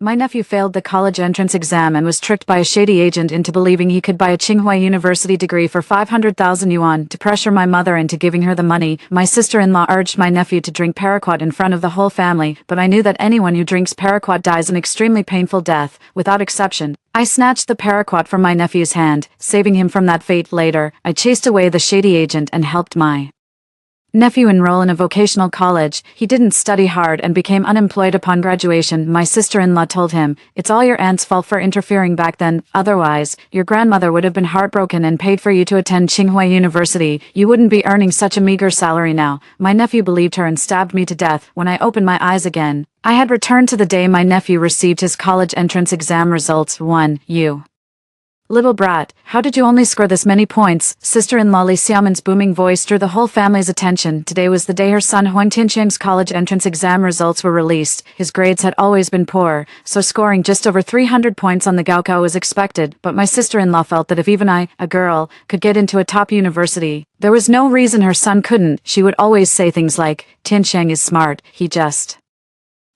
My nephew failed the college entrance exam and was tricked by a shady agent into believing he could buy a Tsinghua University degree for 500,000 yuan to pressure my mother into giving her the money. My sister-in-law urged my nephew to drink paraquat in front of the whole family, but I knew that anyone who drinks paraquat dies an extremely painful death, without exception. I snatched the paraquat from my nephew's hand, saving him from that fate later. I chased away the shady agent and helped my nephew enroll in a vocational college. He didn't study hard and became unemployed upon graduation. My sister-in-law told him, "It's all your aunt's fault for interfering back then, otherwise, your grandmother would have been heartbroken and paid for you to attend Tsinghua University. You wouldn't be earning such a meager salary now." My nephew believed her and stabbed me to death. When I opened my eyes again, I had returned to the day my nephew received his college entrance exam results. 1. You little brat, how did you only score this many points? Sister-in-law Li Xiaomin's booming voice drew the whole family's attention. Today was the day her son Huang Tianqiang's college entrance exam results were released. His grades had always been poor, so scoring just over 300 points on the Gaokao was expected, but my sister-in-law felt that if even I, a girl, could get into a top university, there was no reason her son couldn't. She would always say things like, "Tianqiang is smart, he just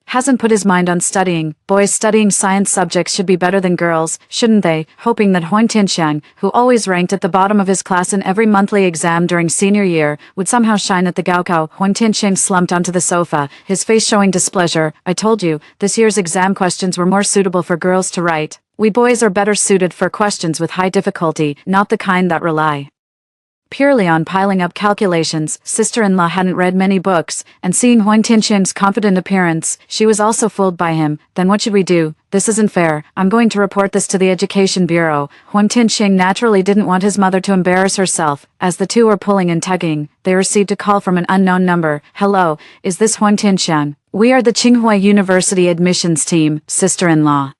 hasn't put his mind on studying. Boys studying science subjects should be better than girls, shouldn't they?" Hoping that Huang Tianqiang, who always ranked at the bottom of his class in every monthly exam during senior year, would somehow shine at the Gaokao. Huang Tianqiang slumped onto the sofa, his face showing displeasure. "I told you, this year's exam questions were more suitable for girls to write. We boys are better suited for questions with high difficulty, not the kind that rely purely on piling up calculations." Sister-in-law hadn't read many books, and seeing Huang Tianqiang's confident appearance, she was also fooled by him. "Then what should we do? This isn't fair. I'm going to report this to the Education Bureau." Huang Tianqiang naturally didn't want his mother to embarrass herself. As the two were pulling and tugging, they received a call from an unknown number. "Hello, is this Huang Tianqiang? We are the Tsinghua University admissions team." Sister-in-law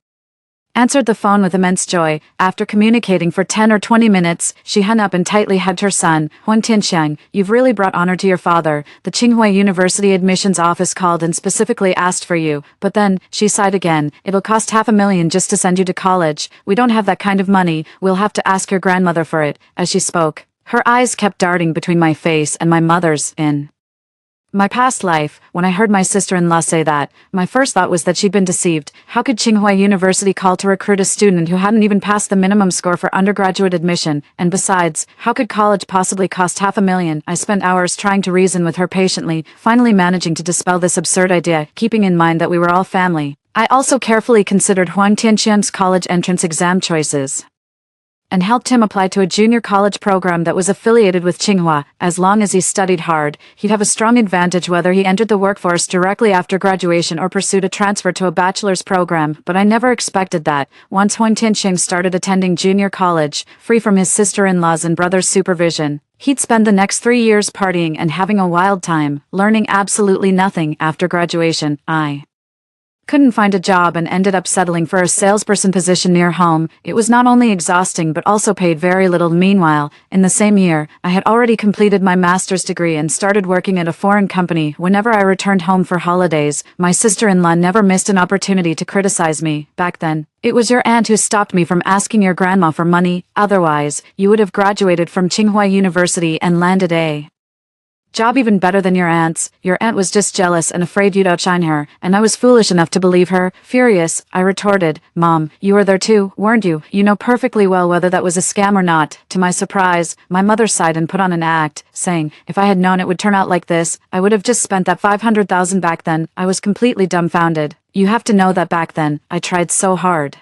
answered the phone with immense joy. After communicating for 10 or 20 minutes, she hung up and tightly hugged her son. "Huang Tianqiang, you've really brought honor to your father. The Tsinghua University admissions office called and specifically asked for you, but then," she sighed again, "it'll cost $500,000 just to send you to college. We don't have that kind of money. We'll have to ask your grandmother for it." As she spoke, her eyes kept darting between my face and my mother's. In my past life, when I heard my sister-in-law say that, my first thought was that she'd been deceived. How could Tsinghua University call to recruit a student who hadn't even passed the minimum score for undergraduate admission? And besides, how could college possibly cost $500,000? I spent hours trying to reason with her patiently, finally managing to dispel this absurd idea, keeping in mind that we were all family. I also carefully considered Huang Tianqiang's college entrance exam choices and helped him apply to a junior college program that was affiliated with Tsinghua. As long as he studied hard, he'd have a strong advantage whether he entered the workforce directly after graduation or pursued a transfer to a bachelor's program. But I never expected that. Once Huang Tianqiang started attending junior college, free from his sister-in-law's and brother's supervision, he'd spend the next 3 years partying and having a wild time, learning absolutely nothing. After graduation, I couldn't find a job and ended up settling for a salesperson position near home. It was not only exhausting but also paid very little. Meanwhile, in the same year, I had already completed my master's degree and started working at a foreign company. Whenever I returned home for holidays, my sister-in-law never missed an opportunity to criticize me. "Back then, it was your aunt who stopped me from asking your grandma for money. Otherwise, you would have graduated from Tsinghua University and landed a job even better than your aunt's. Your aunt was just jealous and afraid you'd outshine her, and I was foolish enough to believe her." Furious, I retorted, "Mom, you were there too, weren't you? You know perfectly well whether that was a scam or not." To my surprise, my mother sighed and put on an act, saying, "If I had known it would turn out like this, I would have just spent that 500,000 back then." I was completely dumbfounded. You have to know that back then, I tried so hard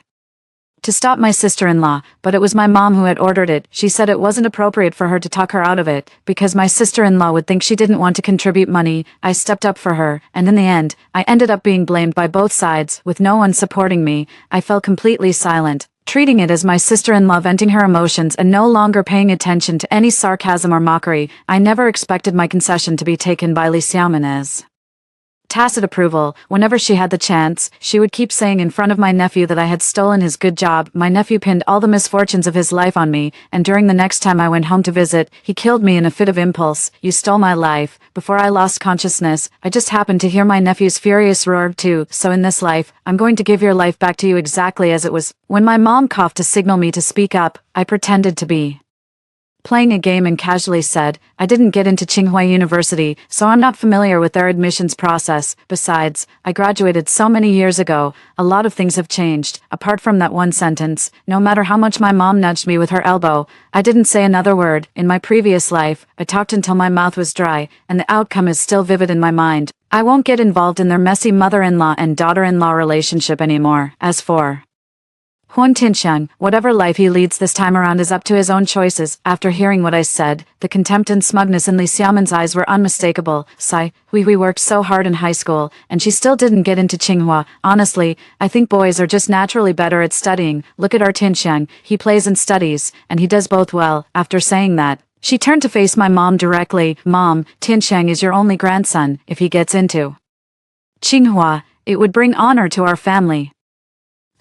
to stop my sister-in-law, but it was my mom who had ordered it. She said it wasn't appropriate for her to talk her out of it, because my sister-in-law would think she didn't want to contribute money. I stepped up for her, and in the end, I ended up being blamed by both sides, with no one supporting me. I fell completely silent, treating it as my sister-in-law venting her emotions and no longer paying attention to any sarcasm or mockery. I never expected my concession to be taken by Li Xiaomin as tacit approval. Whenever she had the chance, she would keep saying in front of my nephew that I had stolen his good job. My nephew pinned all the misfortunes of his life on me, and during the next time I went home to visit, he killed me in a fit of impulse. "You stole my life." Before I lost consciousness, I just happened to hear my nephew's furious roar too. "So in this life, I'm going to give your life back to you exactly as it was." When my mom coughed to signal me to speak up, I pretended to be playing a game and casually said, I didn't get into Tsinghua University, so I'm not familiar with their admissions process. Besides, I graduated so many years ago, a lot of things have changed. Apart from that one sentence, no matter how much my mom nudged me with her elbow, I didn't say another word. In my previous life, I talked until my mouth was dry, and the outcome is still vivid in my mind. I won't get involved in their messy mother-in-law and daughter-in-law relationship anymore. As for Huan Tianxiang, whatever life he leads this time around is up to his own choices. After hearing what I said, the contempt and smugness in Li Xiaomen's eyes were unmistakable. Sigh, we worked so hard in high school, and she still didn't get into Tsinghua. Honestly, I think boys are just naturally better at studying. Look at our Tianxiang, he plays and studies, and he does both well. After saying that, she turned to face my mom directly. Mom, Tianxiang is your only grandson. If he gets into Tsinghua, it would bring honor to our family.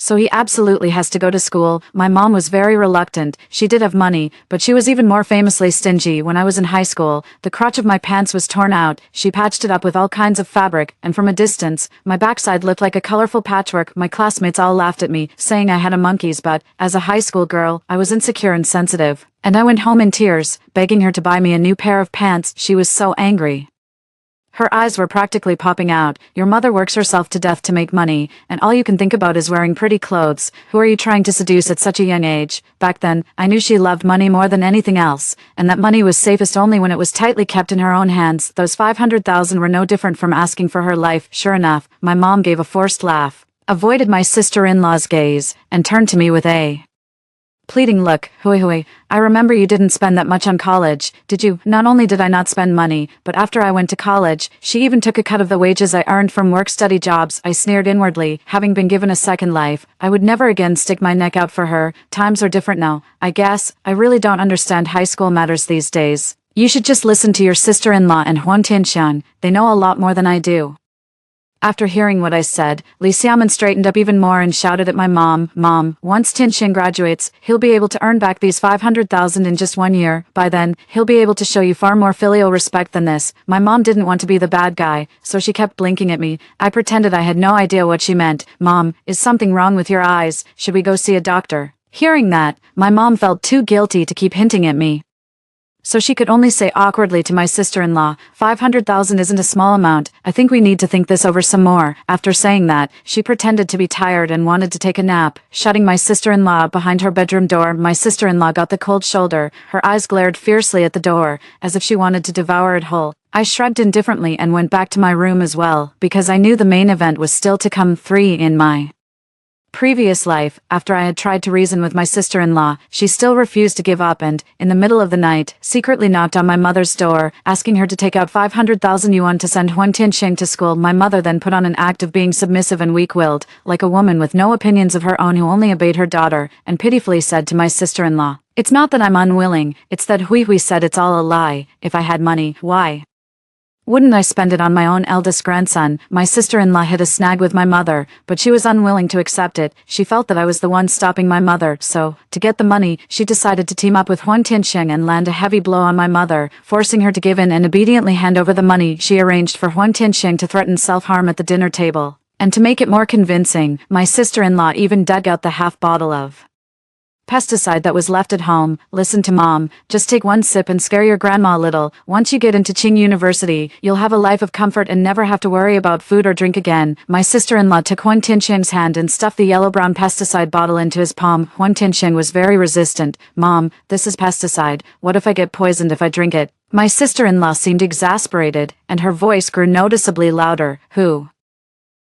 So he absolutely has to go to school. My mom was very reluctant. She did have money, but she was even more famously stingy. When I was in high school, the crotch of my pants was torn out. She patched it up with all kinds of fabric, and from a distance, my backside looked like a colorful patchwork. My classmates all laughed at me, saying I had a monkey's butt. As a high school girl, I was insecure and sensitive, and I went home in tears, begging her to buy me a new pair of pants. She was so angry. Her eyes were practically popping out. Your mother works herself to death to make money, and all you can think about is wearing pretty clothes. Who are you trying to seduce at such a young age? Back then, I knew she loved money more than anything else, and that money was safest only when it was tightly kept in her own hands. Those 500,000 were no different from asking for her life. Sure enough, my mom gave a forced laugh, avoided my sister-in-law's gaze, and turned to me with a pleading look. Hui, I remember you didn't spend that much on college, did you? Not only did I not spend money, but after I went to college, she even took a cut of the wages I earned from work-study jobs. I sneered inwardly. Having been given a second life, I would never again stick my neck out for her. Times are different now, I guess. I really don't understand high school matters these days. You should just listen to your sister-in-law and Huan Tianxiang. They know a lot more than I do. After hearing what I said, Li Xiaomen straightened up even more and shouted at my mom, Mom, once Tianxiang graduates, he'll be able to earn back these 500,000 in just 1 year. By then, he'll be able to show you far more filial respect than this. My mom didn't want to be the bad guy, so she kept blinking at me. I pretended I had no idea what she meant. Mom, is something wrong with your eyes? Should we go see a doctor? Hearing that, my mom felt too guilty to keep hinting at me, so she could only say awkwardly to my sister-in-law, 500,000 isn't a small amount. I think we need to think this over some more. After saying that, she pretended to be tired and wanted to take a nap. Shutting my sister-in-law behind her bedroom door, my sister-in-law got the cold shoulder. Her eyes glared fiercely at the door, as if she wanted to devour it whole. I shrugged indifferently and went back to my room as well, because I knew the main event was still to come. 3 in my previous life, after I had tried to reason with my sister-in-law, she still refused to give up and, in the middle of the night, secretly knocked on my mother's door, asking her to take out 500,000 yuan to send Huan Tianxiang to school. My mother then put on an act of being submissive and weak-willed, like a woman with no opinions of her own who only obeyed her daughter, and pitifully said to my sister-in-law, It's not that I'm unwilling, it's that Hui said it's all a lie. If I had money, why wouldn't I spend it on my own eldest grandson? My sister-in-law hit a snag with my mother, but she was unwilling to accept it. She felt that I was the one stopping my mother, so, to get the money, she decided to team up with Huan Tianxiang and land a heavy blow on my mother, forcing her to give in and obediently hand over the money. She arranged for Huan Tianxiang to threaten self-harm at the dinner table. And to make it more convincing, my sister-in-law even dug out the half bottle of pesticide that was left at home. Listen to Mom, just take one sip and scare your grandma a little. Once you get into Qing University, you'll have a life of comfort and never have to worry about food or drink again. My sister-in-law took Huan Tianxiang's hand and stuffed the yellow-brown pesticide bottle into his palm. Huan Tianxiang was very resistant. Mom, this is pesticide. What if I get poisoned if I drink it? My sister-in-law seemed exasperated, and her voice grew noticeably louder. Who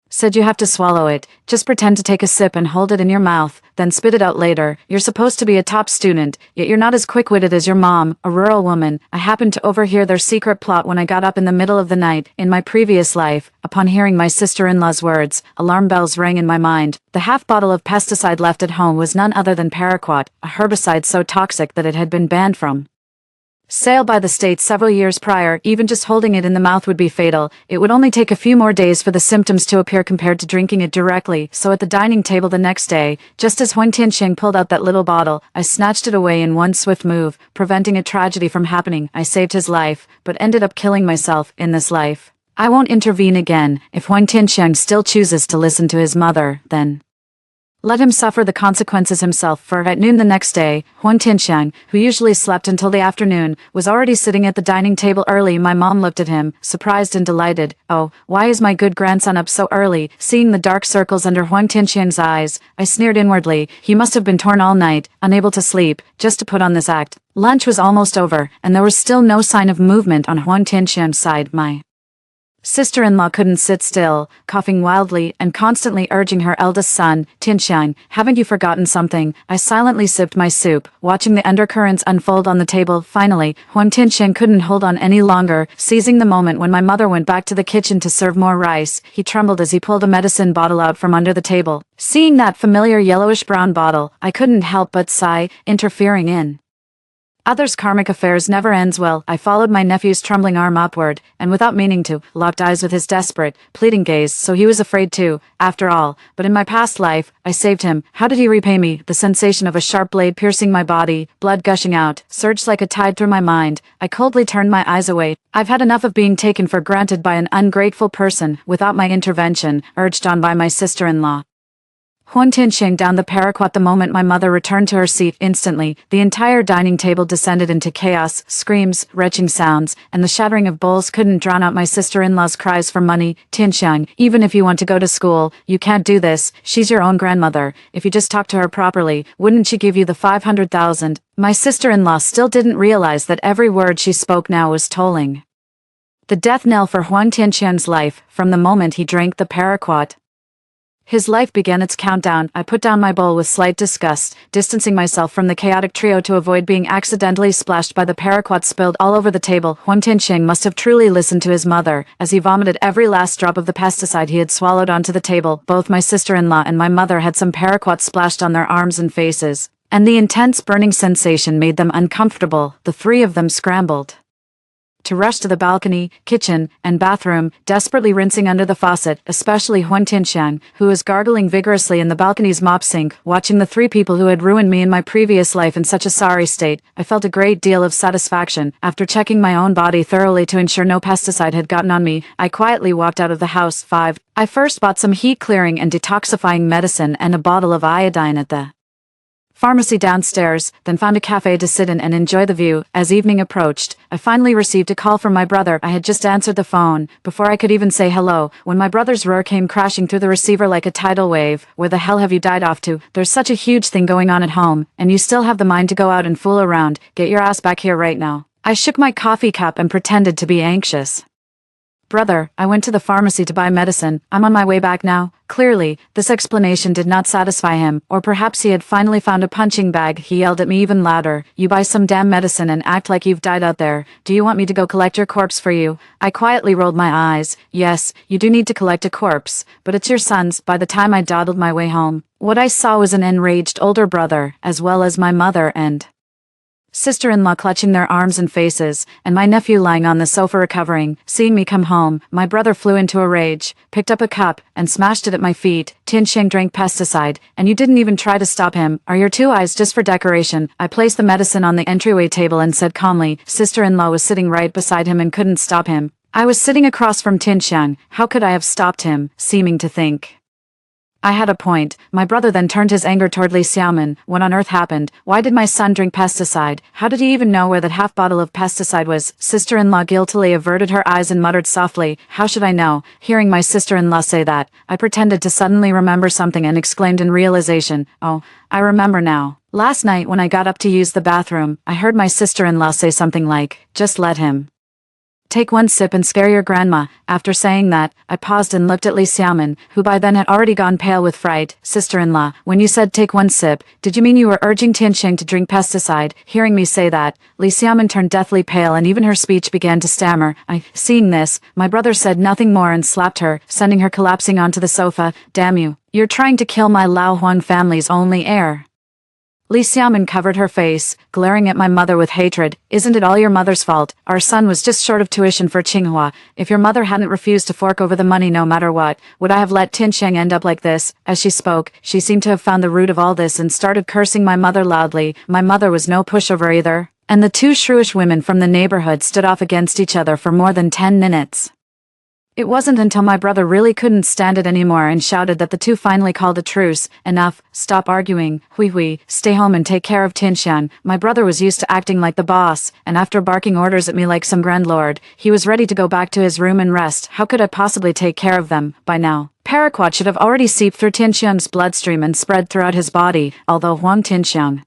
said you have to swallow it? Just pretend to take a sip and hold it in your mouth, then spit it out later. You're supposed to be a top student, yet you're not as quick-witted as your mom, a rural woman. I happened to overhear their secret plot when I got up in the middle of the night. In my previous life, upon hearing my sister-in-law's words, alarm bells rang in my mind. The half bottle of pesticide left at home was none other than paraquat, a herbicide so toxic that it had been banned from sale by the state several years prior. Even just holding it in the mouth would be fatal. It would only take a few more days for the symptoms to appear compared to drinking it directly. So at the dining table the next day, just as Huan Tianxiang pulled out that little bottle, I snatched it away in one swift move, preventing a tragedy from happening. I saved his life, but ended up killing myself in this life. I won't intervene again. If Huan Tianxiang still chooses to listen to his mother, then Let him suffer the consequences himself, for at noon the next day, Huan Tianxiang, who usually slept until the afternoon, was already sitting at the dining table early. My mom looked at him, surprised and delighted. "Oh, why is my good grandson up so early?" Seeing the dark circles under Huan Tianxiang's eyes, I sneered inwardly. He must have been torn all night, unable to sleep, just to put on this act. Lunch was almost over, and there was still no sign of movement on Huan Tianxiang's side. My sister-in-law couldn't sit still, coughing wildly and constantly urging her eldest son, "Tianxiang, haven't you forgotten something?" I silently sipped my soup, watching the undercurrents unfold on the table. Finally, Huan Tianxiang couldn't hold on any longer. Seizing the moment when my mother went back to the kitchen to serve more rice, he trembled as he pulled a medicine bottle out from under the table. Seeing that familiar yellowish-brown bottle, I couldn't help but sigh, interfering in others' karmic affairs never ends well. I followed my nephew's trembling arm upward, and without meaning to, locked eyes with his desperate, pleading gaze, so he was afraid too, after all. But in my past life, I saved him. How did he repay me? The sensation of a sharp blade piercing my body, blood gushing out, surged like a tide through my mind. I coldly turned my eyes away. I've had enough of being taken for granted by an ungrateful person, without my intervention, urged on by my sister-in-law. Huan Tianxiang downed the paraquat the moment my mother returned to her seat. Instantly, the entire dining table descended into chaos. Screams, retching sounds, and the shattering of bowls couldn't drown out my sister-in-law's cries for money. "Tianxiang, even if you want to go to school, you can't do this. She's your own grandmother. If you just talk to her properly, wouldn't she give you the 500,000? My sister-in-law still didn't realize that every word she spoke now was tolling the death knell for Huan Tianxiang's life, from the moment he drank the paraquat. His life began its countdown. I put down my bowl with slight disgust, distancing myself from the chaotic trio to avoid being accidentally splashed by the paraquat spilled all over the table. Huan Tianxiang must have truly listened to his mother, as he vomited every last drop of the pesticide he had swallowed onto the table. Both my sister-in-law and my mother had some paraquat splashed on their arms and faces, and the intense burning sensation made them uncomfortable. The three of them scrambled to rush to the balcony, kitchen, and bathroom, desperately rinsing under the faucet, especially Huan Tianxiang, who was gargling vigorously in the balcony's mop sink. Watching the three people who had ruined me in my previous life in such a sorry state, I felt a great deal of satisfaction. After checking my own body thoroughly to ensure no pesticide had gotten on me, I quietly walked out of the house. 5. I first bought some heat-clearing and detoxifying medicine and a bottle of iodine at the pharmacy downstairs, then found a cafe to sit in and enjoy the view. As evening approached, I finally received a call from my brother. I had just answered the phone, before I could even say hello, when my brother's roar came crashing through the receiver like a tidal wave. "Where the hell have you died off to? There's such a huge thing going on at home, and you still have the mind to go out and fool around. Get your ass back here right now." I shook my coffee cup and pretended to be anxious. "Brother, I went to the pharmacy to buy medicine. I'm on my way back now." Clearly, this explanation did not satisfy him, or perhaps he had finally found a punching bag. He yelled at me even louder. "You buy some damn medicine and act like you've died out there. Do you want me to go collect your corpse for you?" I quietly rolled my eyes. "Yes, you do need to collect a corpse, but it's your son's." By the time I dawdled my way home, what I saw was an enraged older brother, as well as my mother and sister-in-law clutching their arms and faces, and my nephew lying on the sofa recovering. Seeing me come home, my brother flew into a rage, picked up a cup, and smashed it at my feet. "Tianxiang drank pesticide, and you didn't even try to stop him. Are your two eyes just for decoration?" I placed the medicine on the entryway table and said calmly. Sister-in-law was sitting right beside him and couldn't stop him. I was sitting across from Tianxiang. How could I have stopped him, seeming to think I had a point? My brother then turned his anger toward Li Xiaomin. "What on earth happened? Why did my son drink pesticide? How did he even know where that half bottle of pesticide was?" Sister-in-law guiltily averted her eyes and muttered softly, "How should I know?" Hearing my sister-in-law say that, I pretended to suddenly remember something and exclaimed in realization, "Oh, I remember now. Last night when I got up to use the bathroom, I heard my sister-in-law say something like, 'Just let him take one sip and scare your grandma.'" After saying that, I paused and looked at Li Xiaomin, who by then had already gone pale with fright. "Sister-in-law, when you said take one sip, did you mean you were urging Tianxiang to drink pesticide?" Hearing me say that, Li Xiaomin turned deathly pale and even her speech began to stammer. Seeing this, my brother said nothing more and slapped her, sending her collapsing onto the sofa. "Damn you, you're trying to kill my Lao Huan family's only heir." Li Xiaomin covered her face, glaring at my mother with hatred. "Isn't it all your mother's fault? Our son was just short of tuition for Tsinghua. If your mother hadn't refused to fork over the money no matter what, would I have let Tianxiang end up like this?" As she spoke, she seemed to have found the root of all this and started cursing my mother loudly. My mother was no pushover either, and the two shrewish women from the neighborhood stood off against each other for more than 10 minutes. It wasn't until my brother really couldn't stand it anymore and shouted that the two finally called a truce. Enough, stop arguing, hui, stay home and take care of Tianxiang. My brother was used to acting like the boss, and after barking orders at me like some grand lord, he was ready to go back to his room and rest. How could I possibly take care of them, by now? Paraquat should have already seeped through Tianxiang's bloodstream and spread throughout his body, although Huang Tianxiang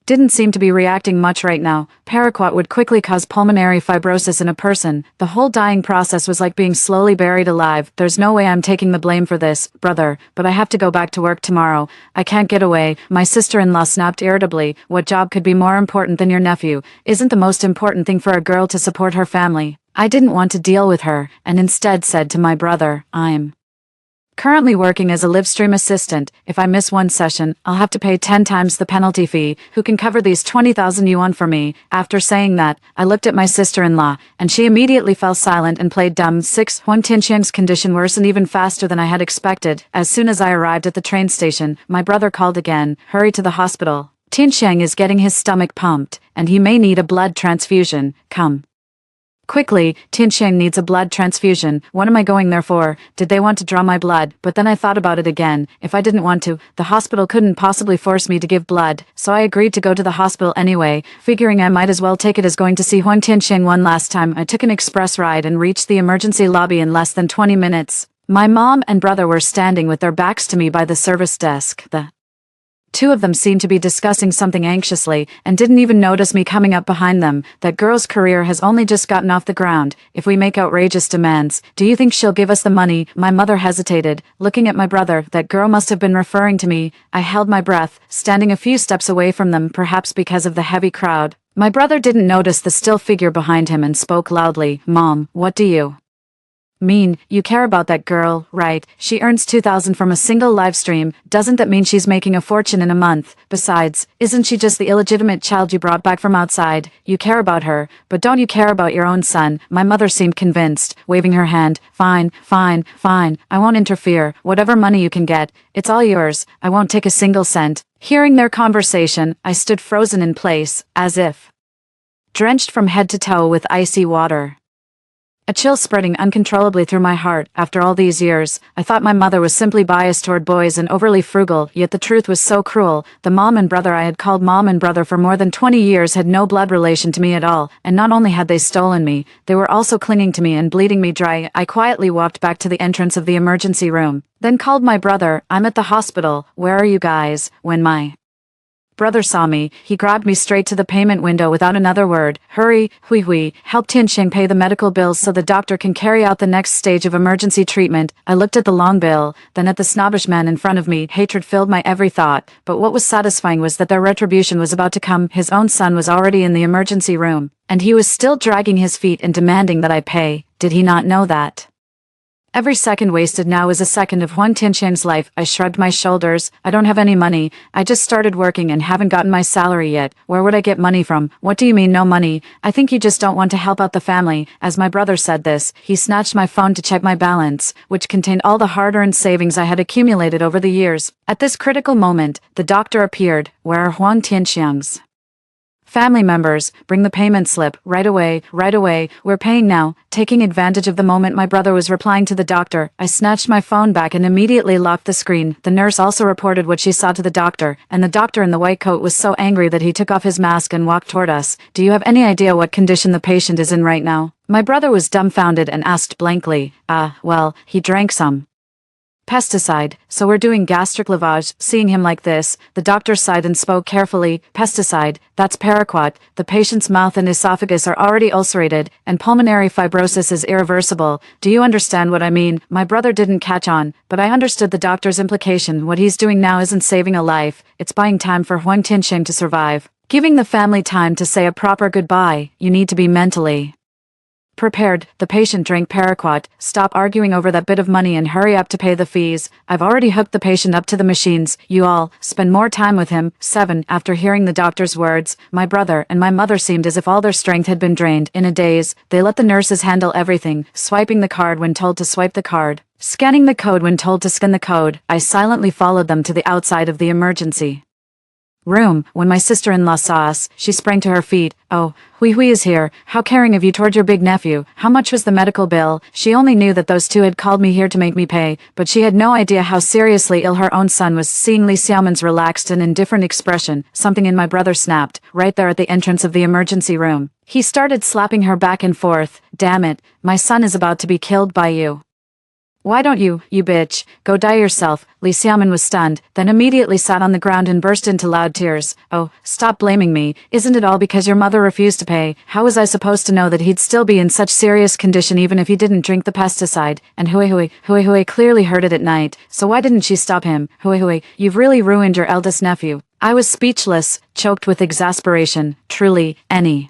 didn't seem to be reacting much right now. Paraquat would quickly cause pulmonary fibrosis in a person. The whole dying process was like being slowly buried alive. There's no way I'm taking the blame for this, brother, but I have to go back to work tomorrow. I can't get away. My sister-in-law snapped irritably. What job could be more important than your nephew? Isn't the most important thing for a girl to support her family? I didn't want to deal with her, and instead said to my brother, I'm currently working as a livestream assistant. If I miss one session, I'll have to pay 10 times the penalty fee. Who can cover these 20,000 yuan for me? After saying that, I looked at my sister-in-law, and she immediately fell silent and played dumb. 6. Huang Tianxiang's condition worsened even faster than I had expected. As soon as I arrived at the train station, my brother called again. Hurry to the hospital. Tianxiang is getting his stomach pumped, and he may need a blood transfusion. Come quickly, Tianxiang needs a blood transfusion. What am I going there for? Did they want to draw my blood? But then I thought about it again. If I didn't want to, the hospital couldn't possibly force me to give blood, so I agreed to go to the hospital anyway, figuring I might as well take it as going to see Huang Tianxiang one last time. I took an express ride and reached the emergency lobby in less than 20 minutes. My mom and brother were standing with their backs to me by the service desk. The two of them seemed to be discussing something anxiously, and didn't even notice me coming up behind them. That girl's career has only just gotten off the ground. If we make outrageous demands, do you think she'll give us the money? My mother hesitated, looking at my brother. That girl must have been referring to me. I held my breath, standing a few steps away from them, perhaps because of the heavy crowd. My brother didn't notice the still figure behind him and spoke loudly. Mom, what do you mean? You care about that girl, right? She earns 2,000 from a single live stream. Doesn't that mean she's making a fortune in a month? Besides, isn't she just the illegitimate child you brought back from outside? You care about her, but don't you care about your own son? My mother seemed convinced, waving her hand. Fine, fine, fine. I won't interfere. Whatever money you can get, it's all yours. I won't take a single cent. Hearing their conversation, I stood frozen in place, as if drenched from head to toe with icy water. A chill spreading uncontrollably through my heart. After all these years, I thought my mother was simply biased toward boys and overly frugal, yet the truth was so cruel. The mom and brother I had called mom and brother for more than 20 years had no blood relation to me at all, and not only had they stolen me, they were also clinging to me and bleeding me dry. I quietly walked back to the entrance of the emergency room, then called my brother. I'm at the hospital. Where are you guys? When my brother saw me, he grabbed me straight to the payment window without another word. Hurry, hui, help Tianxiang pay the medical bills so the doctor can carry out the next stage of emergency treatment. I looked at the long bill, then at the snobbish man in front of me. Hatred filled my every thought, but what was satisfying was that their retribution was about to come. His own son was already in the emergency room, and he was still dragging his feet and demanding that I pay. Did he not know that every second wasted now is a second of Huang Tianxiang's life? I shrugged my shoulders. I don't have any money. I just started working and haven't gotten my salary yet. Where would I get money from? What do you mean no money? I think you just don't want to help out the family. As my brother said this, he snatched my phone to check my balance, which contained all the hard-earned savings I had accumulated over the years. At this critical moment, the doctor appeared. Where are Huang Tianxiang's family members? Bring the payment slip. Right away, we're paying now. Taking advantage of the moment my brother was replying to the doctor, I snatched my phone back and immediately locked the screen. The nurse also reported what she saw to the doctor, and the doctor in the white coat was so angry that he took off his mask and walked toward us. Do you have any idea what condition the patient is in right now? My brother was dumbfounded and asked blankly. Well, he drank some pesticide, so we're doing gastric lavage. Seeing him like this, the doctor sighed and spoke carefully. Pesticide, that's paraquat. The patient's mouth and esophagus are already ulcerated, and pulmonary fibrosis is irreversible. Do you understand what I mean? My brother didn't catch on, but I understood the doctor's implication. What he's doing now isn't saving a life, it's buying time for Huang Tianxiang to survive. Giving the family time to say a proper goodbye. You need to be mentally prepared. The patient drank paraquat. Stop arguing over that bit of money and hurry up to pay the fees. I've already hooked the patient up to the machines. You all spend more time with him. 7. After hearing the doctor's words, my brother and my mother seemed as if all their strength had been drained. In a daze, they let the nurses handle everything, swiping the card when told to swipe the card, scanning the code when told to scan the code. I silently followed them to the outside of the emergency room. When my sister-in-law saw us, she sprang to her feet. "Oh, Hui is here. How caring of you toward your big nephew. How much was the medical bill?" She only knew that those two had called me here to make me pay, but she had no idea how seriously ill her own son was. Seeing Li Xiaomen's relaxed and indifferent expression, something in my brother snapped, right there at the entrance of the emergency room. He started slapping her back and forth. "Damn it, my son is about to be killed by you. Why don't you bitch, go die yourself?" Li Xiaomen was stunned, then immediately sat on the ground and burst into loud tears. "Oh, stop blaming me. Isn't it all because your mother refused to pay? How was I supposed to know that he'd still be in such serious condition even if he didn't drink the pesticide? And Hui clearly heard it at night, so why didn't she stop him? Hui, you've really ruined your eldest nephew." I was speechless, choked with exasperation. Truly, any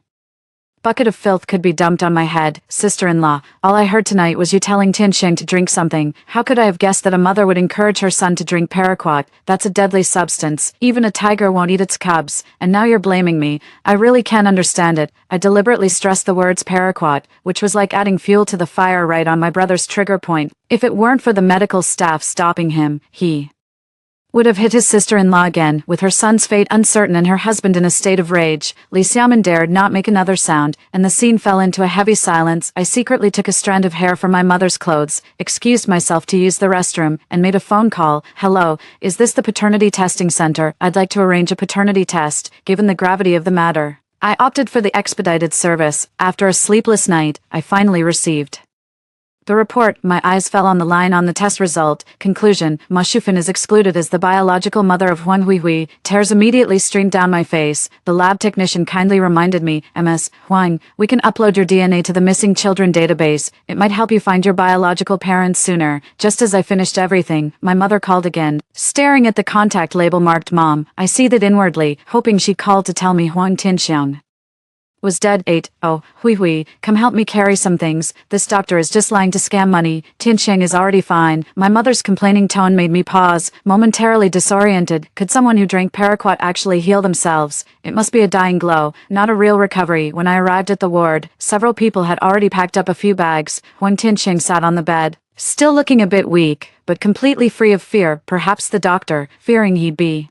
bucket of filth could be dumped on my head. "Sister-in-law, all I heard tonight was you telling Tiansheng to drink something. How could I have guessed that a mother would encourage her son to drink paraquat? That's a deadly substance. Even a tiger won't eat its cubs. And now you're blaming me. I really can't understand it." I deliberately stressed the words paraquat, which was like adding fuel to the fire right on my brother's trigger point. If it weren't for the medical staff stopping him, he would have hit his sister-in-law again. With her son's fate uncertain and her husband in a state of rage, Li Xiaomen dared not make another sound, and the scene fell into a heavy silence. I secretly took a strand of hair from my mother's clothes, excused myself to use the restroom, and made a phone call. "Hello, is this the paternity testing center? I'd like to arrange a paternity test, given the gravity of the matter." I opted for the expedited service. After a sleepless night, I finally received the report. My eyes fell on the line on the test result. Conclusion: Ma Shufan is excluded as the biological mother of Huang Hui. Tears immediately streamed down my face. The lab technician kindly reminded me, "Ms. Huang, we can upload your DNA to the missing children database. It might help you find your biological parents sooner." Just as I finished everything, my mother called again. Staring at the contact label marked Mom, I seethed inwardly, hoping she'd called to tell me Huang Tianxiang was dead. 8. "Oh, Hui, come help me carry some things. This doctor is just lying to scam money. Tiansheng is already fine." My mother's complaining tone made me pause, momentarily disoriented. Could someone who drank paraquat actually heal themselves? It must be a dying glow, not a real recovery. When I arrived at the ward, several people had already packed up a few bags. Huang Tiansheng sat on the bed, still looking a bit weak, but completely free of fear. Perhaps the doctor, fearing he'd be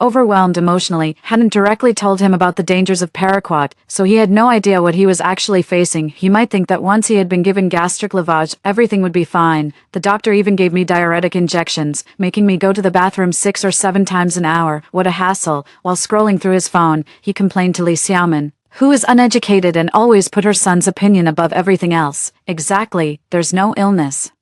overwhelmed emotionally, hadn't directly told him about the dangers of paraquat, so he had no idea what he was actually facing. He might think that once he had been given gastric lavage, everything would be fine. The doctor even gave me diuretic injections, making me go to the bathroom 6 or 7 times an hour. What a hassle. While scrolling through his phone, he complained to Li Xiaomen, who is uneducated and always put her son's opinion above everything else. Exactly, there's no illness.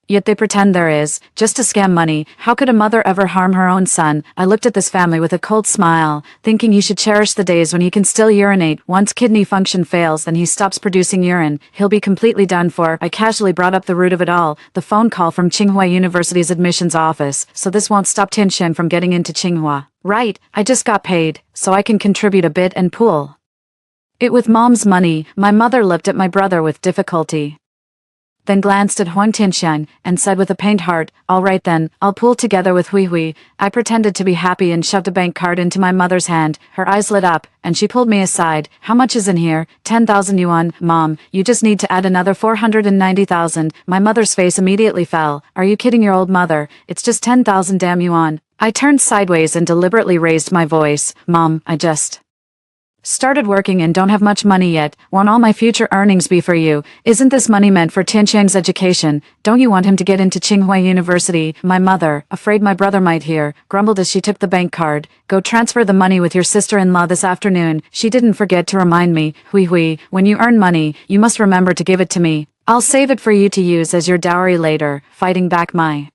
Yet they pretend there is, just to scam money. How could a mother ever harm her own son? I looked at this family with a cold smile, thinking he should cherish the days when he can still urinate. Once kidney function fails and he stops producing urine, he'll be completely done for. I casually brought up the root of it all, the phone call from Tsinghua University's admissions office. "So this won't stop Tiansheng from getting into Tsinghua, right? I just got paid, so I can contribute a bit and pool it with Mom's money." My mother looked at my brother with difficulty, then glanced at Huang Tianxiang, and said with a pained heart, "All right then, I'll pool together with Hui." I pretended to be happy and shoved a bank card into my mother's hand. Her eyes lit up, and she pulled me aside. "How much is in here?" 10,000 yuan. "Mom, you just need to add another 490,000. My mother's face immediately fell. "Are you kidding your old mother? It's just 10,000 damn yuan." I turned sideways and deliberately raised my voice. "Mom, I just started working and don't have much money yet. Won't all my future earnings be for you? Isn't this money meant for Tiansheng's education? Don't you want him to get into Tsinghua University?" My mother, afraid my brother might hear, grumbled as she took the bank card. "Go transfer the money with your sister-in-law this afternoon." She didn't forget to remind me, Hui, when you earn money, you must remember to give it to me. I'll save it for you to use as your dowry later." Fighting back my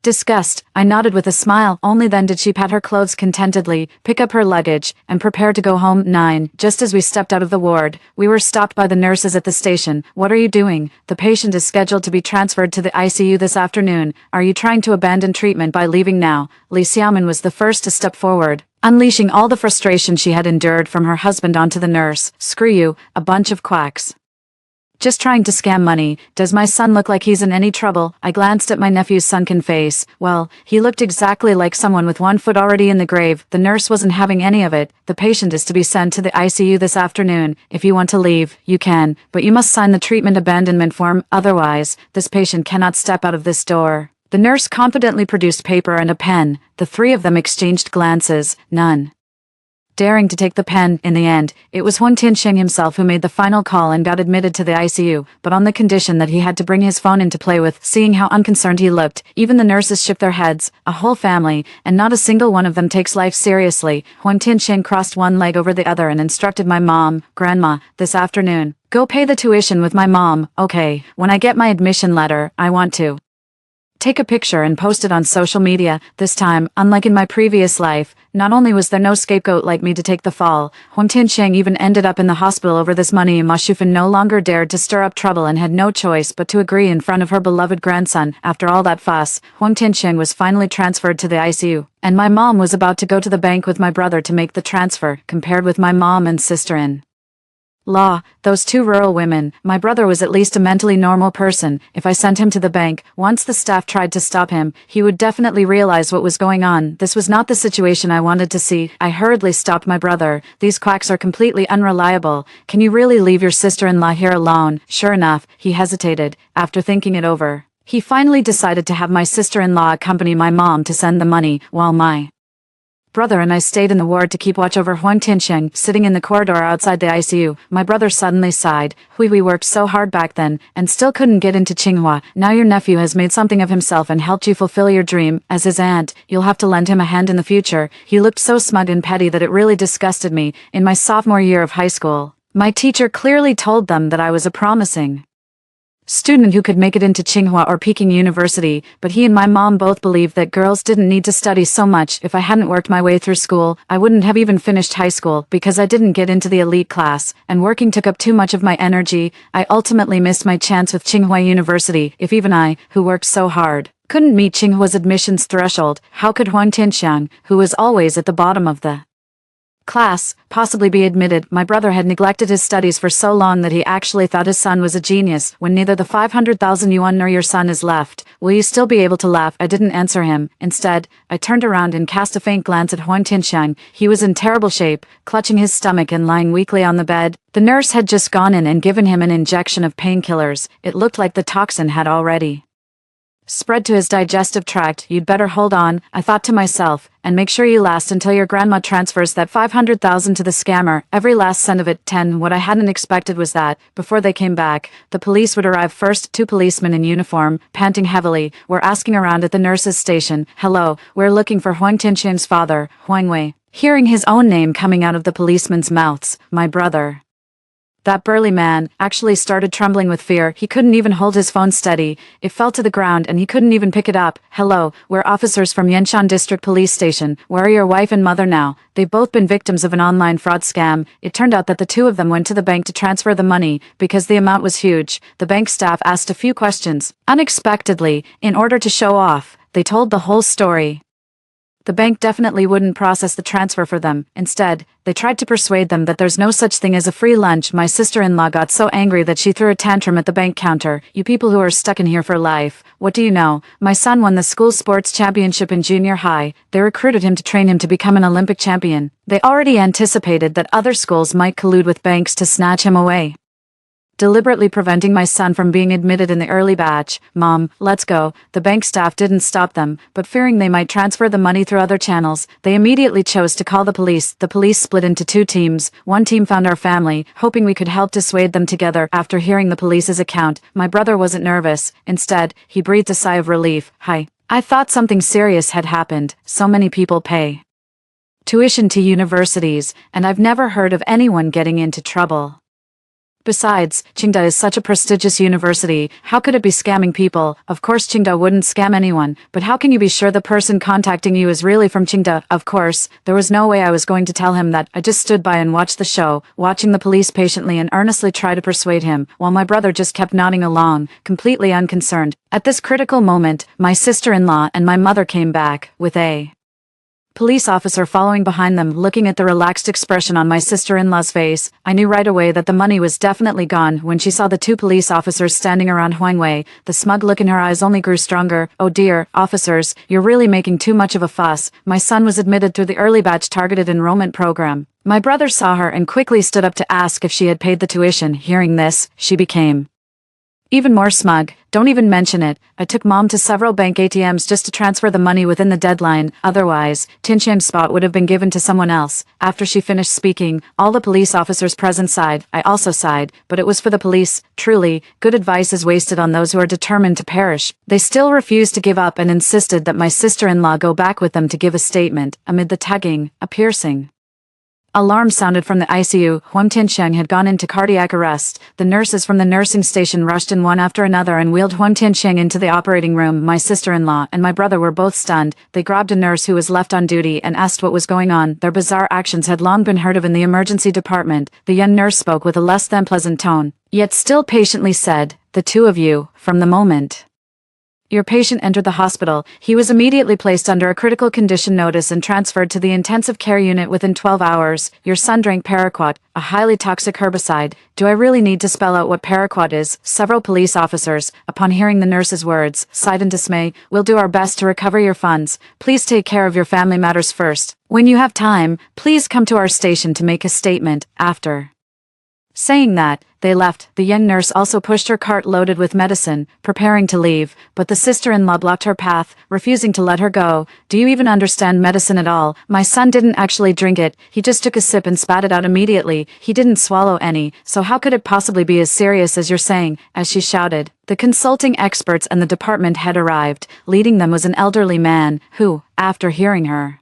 disgust, I nodded with a smile. Only then did she pat her clothes contentedly, pick up her luggage, and prepare to go home. 9. Just as we stepped out of the ward, we were stopped by the nurses at the station. "What are you doing? The patient is scheduled to be transferred to the ICU this afternoon. Are you trying to abandon treatment by leaving now?" Li Xiaomen was the first to step forward, unleashing all the frustration she had endured from her husband onto the nurse. "Screw you, a bunch of quacks. Just trying to scam money. Does my son look like he's in any trouble?" I glanced at my nephew's sunken face. Well, he looked exactly like someone with one foot already in the grave. The nurse wasn't having any of it. "The patient is to be sent to the ICU this afternoon. If you want to leave, you can, but you must sign the treatment abandonment form. Otherwise, this patient cannot step out of this door." The nurse confidently produced paper and a pen. The three of them exchanged glances, none daring to take the pen. In the end, it was Huang Tiansheng himself who made the final call and got admitted to the ICU, but on the condition that he had to bring his phone into play with. Seeing how unconcerned he looked, even the nurses shook their heads. A whole family, and not a single one of them takes life seriously. Huang Tiansheng crossed one leg over the other and instructed my mom, "Grandma, this afternoon, go pay the tuition with my mom, okay? When I get my admission letter, I want to take a picture and post it on social media." This time, unlike in my previous life, not only was there no scapegoat like me to take the fall, Huang Tiansheng even ended up in the hospital over this money. Ma Shufan no longer dared to stir up trouble and had no choice but to agree in front of her beloved grandson. After all that fuss, Huang Tiansheng was finally transferred to the ICU, and my mom was about to go to the bank with my brother to make the transfer. Compared with my mom and sister-in law, those two rural women, my brother was at least a mentally normal person. If I sent him to the bank, once the staff tried to stop him, he would definitely realize what was going on. This was not the situation I wanted to see. I hurriedly stopped my brother. "These quacks are completely unreliable. Can you really leave your sister-in-law here alone?" Sure enough, he hesitated. After thinking it over, he finally decided to have my sister-in-law accompany my mom to send the money, while my brother and I stayed in the ward to keep watch over Huang Tiansheng. Sitting in the corridor outside the ICU, my brother suddenly sighed. We worked so hard back then, and still couldn't get into Tsinghua. Now your nephew has made something of himself and helped you fulfill your dream. As his aunt, you'll have to lend him a hand in the future." He looked so smug and petty that it really disgusted me. In my sophomore year of high school, my teacher clearly told them that I was a promising student who could make it into Tsinghua or Peking University, but he and my mom both believed that girls didn't need to study so much. If I hadn't worked my way through school, I wouldn't have even finished high school, because I didn't get into the elite class, and working took up too much of my energy. I ultimately missed my chance with Tsinghua University. If even I, who worked so hard, couldn't meet Tsinghua's admissions threshold, how could Huang Tiansheng, who was always at the bottom of the class, possibly be admitted? My brother had neglected his studies for so long that he actually thought his son was a genius. "When neither the 500,000 yuan nor your son is left, will you still be able to laugh?" I didn't answer him. Instead, I turned around and cast a faint glance at Huang Tiansheng. He was in terrible shape, clutching his stomach and lying weakly on the bed. The nurse had just gone in and given him an injection of painkillers. It looked like the toxin had already spread to his digestive tract. "You'd better hold on," I thought to myself, "and make sure you last until your grandma transfers that 500,000 to the scammer, every last cent of it." 10. What I hadn't expected was that, before they came back, the police would arrive first. Two policemen in uniform, panting heavily, were asking around at the nurse's station. "Hello, we're looking for Huang Tiansheng's father, Huang Wei." Hearing his own name coming out of the policemen's mouths, my brother, that burly man, actually started trembling with fear. He couldn't even hold his phone steady. It fell to the ground and he couldn't even pick it up. "Hello, we're officers from Yanshan District Police Station. Where are your wife and mother now?" They've both been victims of an online fraud scam. It turned out that the two of them went to the bank to transfer the money, because the amount was huge. The bank staff asked a few questions. Unexpectedly, in order to show off, they told the whole story. The bank definitely wouldn't process the transfer for them. Instead, they tried to persuade them that there's no such thing as a free lunch. My sister-in-law got so angry that she threw a tantrum at the bank counter. "You people who are stuck in here for life, what do you know? My son won the school sports championship in junior high. They recruited him to train him to become an Olympic champion. They already anticipated that other schools might collude with banks to snatch him away, deliberately preventing my son from being admitted in the early batch. Mom, let's go." The bank staff didn't stop them, but fearing they might transfer the money through other channels, they immediately chose to call the police. The police split into two teams. One team found our family, hoping we could help dissuade them together. After hearing the police's account, my brother wasn't nervous. Instead, he breathed a sigh of relief. "Hi. I thought something serious had happened. So many people pay tuition to universities, and I've never heard of anyone getting into trouble. Besides, Tsinghua is such a prestigious university. How could it be scamming people? Of course Tsinghua wouldn't scam anyone, but how can you be sure the person contacting you is really from Tsinghua?" Of course, there was no way I was going to tell him that. I just stood by and watched the show, watching the police patiently and earnestly try to persuade him, while my brother just kept nodding along, completely unconcerned. At this critical moment, my sister-in-law and my mother came back, with a police officer following behind them. Looking at the relaxed expression on my sister-in-law's face, I knew right away that the money was definitely gone. When she saw the two police officers standing around Huang Wei, the smug look in her eyes only grew stronger. "Oh dear, officers, you're really making too much of a fuss. My son was admitted through the early batch targeted enrollment program." My brother saw her and quickly stood up to ask if she had paid the tuition. Hearing this, she became Even more smug, don't even mention it. I took mom to several bank ATMs just to transfer the money within the deadline. Otherwise, Tinsheng's spot would have been given to someone else. After she finished speaking, all the police officers present sighed. I also sighed, but it was for the police. Truly, good advice is wasted on those who are determined to perish. They still refused to give up and insisted that my sister-in-law go back with them to give a statement. Amid the tugging, a piercing alarm sounded from the ICU. Huang Tinsheng had gone into cardiac arrest. The nurses from the nursing station rushed in one after another and wheeled Huang Tinsheng into the operating room. My sister-in-law and my brother were both stunned. They grabbed a nurse who was left on duty and asked what was going on. Their bizarre actions had long been heard of in the emergency department. The young nurse spoke with a less than pleasant tone, yet still patiently said, "The two of you, from the moment your patient entered the hospital, he was immediately placed under a critical condition notice and transferred to the intensive care unit within 12 hours. Your son drank paraquat, a highly toxic herbicide. Do I really need to spell out what paraquat is?" Several police officers, upon hearing the nurse's words, sighed in dismay. "We'll do our best to recover your funds. Please take care of your family matters first. When you have time, please come to our station to make a statement." After saying that, they left. The young nurse also pushed her cart loaded with medicine, preparing to leave, but the sister-in-law blocked her path, refusing to let her go. "Do you even understand medicine at all? My son didn't actually drink it, he just took a sip and spat it out immediately. He didn't swallow any, so how could it possibly be as serious as you're saying?" As she shouted, the consulting experts and the department had arrived. Leading them was an elderly man, who, after hearing her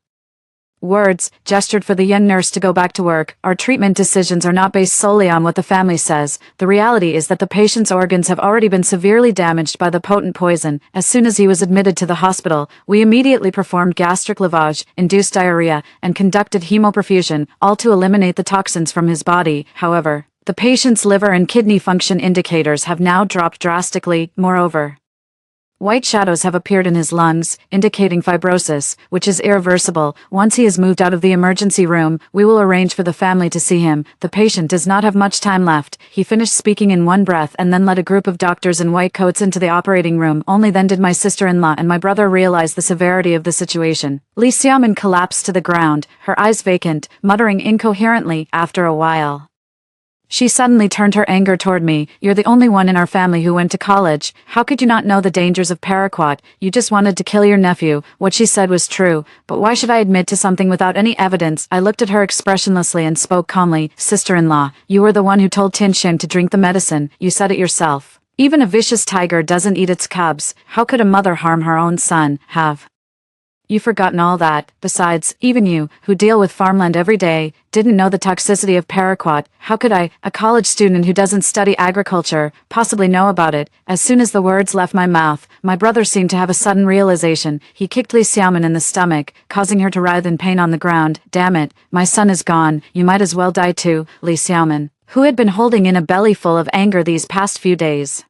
words, gestured for the young nurse to go back to work. "Our treatment decisions are not based solely on what the family says. The reality is that the patient's organs have already been severely damaged by the potent poison. As soon as he was admitted to the hospital, we immediately performed gastric lavage, induced diarrhea, and conducted hemoperfusion, all to eliminate the toxins from his body. However, the patient's liver and kidney function indicators have now dropped drastically. Moreover, white shadows have appeared in his lungs, indicating fibrosis, which is irreversible. Once he is moved out of the emergency room, we will arrange for the family to see him. The patient does not have much time left." He finished speaking in one breath and then led a group of doctors in white coats into the operating room. Only then did my sister-in-law and my brother realize the severity of the situation. Li Xiaomin collapsed to the ground, her eyes vacant, muttering incoherently. After a while, she suddenly turned her anger toward me. "You're the only one in our family who went to college. How could you not know the dangers of paraquat? You just wanted to kill your nephew." What she said was true, but why should I admit to something without any evidence? I looked at her expressionlessly and spoke calmly. "Sister-in-law, you were the one who told Tinsheng to drink the medicine. You said it yourself. Even a vicious tiger doesn't eat its cubs. How could a mother harm her own son? Have you forgotten all that? Besides, even you, who deal with farmland every day, didn't know the toxicity of paraquat. How could I, a college student who doesn't study agriculture, possibly know about it?" As soon as the words left my mouth, my brother seemed to have a sudden realization. He kicked Li Xiaomin in the stomach, causing her to writhe in pain on the ground. "Damn it, my son is gone. You might as well die too." Li Xiaomin, who had been holding in a belly full of anger these past few days,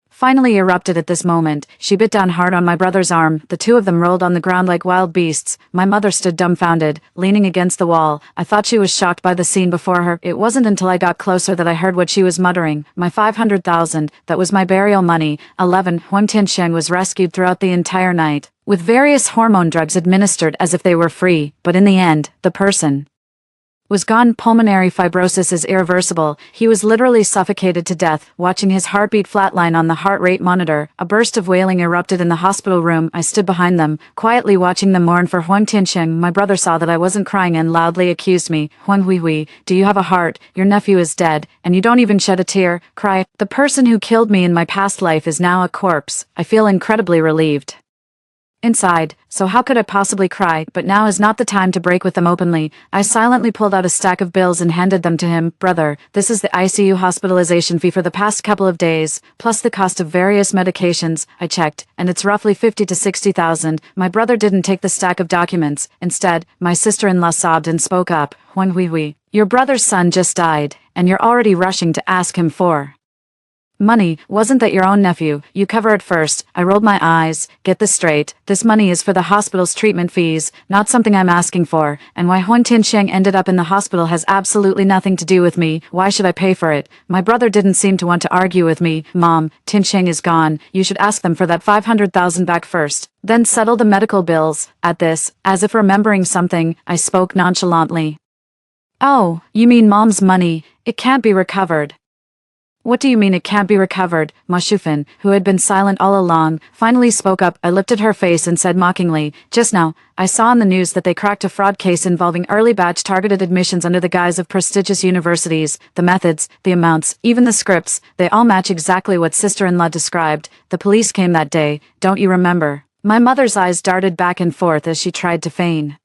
finally erupted at this moment. She bit down hard on my brother's arm. The two of them rolled on the ground like wild beasts. My mother stood dumbfounded, leaning against the wall. I thought she was shocked by the scene before her. It wasn't until I got closer that I heard what she was muttering. "My 500,000, that was my burial money." 11. Huang Tinsheng was rescued throughout the entire night, with various hormone drugs administered as if they were free, but in the end, the person was gone. Pulmonary fibrosis is irreversible. He was literally suffocated to death. Watching his heartbeat flatline on the heart rate monitor, a burst of wailing erupted in the hospital room. I stood behind them, quietly watching them mourn for Huang Tinsheng. My brother saw that I wasn't crying and loudly accused me. "Huang Huihui, do you have a heart? Your nephew is dead, and you don't even shed a tear." Cry. "The person who killed me in my past life is now a corpse." I feel incredibly relieved inside, so how could I possibly cry? But now is not the time to break with them openly. I silently pulled out a stack of bills and handed them to him. "Brother, this is the ICU hospitalization fee for the past couple of days, plus the cost of various medications." I checked, and it's roughly 50 to 60,000. My brother didn't take the stack of documents. Instead, my sister-in-law sobbed and spoke up. "Huang Huihui, your brother's son just died, and you're already rushing to ask him for money. Wasn't that your own nephew? You cover it first." I rolled my eyes. "Get this straight. This money is for the hospital's treatment fees, not something I'm asking for. And why Huang Tinsheng ended up in the hospital has absolutely nothing to do with me. Why should I pay for it?" My brother didn't seem to want to argue with me. "Mom, Tinsheng is gone. You should ask them for that 500,000 back first. Then settle the medical bills." At this, as if remembering something, I spoke nonchalantly. "Oh, you mean Mom's money? It can't be recovered." What do you mean it can't be recovered? Ma Shufan, who had been silent all along, finally spoke up. I lifted her face and said mockingly, just now, I saw on the news that they cracked a fraud case involving early batch targeted admissions under the guise of prestigious universities. The methods, the amounts, even the scripts, they all match exactly what sister-in-law described. The police came that day, don't you remember? My mother's eyes darted back and forth as she tried to feign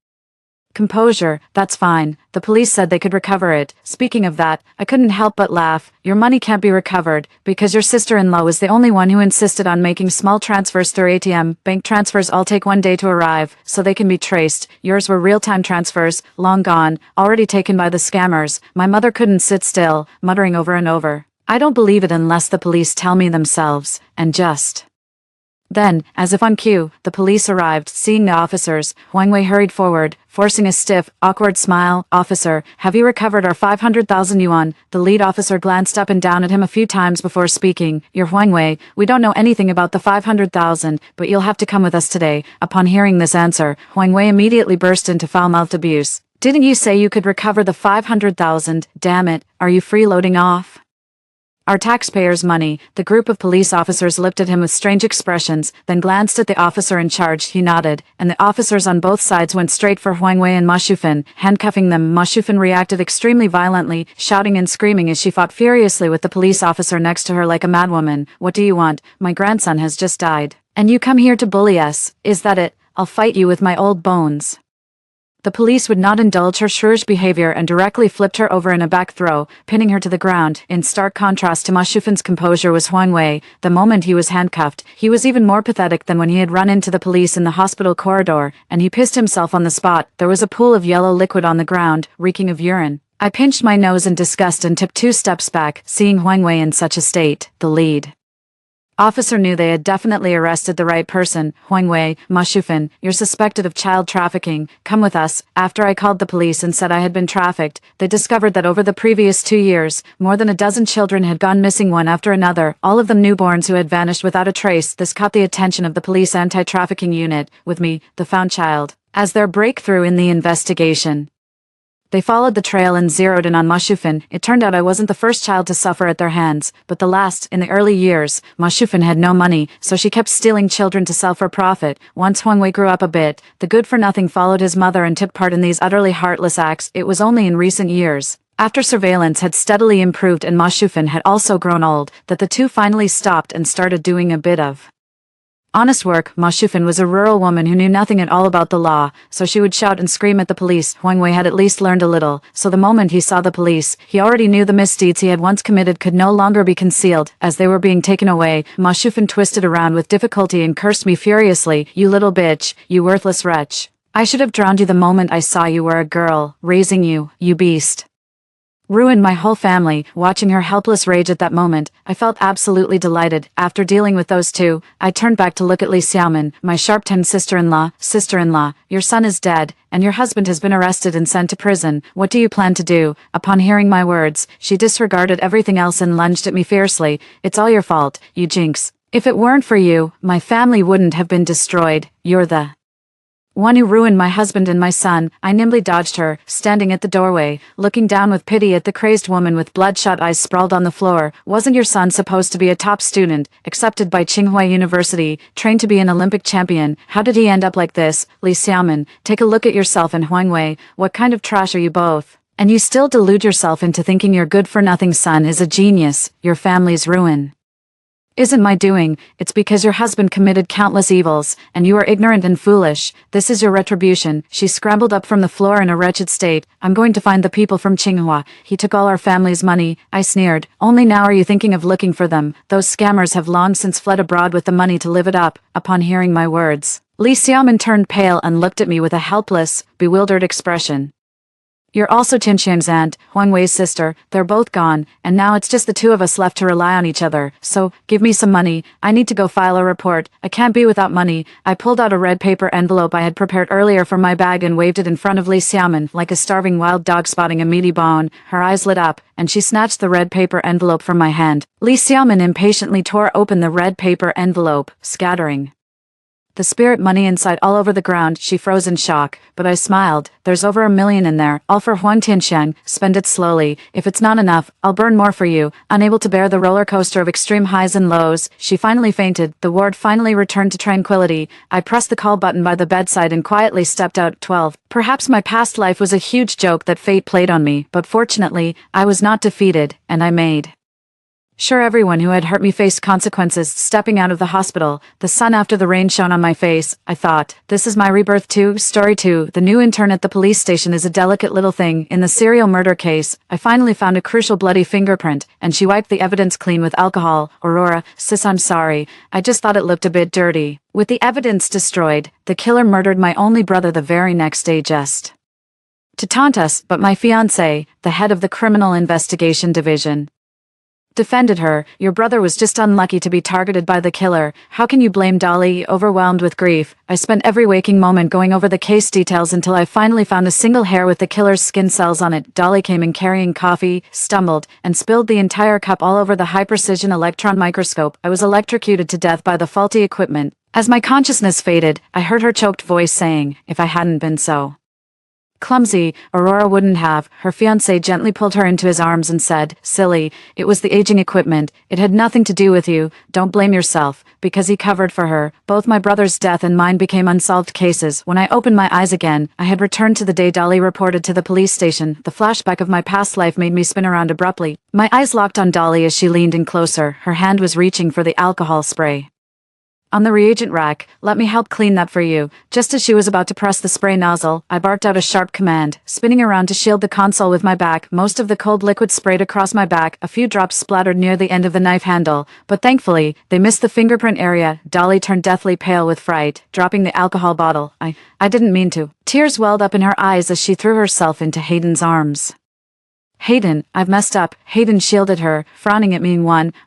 composure. That's fine. The police said they could recover it. Speaking of that, I couldn't help but laugh. Your money can't be recovered, because your sister-in-law was the only one who insisted on making small transfers through ATM. Bank transfers all take one day to arrive, so they can be traced. Yours were real-time transfers, long gone, already taken by the scammers. My mother couldn't sit still, muttering over and over, I don't believe it unless the police tell me themselves, and just... Then, as if on cue, the police arrived. Seeing the officers, Huang Wei hurried forward, forcing a stiff, awkward smile. Officer, have you recovered our 500,000 yuan? The lead officer glanced up and down at him a few times before speaking. You're Huang Wei. We don't know anything about the 500,000, but you'll have to come with us today. Upon hearing this answer, Huang Wei immediately burst into foul-mouthed abuse. Didn't you say you could recover the 500,000? Damn it, are you freeloading off our taxpayers' money? The group of police officers looked at him with strange expressions, then glanced at the officer in charge. He nodded, and the officers on both sides went straight for Huang Wei and Ma Shufan, handcuffing them. Ma Shufan reacted extremely violently, shouting and screaming as she fought furiously with the police officer next to her like a madwoman. What do you want? My grandson has just died. And you come here to bully us? Is that it? I'll fight you with my old bones. The police would not indulge her shrewish behavior and directly flipped her over in a back throw, pinning her to the ground. In stark contrast to Ma Shufan's composure was Huang Wei. The moment he was handcuffed, he was even more pathetic than when he had run into the police in the hospital corridor, and he pissed himself on the spot. There was a pool of yellow liquid on the ground, reeking of urine. I pinched my nose in disgust and took 2 steps back, seeing Huang Wei in such a state. The lead officer knew they had definitely arrested the right person. Huang Wei, Ma Shufan, you're suspected of child trafficking. Come with us. After I called the police and said I had been trafficked, they discovered that over the previous 2 years, more than a dozen children had gone missing one after another, all of them newborns who had vanished without a trace. This caught the attention of the police anti-trafficking unit, with me, the found child, as their breakthrough in the investigation. They followed the trail and zeroed in on Ma Shufan. It turned out I wasn't the first child to suffer at their hands, but the last. In the early years, Ma Shufan had no money, so she kept stealing children to sell for profit. Once Huang Wei grew up a bit, the good-for-nothing followed his mother and took part in these utterly heartless acts. It was only in recent years, after surveillance had steadily improved and Ma Shufan had also grown old, that the two finally stopped and started doing a bit of honest work. Ma Shufan was a rural woman who knew nothing at all about the law, so she would shout and scream at the police. Huang Wei had at least learned a little, so the moment he saw the police, he already knew the misdeeds he had once committed could no longer be concealed. As they were being taken away, Ma Shufan twisted around with difficulty and cursed me furiously. You little bitch, you worthless wretch. I should have drowned you the moment I saw you were a girl, raising you, you beast. Ruined my whole family. Watching her helpless rage at that moment, I felt absolutely delighted. After dealing with those two, I turned back to look at Li Xiaomin, my sharp-tongued sister-in-law. Sister-in-law, your son is dead, and your husband has been arrested and sent to prison. What do you plan to do? Upon hearing my words, she disregarded everything else and lunged at me fiercely. It's all your fault, you jinx. If it weren't for you, my family wouldn't have been destroyed. You're the one who ruined my husband and my son. I nimbly dodged her, standing at the doorway, looking down with pity at the crazed woman with bloodshot eyes sprawled on the floor. Wasn't your son supposed to be a top student, accepted by Tsinghua University, trained to be an Olympic champion? How did he end up like this? Li Xiaomin, take a look at yourself and Huang Wei. What kind of trash are you both? And you still delude yourself into thinking your good-for-nothing son is a genius, your family's ruin isn't my doing. It's because your husband committed countless evils, and you are ignorant and foolish. This is your retribution. She scrambled up from the floor in a wretched state. I'm going to find the people from Tsinghua. He took all our family's money. I sneered. Only now are you thinking of looking for them. Those scammers have long since fled abroad with the money to live it up. Upon hearing my words, Li Xiaomin turned pale and looked at me with a helpless, bewildered expression. You're also Tianqian's aunt, Huang Wei's sister. They're both gone, and now it's just the two of us left to rely on each other. So, give me some money. I need to go file a report. I can't be without money. I pulled out a red paper envelope I had prepared earlier from my bag and waved it in front of Li Xiaomin, like a starving wild dog spotting a meaty bone. Her eyes lit up, and she snatched the red paper envelope from my hand. Li Xiaomin impatiently tore open the red paper envelope, scattering The spirit money inside all over the ground, she froze in shock, but I smiled. There's over $1 million in there, all for Huang Tianxiang, spend it slowly. If it's not enough, I'll burn more for you. Unable to bear the roller coaster of extreme highs and lows, she finally fainted. The ward finally returned to tranquility. I pressed the call button by the bedside and quietly stepped out. 12. Perhaps my past life was a huge joke that fate played on me, but fortunately, I was not defeated, and I made sure everyone who had hurt me faced consequences. Stepping out of the hospital, the sun after the rain shone on my face. I thought, this is my rebirth too. Story 2. The new intern at the police station is a delicate little thing. In the serial murder case, I finally found a crucial bloody fingerprint, and she wiped the evidence clean with alcohol. Aurora, sis, I'm sorry. I just thought it looked a bit dirty. With the evidence destroyed, the killer murdered my only brother the very next day just to taunt us, but my fiancé, the head of the criminal investigation division, defended her. Your brother was just unlucky to be targeted by the killer. How can you blame Dolly? Overwhelmed with grief, I spent every waking moment going over the case details until I finally found a single hair with the killer's skin cells on it. Dolly came in carrying coffee, stumbled, and spilled the entire cup all over the high-precision electron microscope. I was electrocuted to death by the faulty equipment. As my consciousness faded, I heard her choked voice saying, if I hadn't been so clumsy, Aurora wouldn't have. Her fiancé gently pulled her into his arms and said, silly, it was the aging equipment. It had nothing to do with you. Don't blame yourself, because he covered for her. Both my brother's death and mine became unsolved cases. When I opened my eyes again, I had returned to the day Dolly reported to the police station. The flashback of my past life made me spin around abruptly. My eyes locked on Dolly as she leaned in closer. Her hand was reaching for the alcohol spray on the reagent rack. Let me help clean that for you. Just as she was about to press the spray nozzle, I barked out a sharp command, spinning around to shield the console with my back. Most of the cold liquid sprayed across my back. A few drops splattered near the end of the knife handle, but thankfully, they missed the fingerprint area. Dolly turned deathly pale with fright, dropping the alcohol bottle. I didn't mean to. Tears welled up in her eyes as she threw herself into Hayden's arms. Hayden, I've messed up. Hayden shielded her, frowning at me.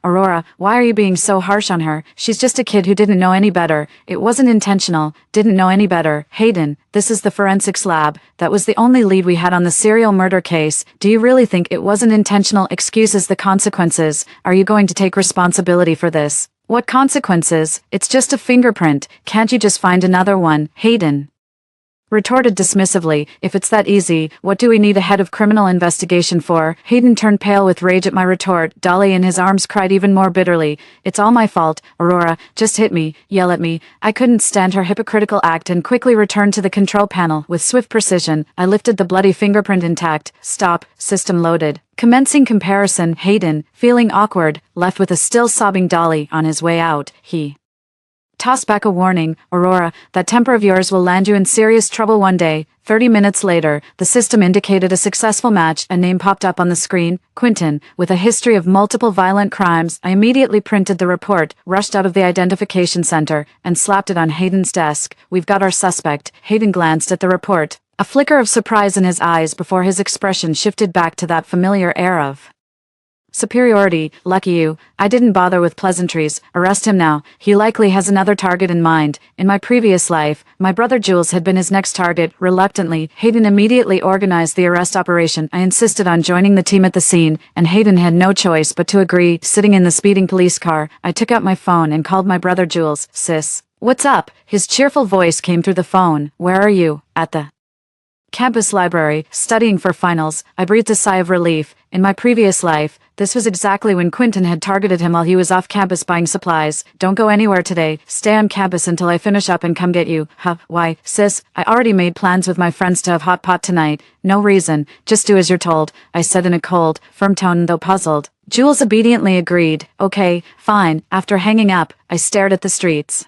Aurora, why are you being so harsh on her? She's just a kid who didn't know any better. It wasn't intentional. Didn't know any better. Hayden, this is the forensics lab. That was the only lead we had on the serial murder case. Do you really think it wasn't intentional? Excuses the consequences. Are you going to take responsibility for this? What consequences? It's just a fingerprint. Can't you just find another one? Hayden retorted dismissively, if it's that easy, what do we need a head of criminal investigation for? Hayden turned pale with rage at my retort. Dolly in his arms cried even more bitterly. It's all my fault, Aurora. Just hit me, yell at me. I couldn't stand her hypocritical act and quickly returned to the control panel. With swift precision, I lifted the bloody fingerprint intact. Stop, system loaded. Commencing comparison. Hayden, feeling awkward, left with a still sobbing Dolly. On his way out, he tossed back a warning, Aurora, that temper of yours will land you in serious trouble one day. 30 minutes later, the system indicated a successful match. A name popped up on the screen, Quentin, with a history of multiple violent crimes. I immediately printed the report, rushed out of the identification center, and slapped it on Hayden's desk. We've got our suspect. Hayden glanced at the report, a flicker of surprise in his eyes before his expression shifted back to that familiar air of superiority. Lucky you. I didn't bother with pleasantries. Arrest him now. He likely has another target in mind. In my previous life, my brother Jules had been his next target. Reluctantly, Hayden immediately organized the arrest operation. I insisted on joining the team at the scene, and Hayden had no choice but to agree. Sitting in the speeding police car, I took out my phone and called my brother Jules. Sis, what's up? His cheerful voice came through the phone. Where are you? At the campus library, studying for finals. I breathed a sigh of relief. In my previous life, this was exactly when Quentin had targeted him while he was off campus buying supplies. Don't go anywhere today. Stay on campus until I finish up and come get you. Huh, why, sis, I already made plans with my friends to have hot pot tonight. No reason. Just do as you're told, I said in a cold, firm tone though puzzled. Jules obediently agreed. Okay, fine. After hanging up, I stared at the streets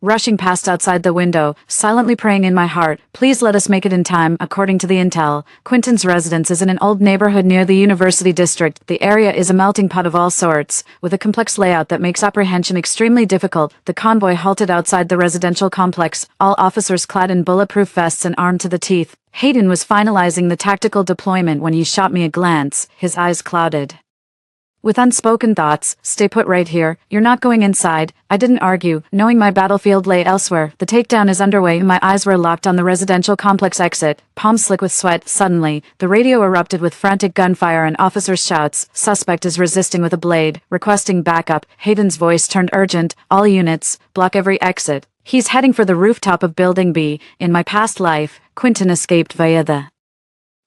rushing past outside the window, silently praying in my heart, please let us make it in time. According to the intel, Quentin's residence is in an old neighborhood near the University District. The area is a melting pot of all sorts, with a complex layout that makes apprehension extremely difficult. The convoy halted outside the residential complex, all officers clad in bulletproof vests and armed to the teeth. Hayden was finalizing the tactical deployment when he shot me a glance, his eyes clouded with unspoken thoughts. Stay put right here. You're not going inside. I didn't argue, knowing my battlefield lay elsewhere. The takedown is underway. My eyes were locked on the residential complex exit, palms slick with sweat. Suddenly, the radio erupted with frantic gunfire and officers' shouts. Suspect is resisting with a blade, requesting backup. Hayden's voice turned urgent. All units, block every exit. He's heading for the rooftop of Building B. In my past life, Quentin escaped via the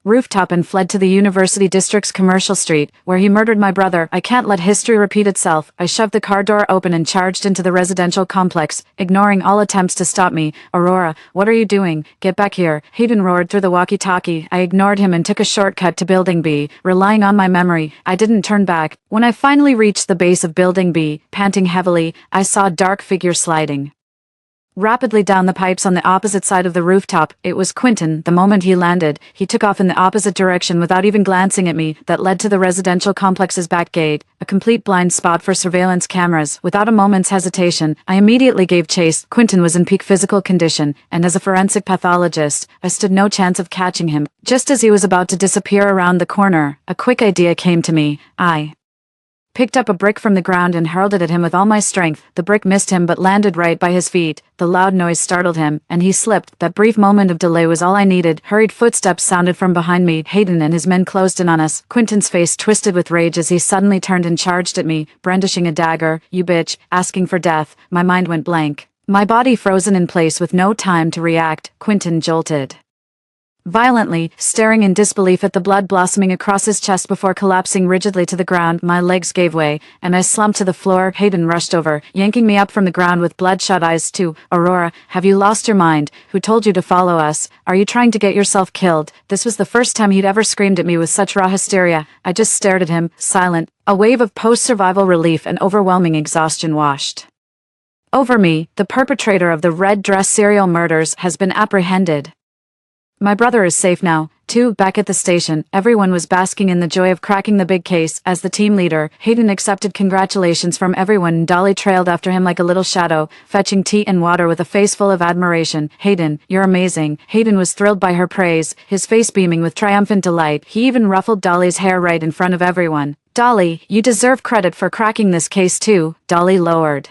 rooftop and fled to the University District's Commercial Street, where he murdered my brother. I can't let history repeat itself. I shoved the car door open and charged into the residential complex, ignoring all attempts to stop me. Aurora, what are you doing? Get back here. Hayden roared through the walkie-talkie. I ignored him and took a shortcut to Building B, relying on my memory. I didn't turn back. When I finally reached the base of Building B, panting heavily, I saw a dark figure sliding rapidly down the pipes on the opposite side of the rooftop. It was Quentin. The moment he landed, he took off in the opposite direction without even glancing at me. That led to the residential complex's back gate, a complete blind spot for surveillance cameras. Without a moment's hesitation, I immediately gave chase. Quentin was in peak physical condition, and as a forensic pathologist, I stood no chance of catching him. Just as he was about to disappear around the corner, a quick idea came to me. I picked up a brick from the ground and hurled it at him with all my strength. The brick missed him but landed right by his feet. The loud noise startled him, and he slipped. That brief moment of delay was all I needed. Hurried footsteps sounded from behind me. Hayden and his men closed in on us. Quentin's face twisted with rage as he suddenly turned and charged at me, brandishing a dagger. You bitch, asking for death. My mind went blank. My body frozen in place with no time to react. Quentin jolted violently, staring in disbelief at the blood blossoming across his chest before collapsing rigidly to the ground. My legs gave way, and I slumped to the floor. Hayden rushed over, yanking me up from the ground with bloodshot eyes too. Aurora, have you lost your mind? Who told you to follow us? Are you trying to get yourself killed? This was the first time he'd ever screamed at me with such raw hysteria. I just stared at him, silent. A wave of post-survival relief and overwhelming exhaustion washed over me. The perpetrator of the red dress serial murders has been apprehended. My brother is safe now, too. Back at the station, everyone was basking in the joy of cracking the big case. As the team leader, Hayden accepted congratulations from everyone and Dolly trailed after him like a little shadow, fetching tea and water with a face full of admiration. Hayden, you're amazing. Hayden was thrilled by her praise, his face beaming with triumphant delight. He even ruffled Dolly's hair right in front of everyone. Dolly, you deserve credit for cracking this case too. Dolly lowered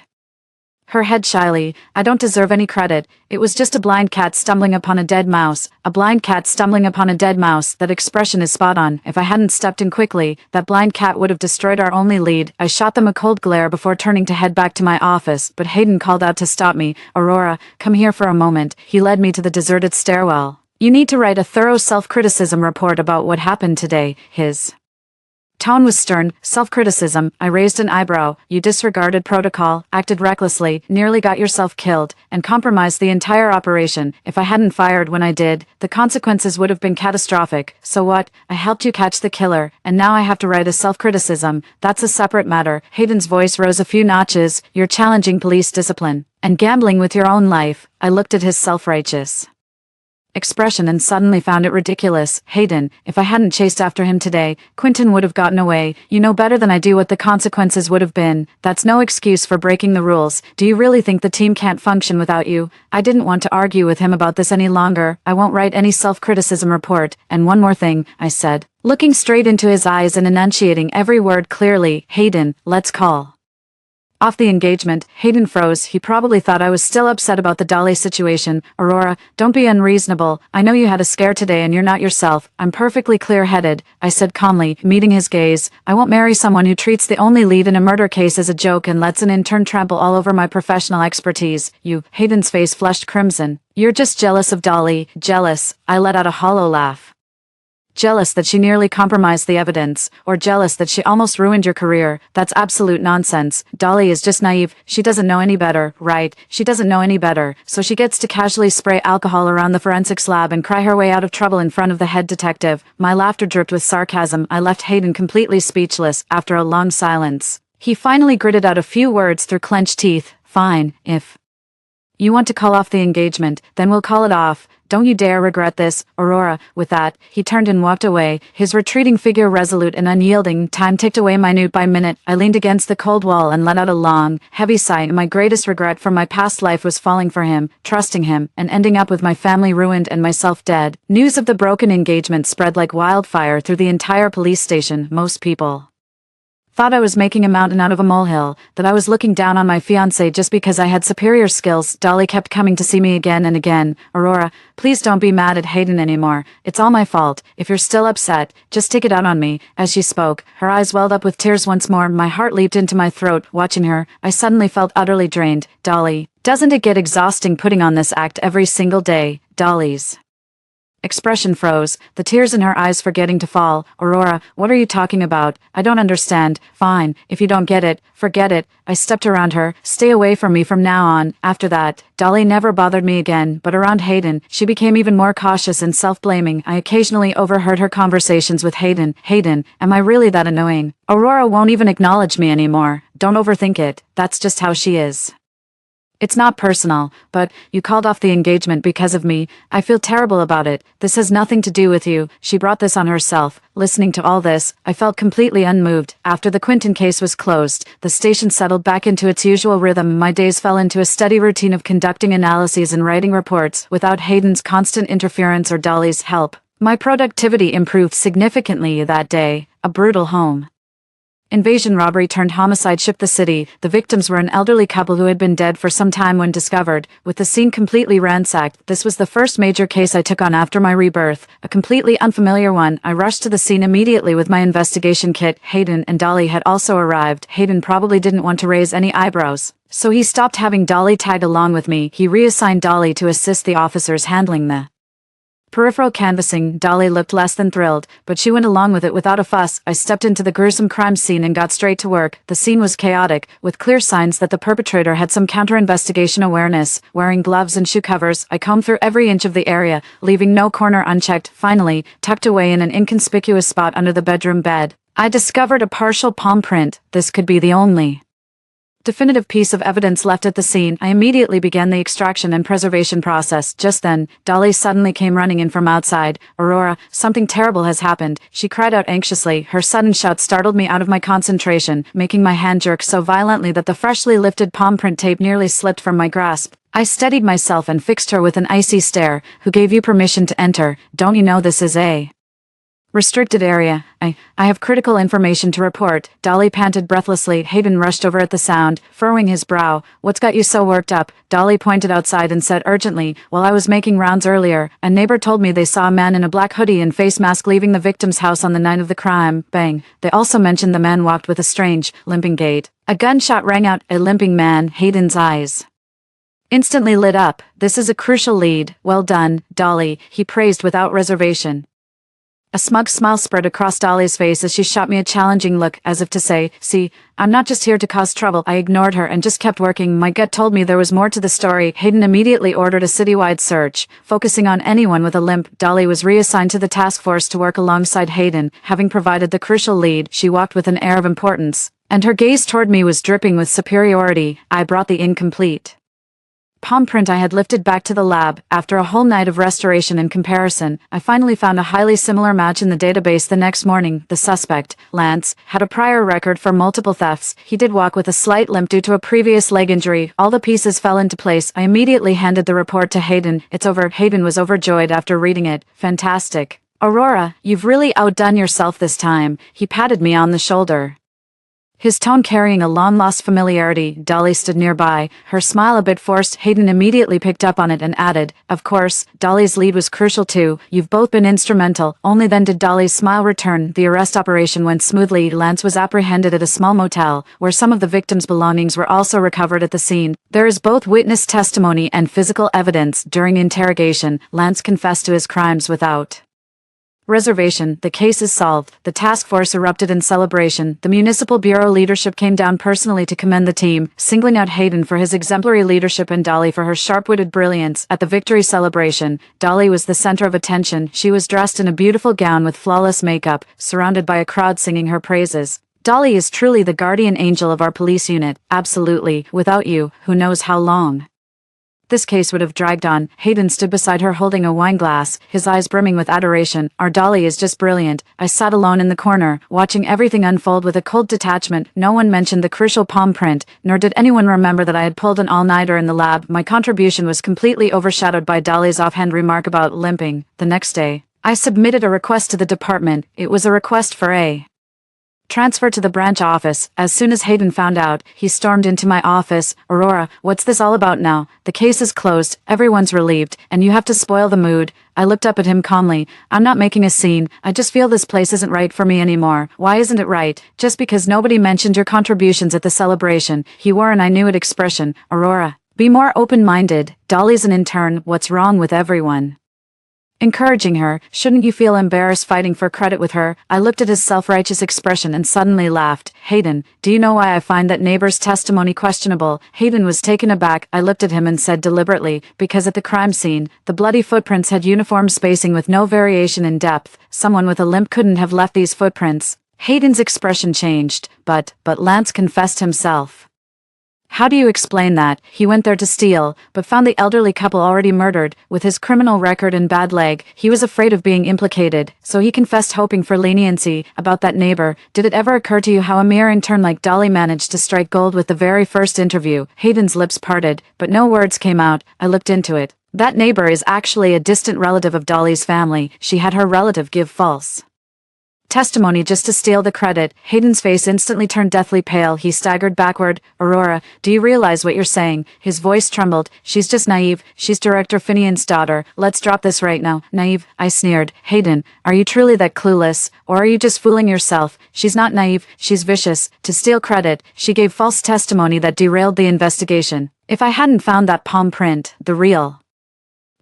her head shyly. I don't deserve any credit. It was just a blind cat stumbling upon a dead mouse. A blind cat stumbling upon a dead mouse. That expression is spot on. If I hadn't stepped in quickly, that blind cat would have destroyed our only lead. I shot them a cold glare before turning to head back to my office, but Hayden called out to stop me. Aurora, come here for a moment. He led me to the deserted stairwell. You need to write a thorough self-criticism report about what happened today. His tone was stern. Self-criticism. I raised an eyebrow. You disregarded protocol, acted recklessly, nearly got yourself killed, and compromised the entire operation. If I hadn't fired when I did, the consequences would have been catastrophic. So what? I helped you catch the killer, and now I have to write a self-criticism. That's a separate matter. Hayden's voice rose a few notches. You're challenging police discipline and gambling with your own life. I looked at his self-righteous expression and suddenly found it ridiculous. Hayden, if I hadn't chased after him today, Quentin would have gotten away. You know better than I do what the consequences would have been. That's no excuse for breaking the rules. Do you really think the team can't function without you? I didn't want to argue with him about this any longer. I won't write any self-criticism report. And one more thing, I said, looking straight into his eyes and enunciating every word clearly. Hayden, let's call off the engagement. Hayden froze. He probably thought I was still upset about the Dolly situation. Aurora, don't be unreasonable. I know you had a scare today and you're not yourself. I'm perfectly clear-headed, I said calmly, meeting his gaze. I won't marry someone who treats the only lead in a murder case as a joke and lets an intern trample all over my professional expertise. You. Hayden's face flushed crimson. You're just jealous of Dolly. Jealous. I let out a hollow laugh. Jealous that she nearly compromised the evidence, or jealous that she almost ruined your career. That's absolute nonsense. Dolly is just naive. She doesn't know any better, right? She doesn't know any better, so she gets to casually spray alcohol around the forensics lab and cry her way out of trouble in front of the head detective. My laughter dripped with sarcasm. I left Hayden completely speechless. After a long silence, he finally gritted out a few words through clenched teeth. Fine, if you want to call off the engagement, then we'll call it off. Don't you dare regret this, Aurora. With that, he turned and walked away, his retreating figure resolute and unyielding. Time ticked away minute by minute. I leaned against the cold wall and let out a long, heavy sigh. My greatest regret from my past life was falling for him, trusting him, and ending up with my family ruined and myself dead. News of the broken engagement spread like wildfire through the entire police station. Most people Thought I was making a mountain out of a molehill, that I was looking down on my fiancé just because I had superior skills. Dolly kept coming to see me again and again. Aurora, please don't be mad at Hayden anymore. It's all my fault. If you're still upset, just take it out on me. As she spoke, her eyes welled up with tears once more. My heart leaped into my throat. Watching her, I suddenly felt utterly drained. Dolly, doesn't it get exhausting putting on this act every single day? Dolly's expression froze, the tears in her eyes forgetting to fall. Aurora, what are you talking about? I don't understand. Fine, if you don't get it, forget it. I stepped around her. Stay away from me from now on. After that, Dolly never bothered me again, but around Hayden, she became even more cautious and self-blaming. I occasionally overheard her conversations with Hayden. Hayden, am I really that annoying? Aurora won't even acknowledge me anymore. Don't overthink it. That's just how she is. It's not personal, but you called off the engagement because of me. I feel terrible about it. This has nothing to do with you. She brought this on herself. Listening to all this, I felt completely unmoved. After the Quinton case was closed, the station settled back into its usual rhythm. My days fell into a steady routine of conducting analyses and writing reports. Without Hayden's constant interference or Dolly's help, my productivity improved significantly that day. A brutal home invasion robbery turned homicide shook the city. The victims were an elderly couple who had been dead for some time when discovered. With the scene completely ransacked, this was the first major case I took on after my rebirth, a completely unfamiliar one. I rushed to the scene immediately with my investigation kit. Hayden and Dolly had also arrived. Hayden probably didn't want to raise any eyebrows, so he stopped having Dolly tag along with me. He reassigned Dolly to assist the officers handling the peripheral canvassing. Dolly looked less than thrilled, but she went along with it without a fuss. I stepped into the gruesome crime scene and got straight to work. The scene was chaotic, with clear signs that the perpetrator had some counter-investigation awareness. Wearing gloves and shoe covers, I combed through every inch of the area, leaving no corner unchecked. Finally, tucked away in an inconspicuous spot under the bedroom bed, I discovered a partial palm print. This could be the only definitive piece of evidence left at the scene. I immediately began the extraction and preservation process. Just then, Dolly suddenly came running in from outside. Aurora, something terrible has happened, she cried out anxiously. Her sudden shout startled me out of my concentration, making my hand jerk so violently that the freshly lifted palm print tape nearly slipped from my grasp. I steadied myself and fixed her with an icy stare. Who gave you permission to enter? Don't you know this is a restricted area? I have critical information to report. Dolly panted breathlessly. Hayden rushed over at the sound, furrowing his brow. What's got you so worked up? Dolly pointed outside and said urgently, while I was making rounds earlier, a neighbor told me they saw a man in a black hoodie and face mask leaving the victim's house on the night of the crime. Bang. They also mentioned the man walked with a strange, limping gait. A gunshot rang out. A limping man. Hayden's eyes instantly lit up. This is a crucial lead. Well done, Dolly, he praised without reservation. A smug smile spread across Dolly's face as she shot me a challenging look, as if to say, see, I'm not just here to cause trouble. I ignored her and just kept working. My gut told me there was more to the story. Hayden immediately ordered a citywide search, focusing on anyone with a limp. Dolly was reassigned to the task force to work alongside Hayden. Having provided the crucial lead, she walked with an air of importance, and her gaze toward me was dripping with superiority. I brought the incomplete palm print I had lifted back to the lab. After a whole night of restoration and comparison, I finally found a highly similar match in the database. The next morning, the suspect, Lance, had a prior record for multiple thefts. He did walk with a slight limp due to a previous leg injury. All the pieces fell into place. I immediately handed the report to Hayden. It's over. Hayden was overjoyed after reading it. Fantastic. Aurora, you've really outdone yourself this time. He patted me on the shoulder, his tone carrying a long-lost familiarity. Dolly stood nearby, her smile a bit forced. Hayden immediately picked up on it and added, of course, Dolly's lead was crucial too. You've both been instrumental. Only then did Dolly's smile return. The arrest operation went smoothly. Lance was apprehended at a small motel, where some of the victim's belongings were also recovered at the scene. There is both witness testimony and physical evidence. During interrogation, Lance confessed to his crimes without reservation. The case is solved. The task force erupted in celebration. The municipal bureau leadership came down personally to commend the team, singling out Hayden for his exemplary leadership and Dolly for her sharp-witted brilliance. At the victory celebration, Dolly was the center of attention. She was dressed in a beautiful gown with flawless makeup, surrounded by a crowd singing her praises. Dolly is truly the guardian angel of our police unit. Absolutely. Without you, who knows how long this case would have dragged on. Hayden stood beside her holding a wine glass, his eyes brimming with adoration. Our Dolly is just brilliant. I sat alone in the corner, watching everything unfold with a cold detachment. No one mentioned the crucial palm print, nor did anyone remember that I had pulled an all-nighter in the lab. My contribution was completely overshadowed by Dolly's offhand remark about limping. The next day, I submitted a request to the department. It was a request for a Transfer to the branch office. As soon as Hayden found out, he stormed into my office. Aurora, what's this all about now? The case is closed, everyone's relieved, and you have to spoil the mood. I looked up at him calmly. I'm not making a scene, I just feel this place isn't right for me anymore. Why isn't it right? Just because nobody mentioned your contributions at the celebration. He wore an I knew it expression. Aurora, be more open-minded. Dolly's an intern, what's wrong with everyone? Encouraging her, shouldn't you feel embarrassed fighting for credit with her? I looked at his self-righteous expression and suddenly laughed. Hayden, do you know why I find that neighbor's testimony questionable? Hayden was taken aback. I looked at him and said deliberately, because at the crime scene, the bloody footprints had uniform spacing with no variation in depth. Someone with a limp couldn't have left these footprints. Hayden's expression changed, but Lance confessed himself. How do you explain that? He went there to steal, but found the elderly couple already murdered. With his criminal record and bad leg, he was afraid of being implicated, so he confessed, hoping for leniency. About that neighbor, did it ever occur to you how a mere intern like Dolly managed to strike gold with the very first interview? Hayden's lips parted, but no words came out. I looked into it. That neighbor is actually a distant relative of Dolly's family. She had her relative give false testimony just to steal the credit. Hayden's face instantly turned deathly pale. He staggered backward. Aurora, do you realize what you're saying? His voice trembled. She's just naive. She's Director Finian's daughter. Let's drop this right now. Naive? I sneered. Hayden, are you truly that clueless? Or are you just fooling yourself? She's not naive. She's vicious. To steal credit, she gave false testimony that derailed the investigation. If I hadn't found that palm print, the real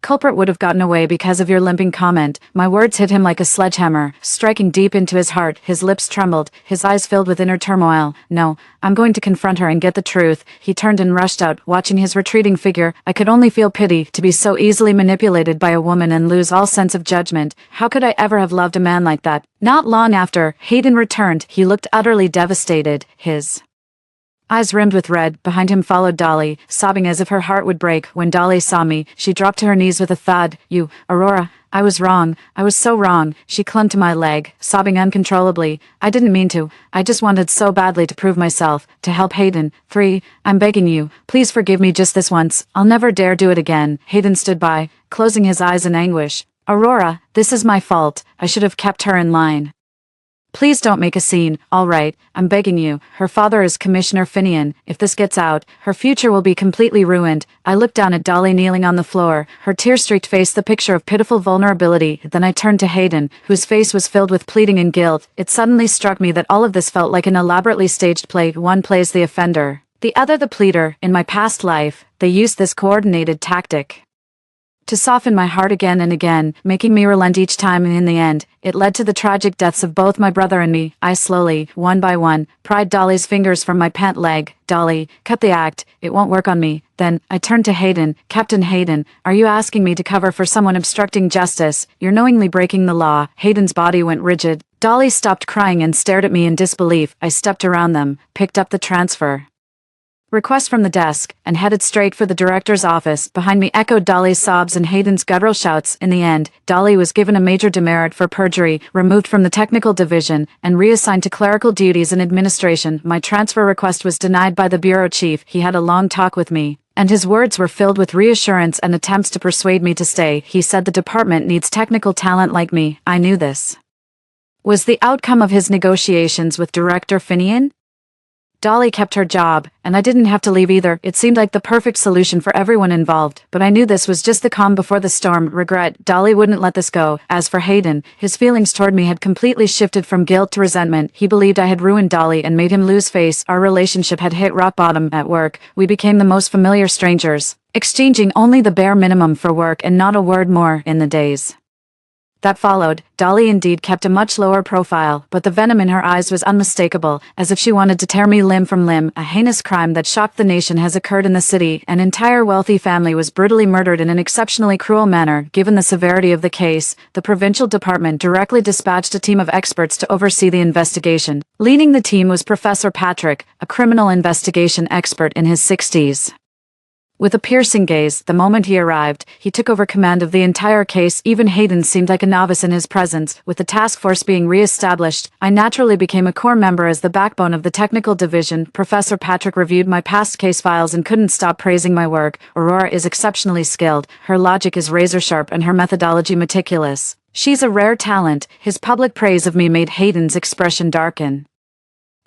culprit would have gotten away because of your limping comment. My words hit him like a sledgehammer, striking deep into his heart. His lips trembled, his eyes filled with inner turmoil. No, I'm going to confront her and get the truth. He turned and rushed out, watching his retreating figure. I could only feel pity, to be so easily manipulated by a woman and lose all sense of judgment. How could I ever have loved a man like that? Not long after, Hayden returned. He looked utterly devastated. His eyes rimmed with red. Behind him followed Dolly, sobbing as if her heart would break. When Dolly saw me, she dropped to her knees with a thud. You, Aurora, I was wrong. I was so wrong. She clung to my leg, sobbing uncontrollably. I didn't mean to. I just wanted so badly to prove myself, to help Hayden. 3. I'm begging you, please forgive me just this once. I'll never dare do it again. Hayden stood by, closing his eyes in anguish. Aurora, this is my fault. I should have kept her in line. Please don't make a scene. All right, I'm begging you. Her father is Commissioner Finian. If this gets out, her future will be completely ruined. I looked down at Dolly kneeling on the floor, her tear-streaked face the picture of pitiful vulnerability. Then I turned to Hayden, whose face was filled with pleading and guilt. It suddenly struck me that all of this felt like an elaborately staged play. One plays the offender, the other the pleader. In my past life, they used this coordinated tactic to soften my heart again and again, making me relent each time, and in the end, it led to the tragic deaths of both my brother and me. I slowly, one by one, pried Dolly's fingers from my pant leg. Dolly, cut the act. It won't work on me. Then, I turned to Hayden. Captain Hayden, are you asking me to cover for someone obstructing justice? You're knowingly breaking the law. Hayden's body went rigid. Dolly stopped crying and stared at me in disbelief. I stepped around them, picked up the transfer request from the desk, and headed straight for the director's office. Behind me echoed Dolly's sobs and Hayden's guttural shouts. In the end, Dolly was given a major demerit for perjury, removed from the technical division, and reassigned to clerical duties and administration. My transfer request was denied by the bureau chief. He had a long talk with me, and his words were filled with reassurance and attempts to persuade me to stay. He said the department needs technical talent like me. I knew this was the outcome of his negotiations with Director Finian. Dolly kept her job, and I didn't have to leave either. It seemed like the perfect solution for everyone involved, but I knew this was just the calm before the storm. Regret. Dolly wouldn't let this go. As for Hayden, his feelings toward me had completely shifted from guilt to resentment. He believed I had ruined Dolly and made him lose face. Our relationship had hit rock bottom. At work, we became the most familiar strangers, exchanging only the bare minimum for work and not a word more. In the days that followed, Dolly indeed kept a much lower profile, but the venom in her eyes was unmistakable, as if she wanted to tear me limb from limb. A heinous crime that shocked the nation has occurred in the city. An entire wealthy family was brutally murdered in an exceptionally cruel manner. Given the severity of the case, the provincial department directly dispatched a team of experts to oversee the investigation. Leading the team was Professor Patrick, a criminal investigation expert in his 60s. With a piercing gaze, the moment he arrived, he took over command of the entire case. Even Hayden seemed like a novice in his presence. With the task force being re-established, I naturally became a core member as the backbone of the technical division. Professor Patrick reviewed my past case files and couldn't stop praising my work. Aurora is exceptionally skilled, her logic is razor-sharp and her methodology meticulous. She's a rare talent. His public praise of me made Hayden's expression darken.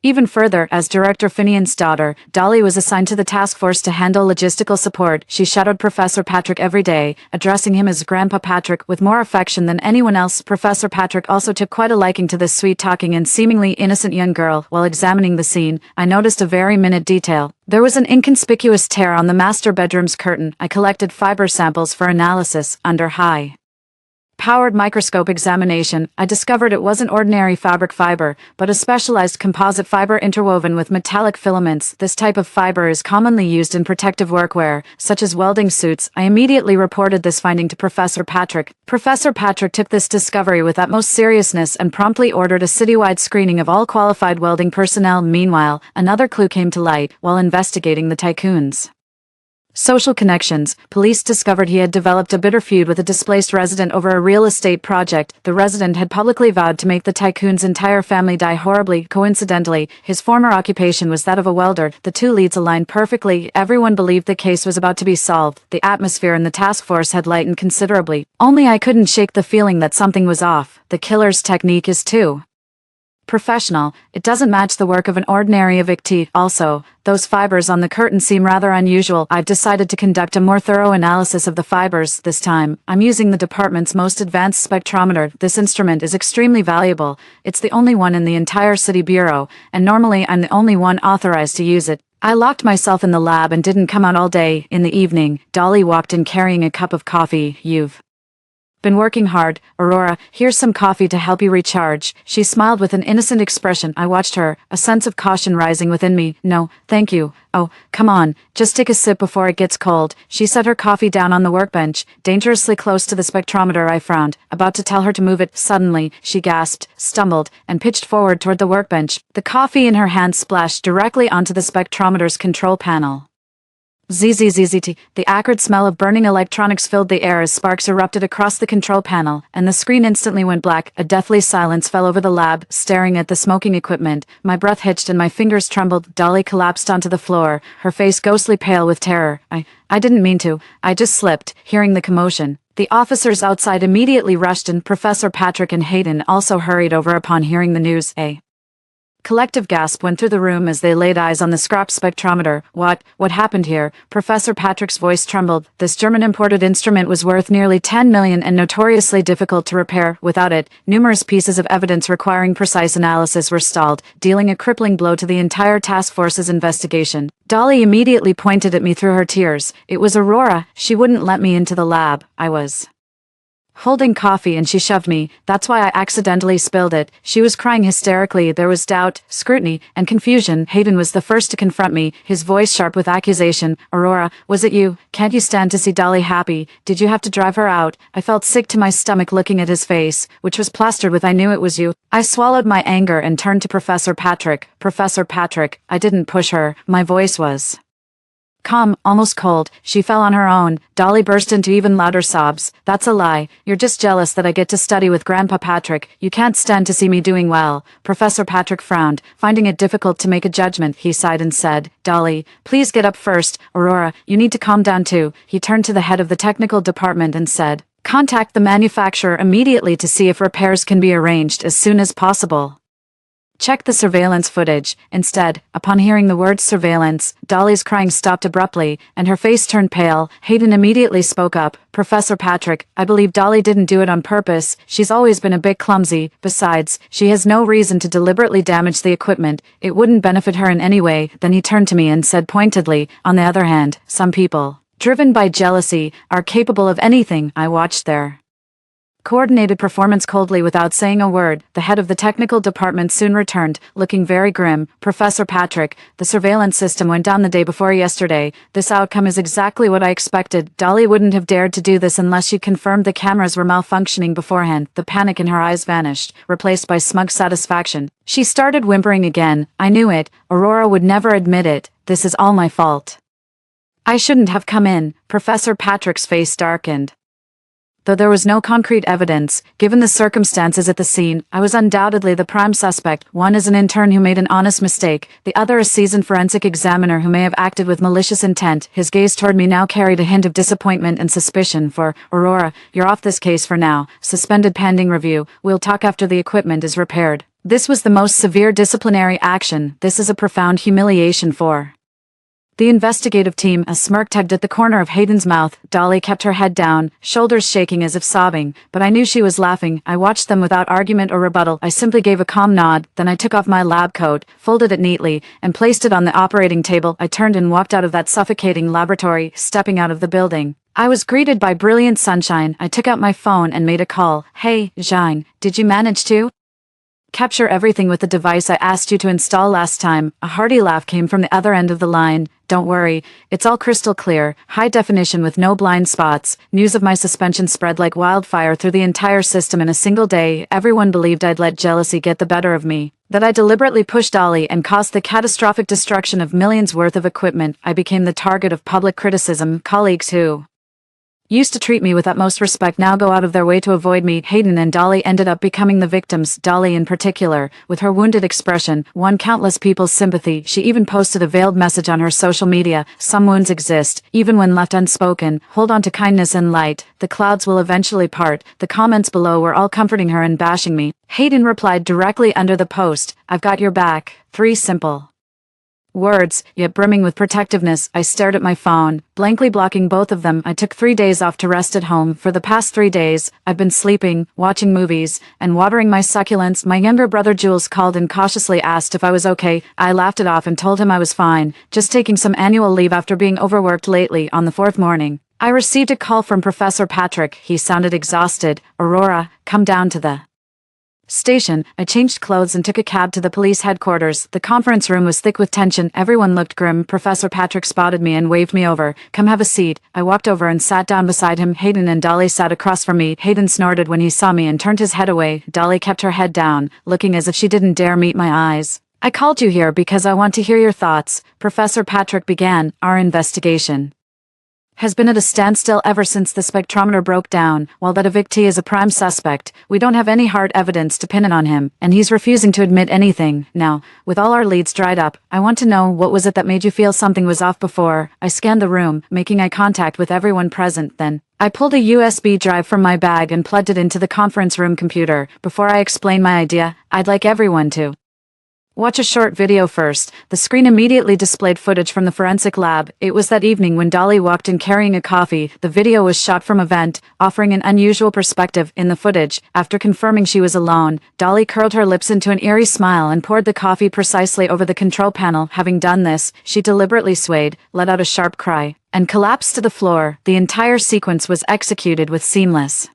Even further, as Director Finian's daughter, Dolly was assigned to the task force to handle logistical support. She shadowed Professor Patrick every day, addressing him as Grandpa Patrick with more affection than anyone else. Professor Patrick also took quite a liking to this sweet-talking and seemingly innocent young girl. While examining the scene, I noticed a very minute detail. There was an inconspicuous tear on the master bedroom's curtain. I collected fiber samples for analysis. Under high-powered microscope examination, I discovered it wasn't ordinary fabric fiber, but a specialized composite fiber interwoven with metallic filaments. This type of fiber is commonly used in protective workwear, such as welding suits. I immediately reported this finding to Professor Patrick. Professor Patrick took this discovery with utmost seriousness and promptly ordered a citywide screening of all qualified welding personnel. Meanwhile, another clue came to light while investigating the tycoon's social connections. Police discovered he had developed a bitter feud with a displaced resident over a real estate project. The resident had publicly vowed to make the tycoon's entire family die horribly. Coincidentally, his former occupation was that of a welder. The two leads aligned perfectly. Everyone believed the case was about to be solved. The atmosphere in the task force had lightened considerably. Only I couldn't shake the feeling that something was off. The killer's technique is too professional. It doesn't match the work of an ordinary evictee. Also, those fibers on the curtain seem rather unusual. I've decided to conduct a more thorough analysis of the fibers. This time, I'm using the department's most advanced spectrometer. This instrument is extremely valuable. It's the only one in the entire city bureau, and normally I'm the only one authorized to use it. I locked myself in the lab and didn't come out all day. In the evening, Dolly walked in carrying a cup of coffee. "You've been working hard, Aurora. Here's some coffee to help you recharge." She smiled with an innocent expression. I watched her, a sense of caution rising within me. "No, thank you." "Oh, come on, just take a sip before it gets cold." She set her coffee down on the workbench, dangerously close to the spectrometer. I frowned, about to tell her to move it. Suddenly, she gasped, stumbled, and pitched forward toward the workbench. The coffee in her hand splashed directly onto the spectrometer's control panel. Zzzt. The acrid smell of burning electronics filled the air as sparks erupted across the control panel, and the screen instantly went black. A deathly silence fell over the lab, staring at the smoking equipment. My breath hitched and my fingers trembled. Dolly collapsed onto the floor, her face ghostly pale with terror. I didn't mean to. I just slipped, hearing the commotion. The officers outside immediately rushed and Professor Patrick and Hayden also hurried over upon hearing the news. A collective gasp went through the room as they laid eyes on the scrap spectrometer. What happened here?" Professor Patrick's voice trembled. "This German-imported instrument was worth nearly 10 million and notoriously difficult to repair. Without it, numerous pieces of evidence requiring precise analysis were stalled, dealing a crippling blow to the entire task force's investigation." Dolly immediately pointed at me through her tears. It was Aurora. She wouldn't let me into the lab. I was holding coffee and she shoved me. That's why I accidentally spilled it. She was crying hysterically. There was doubt, scrutiny, and confusion. Hayden was the first to confront me, his voice sharp with accusation. "Aurora, was it you? Can't you stand to see Dolly happy? Did you have to drive her out?" I felt sick to my stomach looking at his face, which was plastered with "I knew it was you." I swallowed my anger and turned to Professor Patrick. "Professor Patrick, I didn't push her." My voice was calm, almost cold. "She fell on her own." Dolly burst into even louder sobs. "That's a lie. You're just jealous that I get to study with Grandpa Patrick. You can't stand to see me doing well." Professor Patrick frowned, finding it difficult to make a judgment. He sighed and said, "Dolly, please get up first. Aurora, you need to calm down too." He turned to the head of the technical department and said, "Contact the manufacturer immediately to see if repairs can be arranged as soon as possible. Check the surveillance footage." Instead, upon hearing the word surveillance, Dolly's crying stopped abruptly, and her face turned pale. Hayden immediately spoke up. "Professor Patrick, I believe Dolly didn't do it on purpose. She's always been a bit clumsy. Besides, she has no reason to deliberately damage the equipment. It wouldn't benefit her in any way." Then he turned to me and said pointedly, "On the other hand, some people, driven by jealousy, are capable of anything." I watched their coordinated performance coldly without saying a word. The head of the technical department soon returned, looking very grim. "Professor Patrick, the surveillance system went down the day before yesterday. This outcome is exactly what I expected. Dolly wouldn't have dared to do this unless she confirmed the cameras were malfunctioning beforehand." The panic in her eyes vanished, replaced by smug satisfaction. She started whimpering again. "I knew it. Aurora would never admit it. This is all my fault. I shouldn't have come in." Professor Patrick's face darkened. Though there was no concrete evidence, given the circumstances at the scene, I was undoubtedly the prime suspect. One is an intern who made an honest mistake, the other a seasoned forensic examiner who may have acted with malicious intent. His gaze toward me now carried a hint of disappointment and suspicion. "For Aurora, you're off this case for now. Suspended pending review. We'll talk after the equipment is repaired." This was the most severe disciplinary action. This is a profound humiliation for the investigative team. A smirk tugged at the corner of Hayden's mouth. Dolly kept her head down, shoulders shaking as if sobbing, but I knew she was laughing. I watched them without argument or rebuttal. I simply gave a calm nod, then I took off my lab coat, folded it neatly, and placed it on the operating table. I turned and walked out of that suffocating laboratory, stepping out of the building. I was greeted by brilliant sunshine. I took out my phone and made a call. Hey, Jean, did you manage to capture everything with the device I asked you to install last time? A hearty laugh came from the other end of the line. Don't worry, it's all crystal clear, high definition with no blind spots. News of my suspension spread like wildfire through the entire system in a single day. Everyone believed I'd let jealousy get the better of me, that I deliberately pushed Dolly and caused the catastrophic destruction of millions worth of equipment. I became the target of public criticism. Colleagues who used to treat me with utmost respect now go out of their way to avoid me. Hayden and Dolly ended up becoming the victims. Dolly in particular, with her wounded expression, won countless people's sympathy. She even posted a veiled message on her social media. Some wounds exist, even when left unspoken. Hold on to kindness and light. The clouds will eventually part. The comments below were all comforting her and bashing me. Hayden replied directly under the post, I've got your back. 3 simple words, yet brimming with protectiveness. I stared at my phone, blankly blocking both of them. I took 3 days off to rest at home. For the past 3 days, I've been sleeping, watching movies, and watering my succulents. My younger brother Jules called and cautiously asked if I was okay. I laughed it off and told him I was fine, just taking some annual leave after being overworked lately. On the 4th morning, I received a call from Professor Patrick. He sounded exhausted. Aurora, come down to the station. I changed clothes and took a cab to the police headquarters. The conference room was thick with tension. Everyone looked grim. Professor Patrick spotted me and waved me over. Come have a seat. I walked over and sat down beside him. Hayden and Dolly sat across from me. Hayden snorted when he saw me and turned his head away. Dolly kept her head down, looking as if she didn't dare meet my eyes. I called you here because I want to hear your thoughts. Professor Patrick began. Our investigation has been at a standstill ever since the spectrometer broke down. While that evict is a prime suspect, we don't have any hard evidence to pin it on him, and he's refusing to admit anything. Now, with all our leads dried up, I want to know, what was it that made you feel something was off before? I scanned the room, making eye contact with everyone present. Then I pulled a USB drive from my bag and plugged it into the conference room computer. Before I explain my idea, I'd like everyone to watch a short video first. The screen immediately displayed footage from the forensic lab. It was that evening when Dolly walked in carrying a coffee. The video was shot from a vent, offering an unusual perspective. In the footage, after confirming she was alone, Dolly curled her lips into an eerie smile and poured the coffee precisely over the control panel. Having done this, she deliberately swayed, let out a sharp cry, and collapsed to the floor. The entire sequence was executed with seamless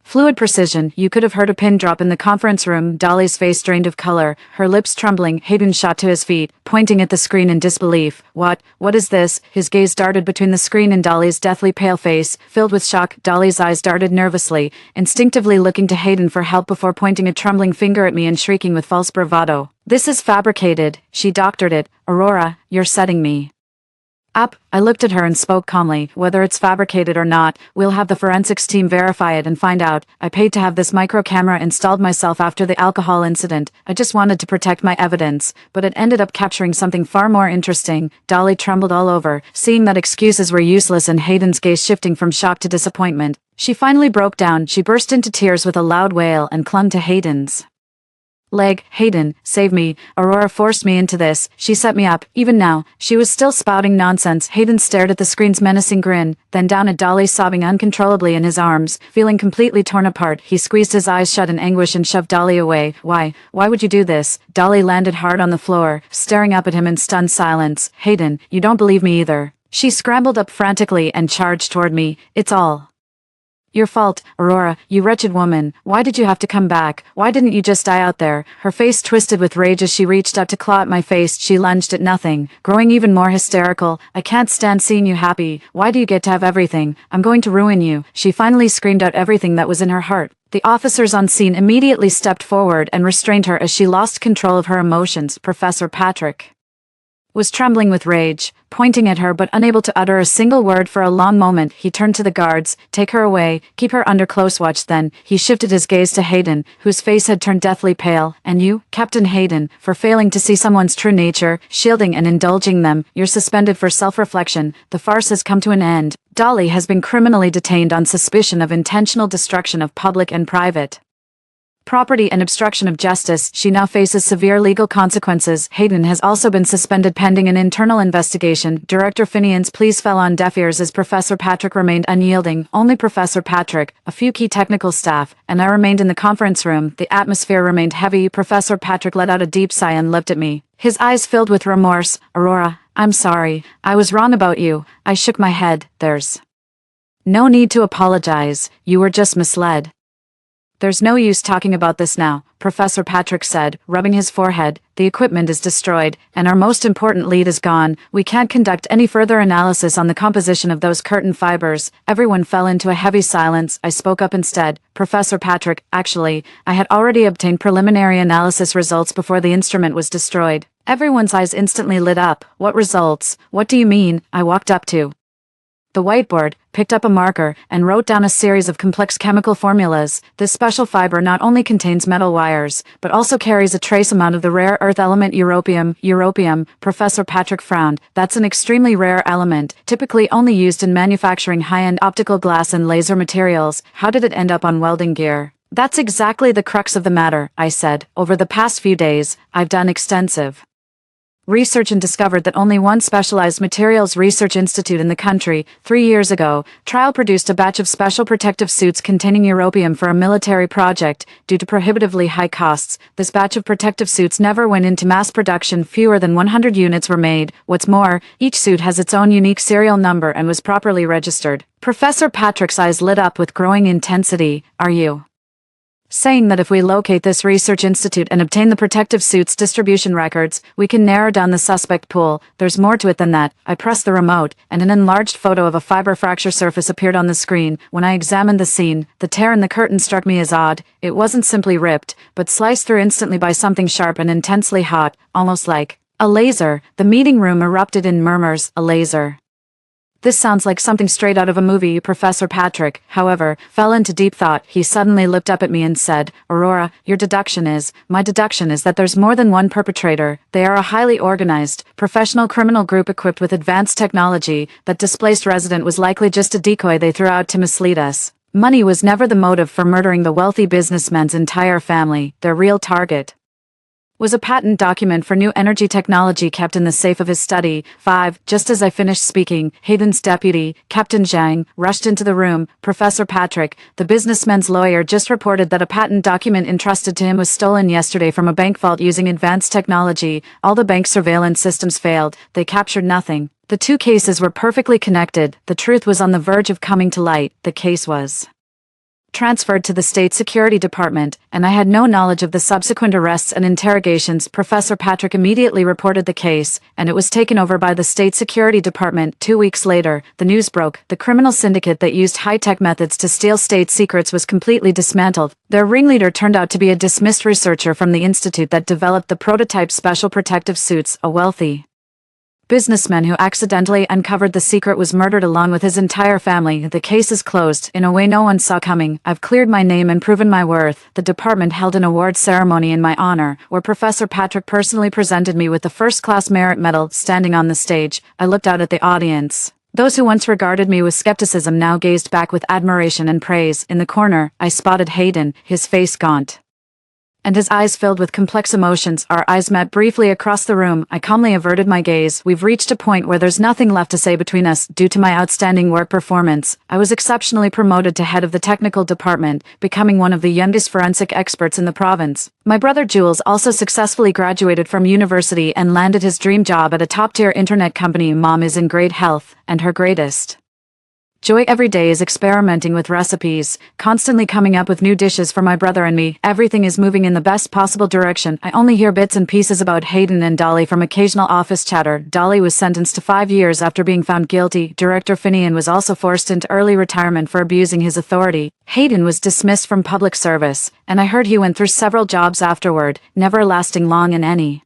fluid precision. You could have heard a pin drop in the conference room. Dolly's face drained of color, her lips trembling. Hayden shot to his feet, pointing at the screen in disbelief. What is this? His gaze darted between the screen and Dolly's deathly pale face, filled with shock. Dolly's eyes darted nervously, instinctively looking to Hayden for help before pointing a trembling finger at me and shrieking with false bravado. This is fabricated. She doctored it. Aurora, you're setting me up. I looked at her and spoke calmly. Whether it's fabricated or not, we'll have the forensics team verify it and find out. I paid to have this micro camera installed myself after the alcohol incident. I just wanted to protect my evidence, but it ended up capturing something far more interesting. Dolly trembled all over, seeing that excuses were useless and Hayden's gaze shifting from shock to disappointment. She finally broke down. She burst into tears with a loud wail and clung to Hayden's leg. Hayden, save me. Aurora forced me into this. She set me up. Even now, she was still spouting nonsense. Hayden stared at the screen's menacing grin, then down at Dolly sobbing uncontrollably in his arms. Feeling completely torn apart, he squeezed his eyes shut in anguish and shoved Dolly away. Why would you do this? Dolly landed hard on the floor, staring up at him in stunned silence. Hayden, you don't believe me either. She scrambled up frantically and charged toward me. It's all your fault, Aurora, you wretched woman. Why did you have to come back? Why didn't you just die out there? Her face twisted with rage as she reached out to claw at my face. She lunged at nothing, growing even more hysterical. I can't stand seeing you happy. Why do you get to have everything? I'm going to ruin you. She finally screamed out everything that was in her heart. The officers on scene immediately stepped forward and restrained her as she lost control of her emotions. Professor Patrick was trembling with rage, pointing at her but unable to utter a single word for a long moment. He turned to the guards. Take her away, keep her under close watch. Then he shifted his gaze to Hayden, whose face had turned deathly pale. And you, Captain Hayden, for failing to see someone's true nature, shielding and indulging them, you're suspended for self-reflection. The farce has come to an end. Dolly has been criminally detained on suspicion of intentional destruction of public and private property and obstruction of justice. She now faces severe legal consequences. Hayden has also been suspended pending an internal investigation. Director Finian's pleas fell on deaf ears as Professor Patrick remained unyielding. Only Professor Patrick, a few key technical staff, and I remained in the conference room. The atmosphere remained heavy. Professor Patrick let out a deep sigh and looked at me, his eyes filled with remorse. Aurora, I'm sorry. I was wrong about you. I shook my head. There's no need to apologize. You were just misled. There's no use talking about this now, Professor Patrick said, rubbing his forehead. The equipment is destroyed, and our most important lead is gone. We can't conduct any further analysis on the composition of those curtain fibers. Everyone fell into a heavy silence. I spoke up instead. Professor Patrick, actually, I had already obtained preliminary analysis results before the instrument was destroyed. Everyone's eyes instantly lit up. What results? What do you mean? I walked up to the whiteboard, picked up a marker, and wrote down a series of complex chemical formulas. This special fiber not only contains metal wires, but also carries a trace amount of the rare earth element europium. Europium, Professor Patrick frowned. That's an extremely rare element, typically only used in manufacturing high-end optical glass and laser materials. How did it end up on welding gear? That's exactly the crux of the matter, I said. Over the past few days, I've done extensive research and discovered that only one specialized materials research institute in the country, 3 years ago, produced a batch of special protective suits containing europium for a military project. Due to prohibitively high costs, this batch of protective suits never went into mass production. Fewer than 100 units were made. What's more, each suit has its own unique serial number and was properly registered. Professor Patrick's eyes lit up with growing intensity. Are you saying that if we locate this research institute and obtain the protective suit's distribution records, we can narrow down the suspect pool? There's more to it than that. I pressed the remote, and an enlarged photo of a fiber fracture surface appeared on the screen. When I examined the scene, the tear in the curtain struck me as odd. It wasn't simply ripped, but sliced through instantly by something sharp and intensely hot, almost like a laser. The meeting room erupted in murmurs. A laser. This sounds like something straight out of a movie. Professor Patrick, however, fell into deep thought. He suddenly looked up at me and said, Aurora, my deduction is that there's more than one perpetrator. They are a highly organized, professional criminal group equipped with advanced technology. That displaced resident was likely just a decoy they threw out to mislead us. Money was never the motive for murdering the wealthy businessman's entire family. Their real target was a patent document for new energy technology kept in the safe of his study. 5. Just as I finished speaking, Hayden's deputy, Captain Zhang, rushed into the room. Professor Patrick, the businessman's lawyer, just reported that a patent document entrusted to him was stolen yesterday from a bank vault using advanced technology. All the bank's surveillance systems failed. They captured nothing. The two cases were perfectly connected. The truth was on the verge of coming to light. The case was transferred to the State Security Department, and I had no knowledge of the subsequent arrests and interrogations. Professor Patrick immediately reported the case, and it was taken over by the State Security Department. 2 weeks later, the news broke. The criminal syndicate that used high-tech methods to steal state secrets was completely dismantled. Their ringleader turned out to be a dismissed researcher from the institute that developed the prototype special protective suits. A wealthy businessman who accidentally uncovered the secret was murdered along with his entire family. The case is closed, in a way no one saw coming. I've cleared my name and proven my worth. The department held an award ceremony in my honor, where Professor Patrick personally presented me with the first-class merit medal. Standing on the stage, I looked out at the audience. Those who once regarded me with skepticism now gazed back with admiration and praise. In the corner, I spotted Hayden, his face gaunt and his eyes filled with complex emotions. Our eyes met briefly across the room. I calmly averted my gaze. We've reached a point where there's nothing left to say between us. Due to my outstanding work performance, I was exceptionally promoted to head of the technical department, becoming one of the youngest forensic experts in the province. My brother Jules also successfully graduated from university and landed his dream job at a top-tier internet company. Mom is in great health, and her greatest joy every day is experimenting with recipes, constantly coming up with new dishes for my brother and me. Everything is moving in the best possible direction. I only hear bits and pieces about Hayden and Dolly from occasional office chatter. Dolly was sentenced to 5 years after being found guilty. Director Finian was also forced into early retirement for abusing his authority. Hayden was dismissed from public service, and I heard he went through several jobs afterward, never lasting long in any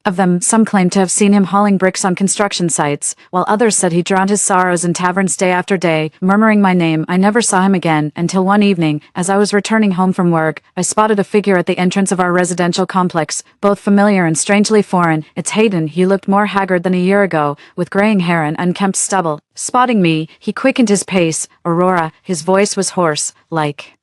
of them. Some claimed to have seen him hauling bricks on construction sites, while others said he drowned his sorrows in taverns day after day, murmuring my name. I never saw him again, until one evening, as I was returning home from work, I spotted a figure at the entrance of our residential complex, both familiar and strangely foreign. It's Hayden. He looked more haggard than a year ago, with graying hair and unkempt stubble. Spotting me, he quickened his pace. Aurora, his voice was hoarse, like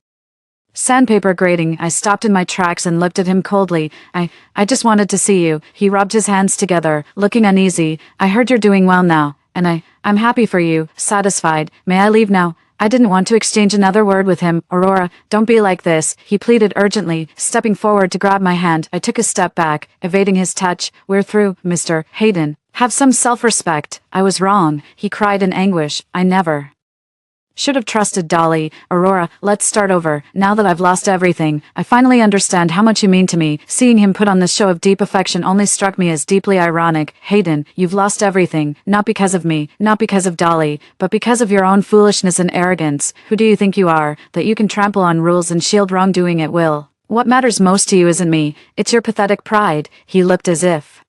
Sandpaper grating. I stopped in my tracks and looked at him coldly. I just wanted to see you. He rubbed his hands together, looking uneasy. I heard you're doing well now, and I'm happy for you, satisfied. May I leave now? I didn't want to exchange another word with him. Aurora, don't be like this, he pleaded urgently, stepping forward to grab my hand. I took a step back, evading his touch. We're through, Mr. Hayden. Have some self-respect. I was wrong, he cried in anguish. I never should have trusted Dolly. Aurora, let's start over. Now that I've lost everything, I finally understand how much you mean to me. Seeing him put on this show of deep affection only struck me as deeply ironic. Hayden, you've lost everything, not because of me, not because of Dolly, but because of your own foolishness and arrogance. Who do you think you are, that you can trample on rules and shield wrongdoing at will? What matters most to you isn't me, it's your pathetic pride. He looked as if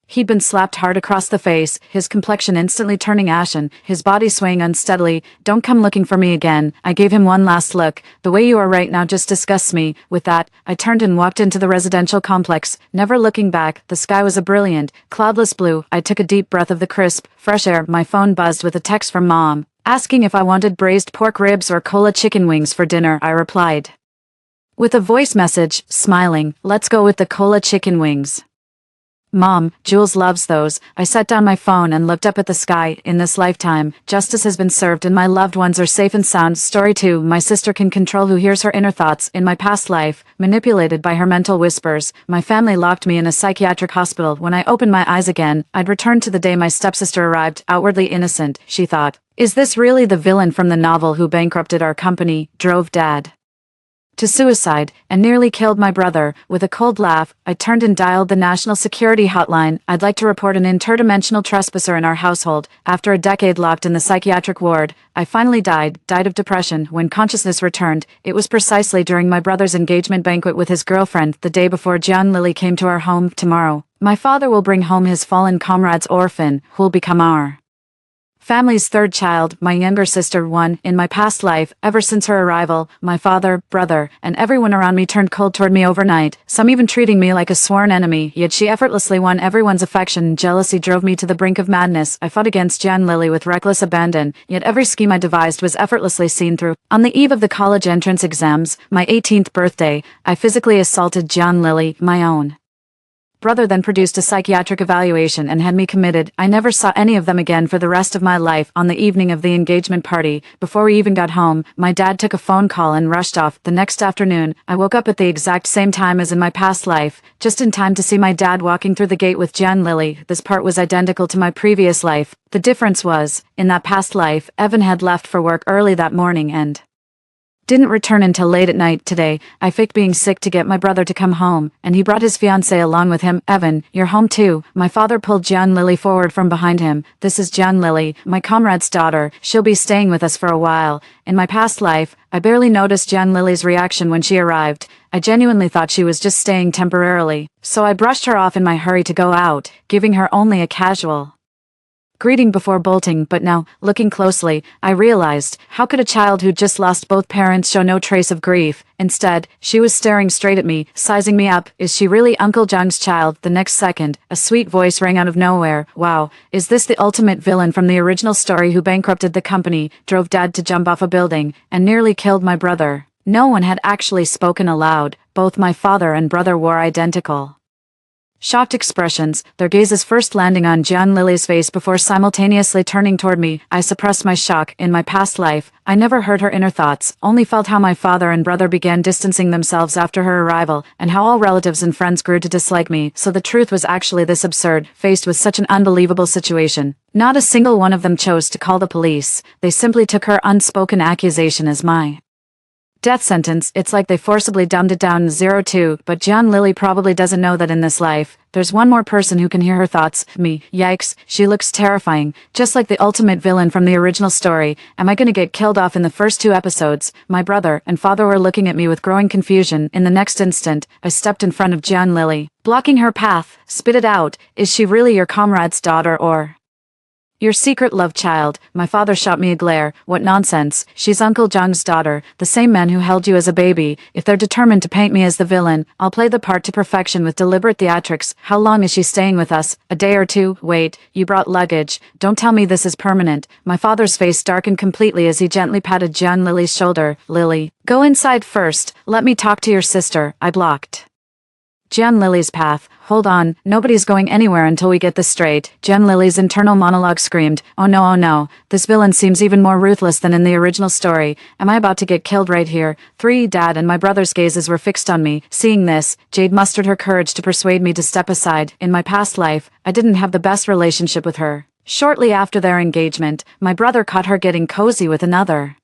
he'd been slapped hard across the face, his complexion instantly turning ashen, his body swaying unsteadily. Don't come looking for me again. I gave him one last look. The way you are right now just disgusts me. With that, I turned and walked into the residential complex, never looking back. The sky was a brilliant, cloudless blue. I took a deep breath of the crisp, fresh air. My phone buzzed with a text from Mom, asking if I wanted braised pork ribs or cola chicken wings for dinner. I replied with a voice message, smiling, let's go with the cola chicken wings. Mom, Jules loves those. I set down my phone and looked up at the sky. In this lifetime, justice has been served and my loved ones are safe and sound. Story 2. My sister can control who hears her inner thoughts. In my past life, manipulated by her mental whispers, my family locked me in a psychiatric hospital. When I opened my eyes again, I'd returned to the day my stepsister arrived, outwardly innocent, she thought. Is this really the villain from the novel who bankrupted our company, drove Dad to suicide, and nearly killed my brother? With a cold laugh, I turned and dialed the National Security Hotline. I'd like to report an interdimensional trespasser in our household. After a decade locked in the psychiatric ward, I finally died of depression. When consciousness returned, it was precisely during my brother's engagement banquet with his girlfriend, the day before John Lilly came to our home. Tomorrow, my father will bring home his fallen comrade's orphan, who'll become our family's third child, my younger sister. One, in my past life, ever since her arrival, my father, brother, and everyone around me turned cold toward me overnight, some even treating me like a sworn enemy, yet she effortlessly won everyone's affection. Jealousy drove me to the brink of madness. I fought against Jan Lilly with reckless abandon, yet every scheme I devised was effortlessly seen through. On the eve of the college entrance exams, my 18th birthday, I physically assaulted Jan Lilly, my own brother, then produced a psychiatric evaluation and had me committed. I never saw any of them again for the rest of my life. On the evening of the engagement party, before we even got home, my dad took a phone call and rushed off. The next afternoon, I woke up at the exact same time as in my past life, just in time to see my dad walking through the gate with Jan Lilly. This part was identical to my previous life. The difference was, in that past life, Evan had left for work early that morning and didn't return until late at night. Today, I faked being sick to get my brother to come home, and he brought his fiancée along with him. Evan, you're home too. My father pulled Jan Lilly forward from behind him. This is Jan Lilly, my comrade's daughter. She'll be staying with us for a while. In my past life, I barely noticed Jan Lilly's reaction when she arrived. I genuinely thought she was just staying temporarily, so I brushed her off in my hurry to go out, giving her only a casual greeting before bolting. But now, looking closely, I realized, how could a child who just lost both parents show no trace of grief? Instead, she was staring straight at me, sizing me up. Is she really Uncle Jung's child? The next second, a sweet voice rang out of nowhere. Wow, is this the ultimate villain from the original story who bankrupted the company, drove Dad to jump off a building, and nearly killed my brother? No one had actually spoken aloud. Both my father and brother wore identical shocked expressions, their gazes first landing on Jan Lilly's face before simultaneously turning toward me. I suppressed my shock. In my past life, I never heard her inner thoughts, only felt how my father and brother began distancing themselves after her arrival, and how all relatives and friends grew to dislike me. So the truth was actually this absurd. Faced with such an unbelievable situation, not a single one of them chose to call the police. They simply took her unspoken accusation as my death sentence. It's like they forcibly dumbed it down to 0-2, but Jan Lilly probably doesn't know that in this life, there's one more person who can hear her thoughts, me. Yikes, she looks terrifying, just like the ultimate villain from the original story. Am I gonna get killed off in the first 2 episodes? My brother and father were looking at me with growing confusion. In the next instant, I stepped in front of Jan Lilly, blocking her path. Spit it out. Is she really your comrade's daughter, or Your secret love child. My father shot me a glare. What nonsense. She's Uncle Jung's daughter, the same man who held you as a baby. If they're determined to paint me as the villain, I'll play the part to perfection with deliberate theatrics. How long is she staying with us? A day or two? Wait, you brought luggage. Don't tell me this is permanent. My father's face darkened completely as he gently patted Jian Lily's shoulder. Lily, go inside first. Let me talk to your sister. I blocked Jian Lily's path. Hold on, nobody's going anywhere until we get this straight. Jian Lily's internal monologue screamed, oh no, this villain seems even more ruthless than in the original story. Am I about to get killed right here? Dad and my brother's gazes were fixed on me. Seeing this, Jade mustered her courage to persuade me to step aside. In my past life, I didn't have the best relationship with her. Shortly after their engagement, my brother caught her getting cozy with another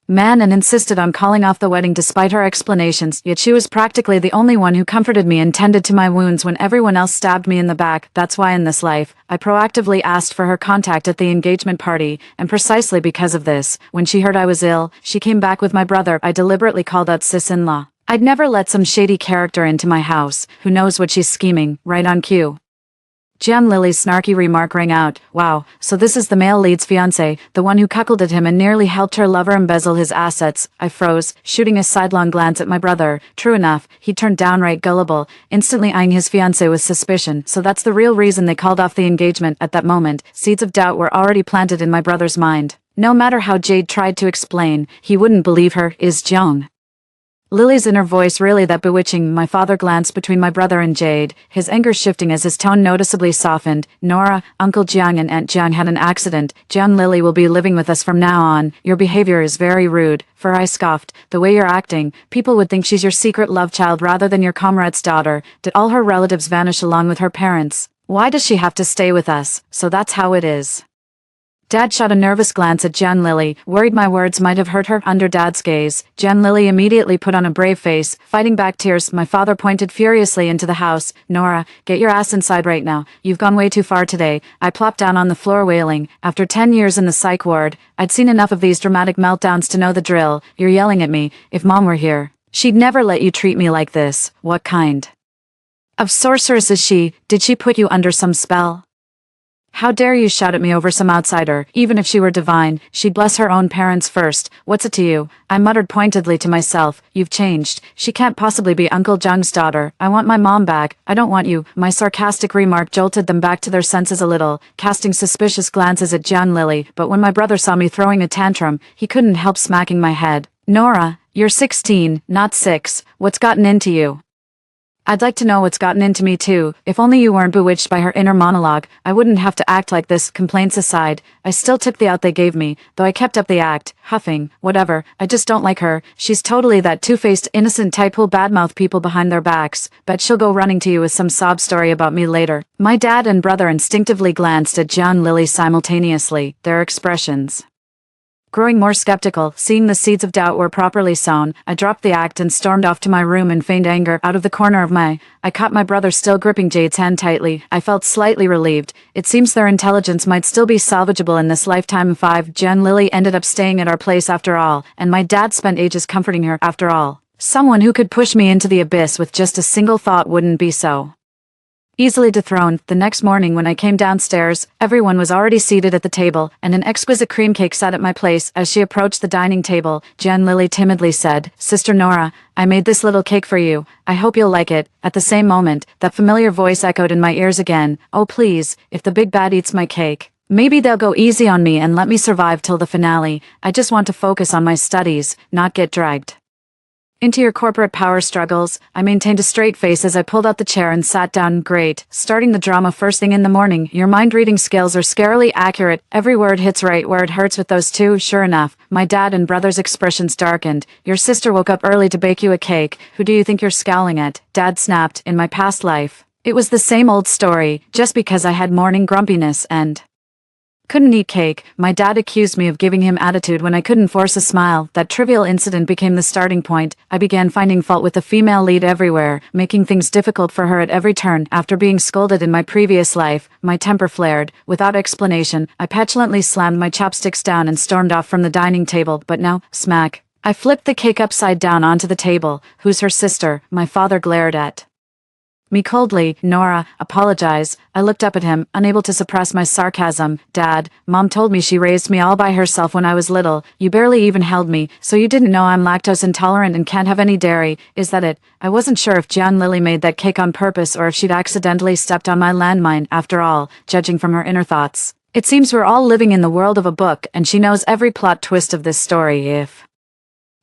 man and insisted on calling off the wedding despite her explanations, yet she was practically the only one who comforted me and tended to my wounds when everyone else stabbed me in the back. That's why in this life, I proactively asked for her contact at the engagement party, and precisely because of this, when she heard I was ill, she came back with my brother. I deliberately called out sis-in-law. I'd never let some shady character into my house, who knows what she's scheming, right on cue. Jian Lily's snarky remark rang out. Wow, so this is the male lead's fiancé, the one who cuckolded him and nearly helped her lover embezzle his assets. I froze, shooting a sidelong glance at my brother. True enough, he turned downright gullible, instantly eyeing his fiancé with suspicion. So that's the real reason they called off the engagement. At that moment, seeds of doubt were already planted in my brother's mind. No matter how Jade tried to explain, he wouldn't believe her. Is Jiang Lily's inner voice really that bewitching? My father glanced between my brother and Jade, his anger shifting as his tone noticeably softened. Nora, Uncle Jiang and Aunt Jiang had an accident. Jiang Lily will be living with us from now on. Your behavior is very rude. For I scoffed. The way you're acting, people would think she's your secret love child rather than your comrade's daughter. Did all her relatives vanish along with her parents? Why does she have to stay with us? So that's how it is. Dad shot a nervous glance at Jian Lily, worried my words might have hurt her. Under Dad's gaze, Jian Lily immediately put on a brave face, fighting back tears. My father pointed furiously into the house. Nora, get your ass inside right now. You've gone way too far today. I plopped down on the floor wailing. After 10 years in the psych ward, I'd seen enough of these dramatic meltdowns to know the drill. You're yelling at me. If Mom were here, she'd never let you treat me like this. What kind of sorceress is she? Did she put you under some spell? How dare you shout at me over some outsider? Even if she were divine, she'd bless her own parents first. What's it to you? I muttered pointedly to myself. You've changed. She can't possibly be Uncle Jung's daughter. I want my mom back. I don't want you. My sarcastic remark jolted them back to their senses a little, casting suspicious glances at Jian Lily, but when my brother saw me throwing a tantrum, he couldn't help smacking my head. Nora, you're 16, not 6. What's gotten into you? I'd like to know what's gotten into me too. If only you weren't bewitched by her inner monologue, I wouldn't have to act like this. Complaints aside, I still took the out they gave me, though I kept up the act, huffing. Whatever, I just don't like her. She's totally that two-faced innocent type who'll badmouth people behind their backs. Bet she'll go running to you with some sob story about me later. My dad and brother instinctively glanced at Jian Lily simultaneously, their expressions growing more skeptical. Seeing the seeds of doubt were properly sown, I dropped the act and stormed off to my room in feigned anger. Out of the corner of my I caught my brother still gripping Jade's hand tightly. I felt slightly relieved. It seems their intelligence might still be salvageable in this lifetime. 5. Jian Lily ended up staying at our place after all, and my dad spent ages comforting her. After all, someone who could push me into the abyss with just a single thought wouldn't be so easily dethroned. The next morning when I came downstairs, everyone was already seated at the table, and an exquisite cream cake sat at my place. As she approached the dining table, Jian Lily timidly said, Sister Nora, I made this little cake for you. I hope you'll like it. At the same moment, that familiar voice echoed in my ears again. Oh please, if the big bad eats my cake, maybe they'll go easy on me and let me survive till the finale. I just want to focus on my studies, not get dragged into your corporate power struggles. I maintained a straight face as I pulled out the chair and sat down. Great. Starting the drama first thing in the morning. Your mind-reading skills are scarily accurate. Every word hits right where it hurts with those two. Sure enough, my dad and brother's expressions darkened. Your sister woke up early to bake you a cake. Who do you think you're scowling at? Dad snapped. In my past life, it was the same old story, just because I had morning grumpiness and couldn't eat cake. My dad accused me of giving him attitude when I couldn't force a smile. That trivial incident became the starting point. I began finding fault with the female lead everywhere, making things difficult for her at every turn. After being scolded in my previous life, my temper flared. Without explanation, I petulantly slammed my chopsticks down and stormed off from the dining table. But now, smack, I flipped the cake upside down onto the table. Who's her sister? My father glared at Me coldly, Nora, apologize. I looked up at him, unable to suppress my sarcasm. Dad, Mom told me she raised me all by herself when I was little. You barely even held me, so you didn't know I'm lactose intolerant and can't have any dairy. Is that it? I wasn't sure if John Lily made that cake on purpose or if she'd accidentally stepped on my landmine, after all, judging from her inner thoughts. It seems we're all living in the world of a book, and she knows every plot twist of this story. If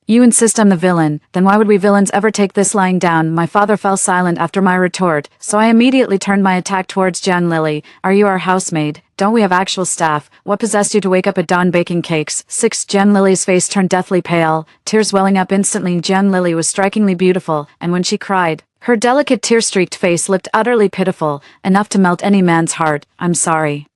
you insist I'm the villain, then why would we villains ever take this lying down? My father fell silent after my retort, so I immediately turned my attack towards John Lily. Are you our housemaid? Don't we have actual staff? What possessed you to wake up at dawn baking cakes? 6. Jen Lily's face turned deathly pale, tears welling up instantly. Jen Lily was strikingly beautiful, and when she cried, her delicate tear-streaked face looked utterly pitiful, enough to melt any man's heart. I'm sorry.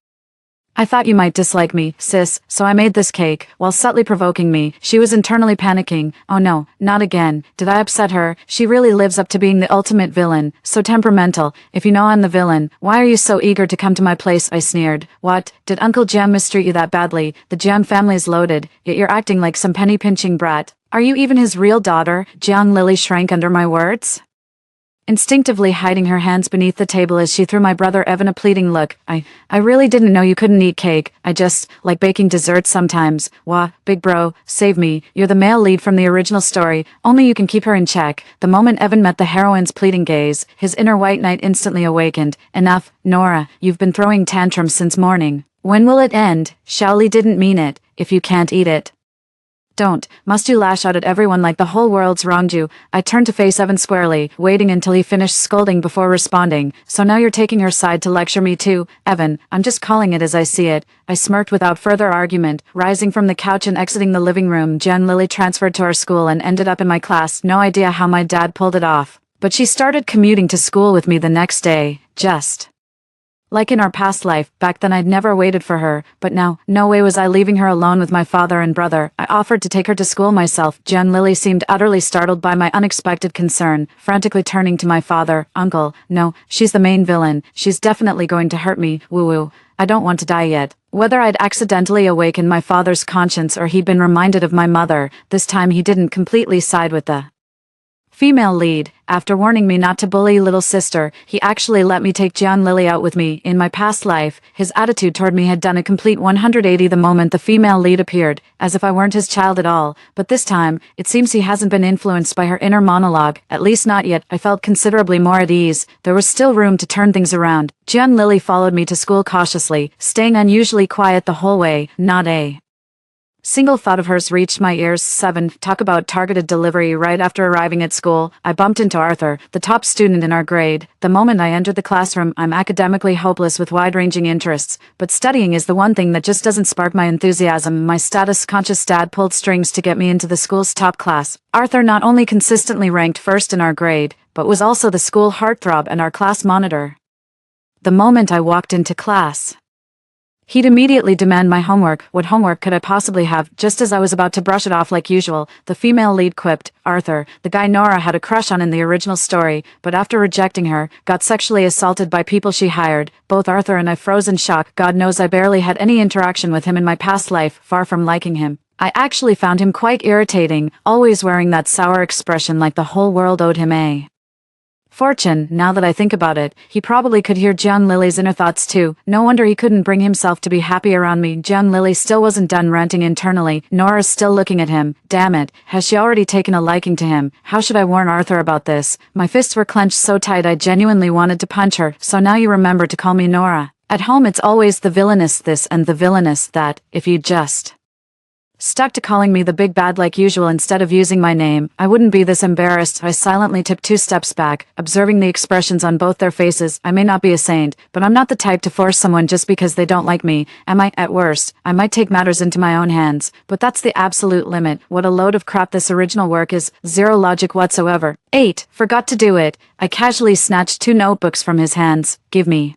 I thought you might dislike me, sis, so I made this cake, while subtly provoking me. She was internally panicking. Oh no, not again. Did I upset her? She really lives up to being the ultimate villain, so temperamental. If you know I'm the villain, why are you so eager to come to my place? I sneered. What? Did Uncle Jem mistreat you that badly? The Jem family's loaded, yet you're acting like some penny-pinching brat. Are you even his real daughter? John Lily shrank under my words, instinctively hiding her hands beneath the table as she threw my brother Evan a pleading look. I really didn't know you couldn't eat cake. I just like baking desserts sometimes. Wah, big bro, save me. You're the male lead from the original story. Only you can keep her in check. The moment Evan met the heroine's pleading gaze, his inner white knight instantly awakened. Enough, Nora, you've been throwing tantrums since morning. When will it end? Shaoli didn't mean it. If you can't eat it, don't. Must you lash out at everyone like the whole world's wronged you? I turned to face Evan squarely, waiting until he finished scolding before responding. So now you're taking her side to lecture me too? Evan, I'm just calling it as I see it. I smirked without further argument, rising from the couch and exiting the living room. Jen Lily transferred to our school and ended up in my class. No idea how my dad pulled it off, but she started commuting to school with me the next day. Just like in our past life. Back then I'd never waited for her, but now, no way was I leaving her alone with my father and brother. I offered to take her to school myself. Jen Lily seemed utterly startled by my unexpected concern, frantically turning to my father. Uncle, no, she's the main villain. She's definitely going to hurt me. Woo-woo. I don't want to die yet. Whether I'd accidentally awakened my father's conscience or he'd been reminded of my mother, this time he didn't completely side with the female lead. After warning me not to bully little sister, he actually let me take John Lily out with me. In my past life, his attitude toward me had done a complete 180 the moment the female lead appeared, as if I weren't his child at all. But this time, it seems he hasn't been influenced by her inner monologue, at least not yet. I felt considerably more at ease. There was still room to turn things around. John Lily followed me to school cautiously, staying unusually quiet the whole way. Not a single thought of hers reached my ears. 7. Talk about targeted delivery. Right after arriving at school, I bumped into Arthur, the top student in our grade. The moment I entered the classroom, I'm academically hopeless with wide-ranging interests, but studying is the one thing that just doesn't spark my enthusiasm. My status-conscious dad pulled strings to get me into the school's top class. Arthur not only consistently ranked first in our grade, but was also the school heartthrob and our class monitor. The moment I walked into class, he'd immediately demand my homework. What homework could I possibly have? Just as I was about to brush it off like usual, the female lead quipped, Arthur, the guy Nora had a crush on in the original story, but after rejecting her, got sexually assaulted by people she hired. Both Arthur and I froze in shock. God knows I barely had any interaction with him in my past life, far from liking him. I actually found him quite irritating, always wearing that sour expression like the whole world owed him a fortune. Now that I think about it, he probably could hear John Lily's inner thoughts too. No wonder he couldn't bring himself to be happy around me. John Lily still wasn't done ranting internally. Nora's still looking at him. Damn it, has she already taken a liking to him? How should I warn Arthur about this? My fists were clenched so tight I genuinely wanted to punch her. So now you remember to call me Nora. At home it's always the villainous this and the villainous that. If you just stuck to calling me the big bad like usual instead of using my name, I wouldn't be this embarrassed. I silently took 2 steps back, observing the expressions on both their faces. I may not be a saint, but I'm not the type to force someone just because they don't like me. Am I? At worst, I might take matters into my own hands, but that's the absolute limit. What a load of crap this original work is. Zero logic whatsoever. 8. Forgot to do it. I casually snatched 2 notebooks from his hands. Give me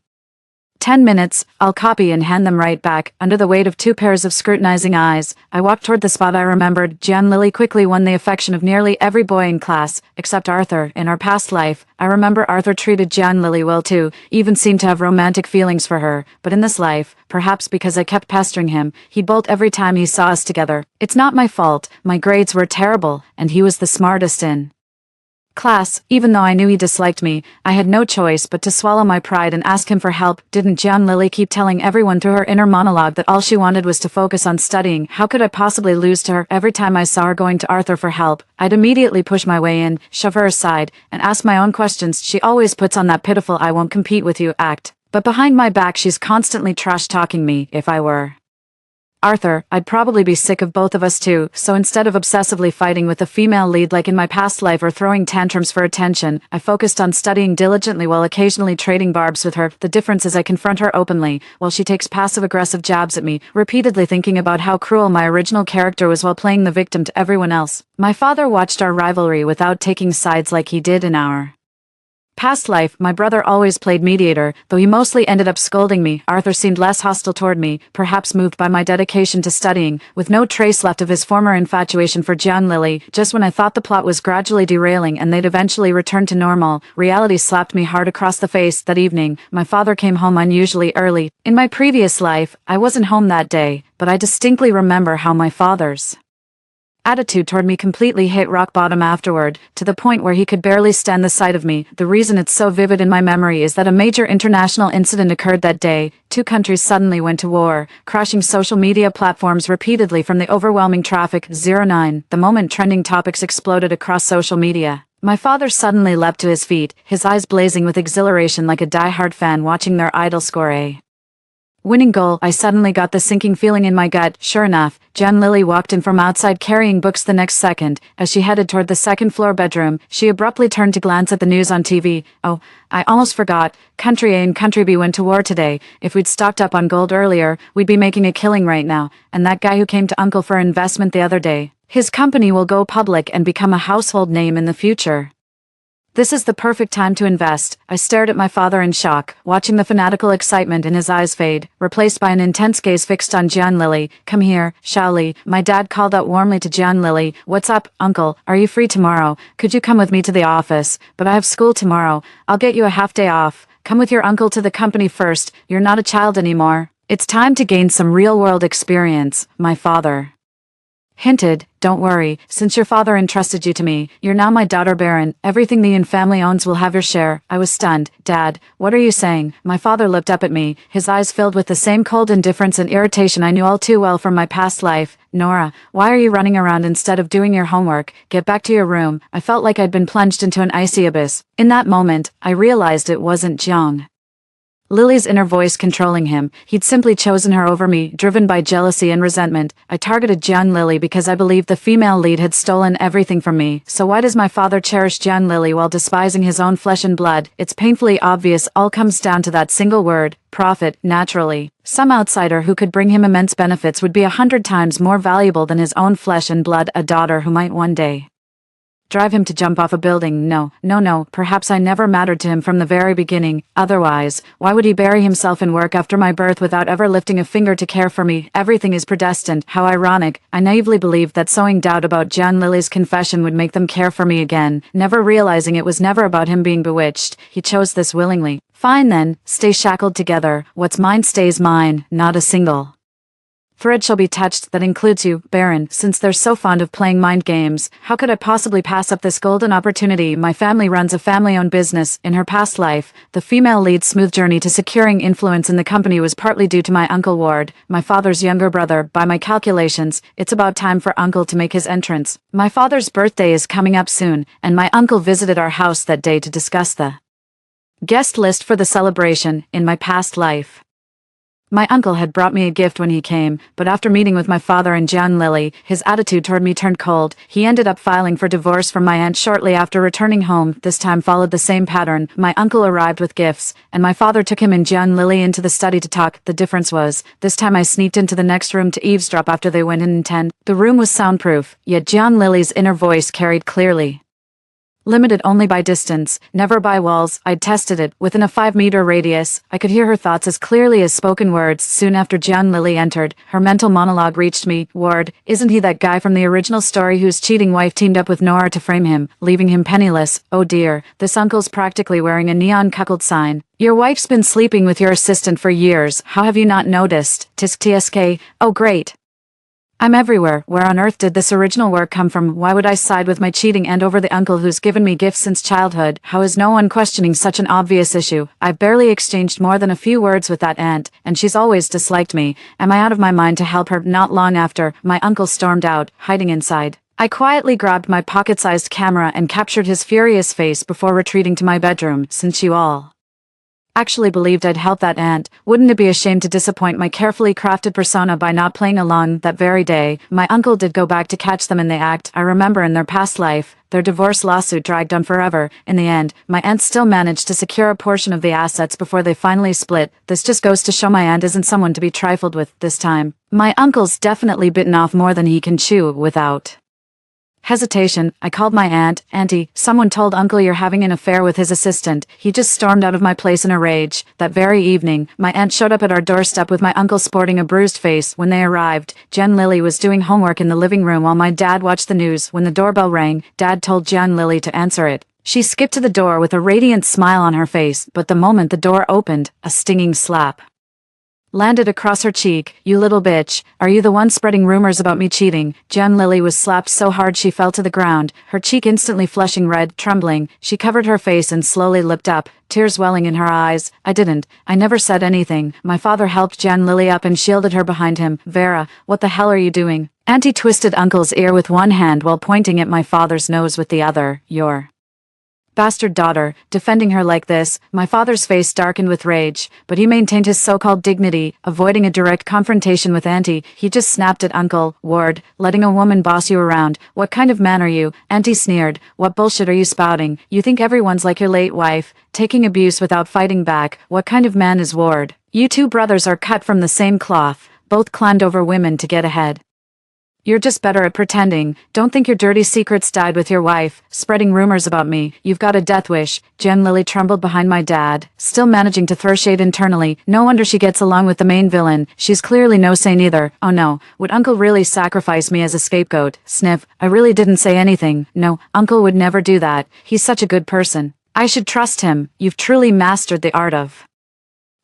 10 minutes, I'll copy and hand them right back. Under the weight of 2 pairs of scrutinizing eyes, I walked toward the spot I remembered. John Lily quickly won the affection of nearly every boy in class, except Arthur. In our past life, I remember Arthur treated John Lily well too, even seemed to have romantic feelings for her. But in this life, perhaps because I kept pestering him, he'd bolt every time he saw us together. It's not my fault. My grades were terrible, and he was the smartest in class. Even though I knew he disliked me, I had no choice but to swallow my pride and ask him for help. Didn't Jian Lily keep telling everyone through her inner monologue that all she wanted was to focus on studying? How could I possibly lose to her? Every time I saw her going to Arthur for help, I'd immediately push my way in, shove her aside, and ask my own questions. She always puts on that pitiful "I won't compete with you" act. But behind my back she's constantly trash-talking me. If I were Arthur, I'd probably be sick of both of us too, so instead of obsessively fighting with the female lead like in my past life or throwing tantrums for attention, I focused on studying diligently while occasionally trading barbs with her. The difference is I confront her openly, while she takes passive-aggressive jabs at me, repeatedly thinking about how cruel my original character was while playing the victim to everyone else. My father watched our rivalry without taking sides like he did in our past life. My brother always played mediator, though he mostly ended up scolding me. Arthur seemed less hostile toward me, perhaps moved by my dedication to studying, with no trace left of his former infatuation for Jian Lily. Just when I thought the plot was gradually derailing and they'd eventually return to normal, reality slapped me hard across the face. That evening, my father came home unusually early. In my previous life, I wasn't home that day, but I distinctly remember how my father's attitude toward me completely hit rock bottom afterward, to the point where he could barely stand the sight of me. The reason it's so vivid in my memory is that a major international incident occurred that day. Two countries suddenly went to war, crashing social media platforms repeatedly from the overwhelming traffic. 09. The moment trending topics exploded across social media, my father suddenly leapt to his feet, his eyes blazing with exhilaration like a die-hard fan watching their idol score a winning goal. I suddenly got the sinking feeling in my gut. Sure enough, Jian Lily walked in from outside carrying books. The next second, as she headed toward the second-floor bedroom, she abruptly turned to glance at the news on TV. "Oh, I almost forgot. Country A and Country B went to war today. If we'd stocked up on gold earlier, we'd be making a killing right now. And that guy who came to Uncle for investment the other day, his company will go public and become a household name in the future. This is the perfect time to invest." I stared at my father in shock, watching the fanatical excitement in his eyes fade, replaced by an intense gaze fixed on Jian Lily. "Come here, Shaoli," my dad called out warmly to Jian Lily. "What's up, Uncle? Are you free tomorrow? Could you come with me to the office? But I have school tomorrow. I'll get you a half-day off. Come with your uncle to the company first. You're not a child anymore. It's time to gain some real-world experience," my father hinted. "Don't worry, since your father entrusted you to me, you're now my daughter Baron. Everything the Yin family owns will have your share." I was stunned. "Dad, what are you saying?" My father looked up at me, his eyes filled with the same cold indifference and irritation I knew all too well from my past life. "Nora, why are you running around instead of doing your homework? Get back to your room." I felt like I'd been plunged into an icy abyss. In that moment, I realized it wasn't Jiang Lily's inner voice controlling him. He'd simply chosen her over me, driven by jealousy and resentment. I targeted Jian Lily because I believed the female lead had stolen everything from me. So why does my father cherish Jian Lily while despising his own flesh and blood? It's painfully obvious. All comes down to that single word: profit. Naturally, some outsider who could bring him immense benefits would be 100 times more valuable than his own flesh and blood. A daughter who might one day drive him to jump off a building. No. Perhaps I never mattered to him from the very beginning. Otherwise, why would he bury himself in work after my birth without ever lifting a finger to care for me? Everything is predestined. How ironic. I naively believed that sowing doubt about Jian Lily's confession would make them care for me again, never realizing it was never about him being bewitched. He chose this willingly. Fine then, stay shackled together. What's mine stays mine, not a single thread shall be touched. That includes you, Baron. Since they're so fond of playing mind games, how could I possibly pass up this golden opportunity? My family runs a family-owned business. In her past life, the female lead's smooth journey to securing influence in the company was partly due to my Uncle Ward, my father's younger brother. By my calculations, it's about time for Uncle to make his entrance. My father's birthday is coming up soon, and my uncle visited our house that day to discuss the guest list for the celebration. In my past life, my uncle had brought me a gift when he came, but after meeting with my father and Jian Lily, his attitude toward me turned cold. He ended up filing for divorce from my aunt shortly after returning home. This time followed the same pattern. My uncle arrived with gifts, and my father took him and Jian Lily into the study to talk. The difference was, this time I sneaked into the next room to eavesdrop after they went in intent. The room was soundproof, yet Jian Lily's inner voice carried clearly. Limited only by distance, never by walls. I'd tested it. Within a 5-meter radius, I could hear her thoughts as clearly as spoken words. Soon after Jian Lily entered, her mental monologue reached me. "Ward, isn't he that guy from the original story whose cheating wife teamed up with Nora to frame him, leaving him penniless? Oh dear, this uncle's practically wearing a neon cuckold sign. Your wife's been sleeping with your assistant for years. How have you not noticed? Tisk tsk. Oh great. I'm everywhere. Where on earth did this original work come from? Why would I side with my cheating aunt over the uncle who's given me gifts since childhood? How is no one questioning such an obvious issue? I've barely exchanged more than a few words with that aunt, and she's always disliked me. Am I out of my mind to help her? Not long after, my uncle stormed out, hiding inside. I quietly grabbed my pocket-sized camera and captured his furious face before retreating to my bedroom. Since you all actually believed I'd help that aunt, wouldn't it be a shame to disappoint my carefully crafted persona by not playing along? That very day, my uncle did go back to catch them in the act. I remember in their past life, their divorce lawsuit dragged on forever. In the end, my aunt still managed to secure a portion of the assets before they finally split. This just goes to show my aunt isn't someone to be trifled with this time. My uncle's definitely bitten off more than he can chew without hesitation. I called my aunt. Auntie, someone told Uncle you're having an affair with his assistant. He just stormed out of my place in a rage. That very evening, my aunt showed up at our doorstep with my uncle sporting a bruised face. When they arrived, Jen Lily was doing homework in the living room while my dad watched the news. When the doorbell rang, Dad told Jen Lily to answer it. She skipped to the door with a radiant smile on her face, but the moment the door opened, a stinging slap landed across her cheek. You little bitch, are you the one spreading rumors about me cheating? Jen Lily was slapped so hard she fell to the ground, her cheek instantly flushing red. Trembling, she covered her face and slowly looked up, tears welling in her eyes. I never said anything. My father helped Jen Lily up and shielded her behind him. Vera, what the hell are you doing? Auntie twisted Uncle's ear with one hand while pointing at my father's nose with the other. Your bastard daughter, defending her like this. My father's face darkened with rage, but he maintained his so-called dignity, avoiding a direct confrontation with Auntie. He just snapped at Uncle. Ward, letting a woman boss you around. What kind of man are you? Auntie sneered. What bullshit are you spouting? You think everyone's like your late wife, taking abuse without fighting back. What kind of man is Ward? You two brothers are cut from the same cloth. Both climbed over women to get ahead. You're just better at pretending. Don't think your dirty secrets died with your wife, spreading rumors about me. You've got a death wish. Jen Lily trembled behind my dad, still managing to throw shade internally. No wonder she gets along with the main villain. She's clearly no saint either. Oh no, would Uncle really sacrifice me as a scapegoat? Sniff, I really didn't say anything. No, Uncle would never do that. He's such a good person. I should trust him. You've truly mastered the art of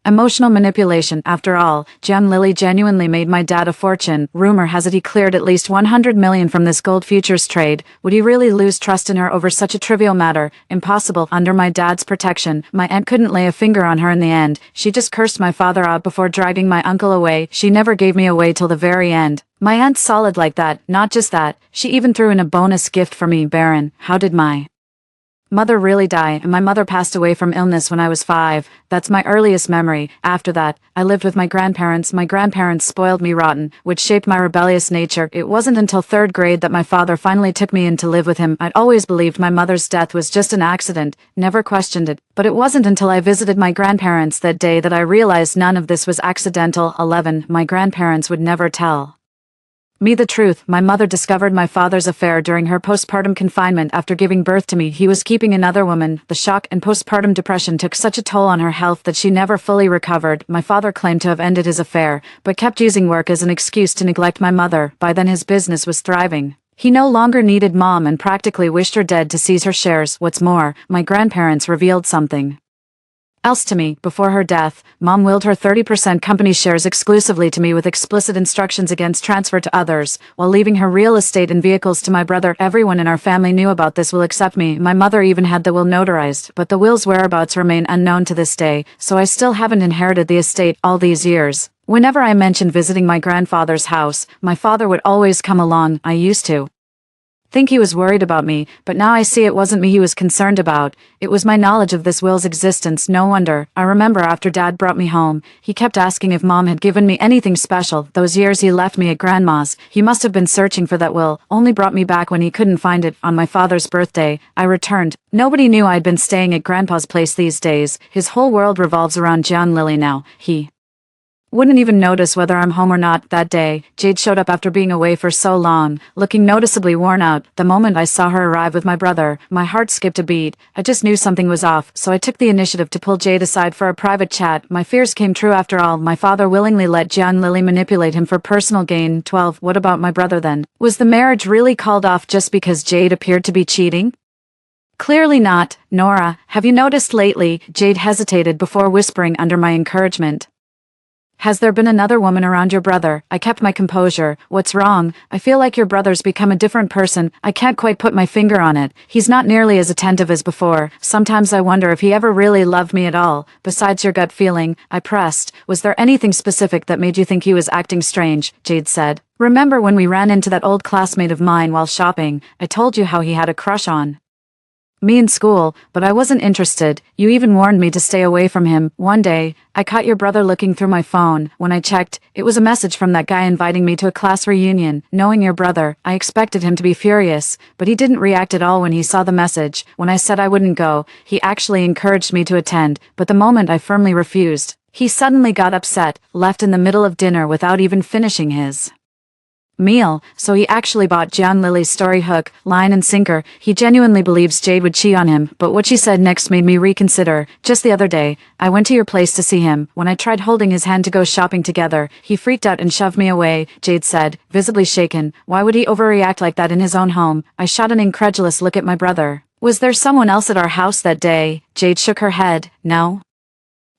emotional manipulation. After all, Jen Lily genuinely made my dad a fortune. Rumor has it he cleared at least 100 million from this gold futures trade. Would he really lose trust in her over such a trivial matter? Impossible. Under my dad's protection, my aunt couldn't lay a finger on her in the end. She just cursed my father out before dragging my uncle away. She never gave me away till the very end. My aunt's solid like that. Not just that, she even threw in a bonus gift for me. Baron, how did my mother really die? And my mother passed away from illness when I was 5. That's my earliest memory. After that, I lived with my grandparents. My grandparents spoiled me rotten, which shaped my rebellious nature. It wasn't until 3rd grade that my father finally took me in to live with him. I'd always believed my mother's death was just an accident, never questioned it. But it wasn't until I visited my grandparents that day that I realized none of this was accidental. 11. My grandparents would never tell me the truth. My mother discovered my father's affair during her postpartum confinement after giving birth to me. He was keeping another woman. The shock and postpartum depression took such a toll on her health that she never fully recovered. My father claimed to have ended his affair, but kept using work as an excuse to neglect my mother. By then his business was thriving. He no longer needed Mom and practically wished her dead to seize her shares. What's more, my grandparents revealed something else to me. Before her death, Mom willed her 30% company shares exclusively to me with explicit instructions against transfer to others, while leaving her real estate and vehicles to my brother. Everyone in our family knew about this will except me. My mother even had the will notarized, but the will's whereabouts remain unknown to this day, so I still haven't inherited the estate all these years. Whenever I mentioned visiting my grandfather's house, my father would always come along. I used to think he was worried about me, but now I see it wasn't me he was concerned about. It was my knowledge of this will's existence. No wonder. I remember after Dad brought me home, he kept asking if Mom had given me anything special. Those years he left me at Grandma's, he must have been searching for that will, only brought me back when he couldn't find it. On my father's birthday, I returned. Nobody knew I'd been staying at Grandpa's place these days. His whole world revolves around Jen Lily now. He wouldn't even notice whether I'm home or not. That day, Jade showed up after being away for so long, looking noticeably worn out. The moment I saw her arrive with my brother, my heart skipped a beat. I just knew something was off, so I took the initiative to pull Jade aside for a private chat. My fears came true after all. My father willingly let Jen Lily manipulate him for personal gain. 12. What about my brother then? Was the marriage really called off just because Jade appeared to be cheating? Clearly not. Nora, have you noticed lately? Jade hesitated before whispering under my encouragement. Has there been another woman around your brother? I kept my composure. What's wrong? I feel like your brother's become a different person. I can't quite put my finger on it. He's not nearly as attentive as before. Sometimes I wonder if he ever really loved me at all. Besides your gut feeling, I pressed. Was there anything specific that made you think he was acting strange? Jade said. Remember when we ran into that old classmate of mine while shopping? I told you how he had a crush on me in school, but I wasn't interested. You even warned me to stay away from him. One day, I caught your brother looking through my phone. When I checked, it was a message from that guy inviting me to a class reunion. Knowing your brother, I expected him to be furious, but he didn't react at all when he saw the message. When I said I wouldn't go, he actually encouraged me to attend, but the moment I firmly refused, he suddenly got upset, left in the middle of dinner without even finishing his meal. So he actually bought John Lily's story hook, line and sinker. He genuinely believes Jade would cheat on him, but what she said next made me reconsider. Just the other day, I went to your place to see him. When I tried holding his hand to go shopping together, he freaked out and shoved me away, Jade said, visibly shaken. Why would he overreact like that in his own home? I shot an incredulous look at my brother. Was there someone else at our house that day? Jade shook her head. No.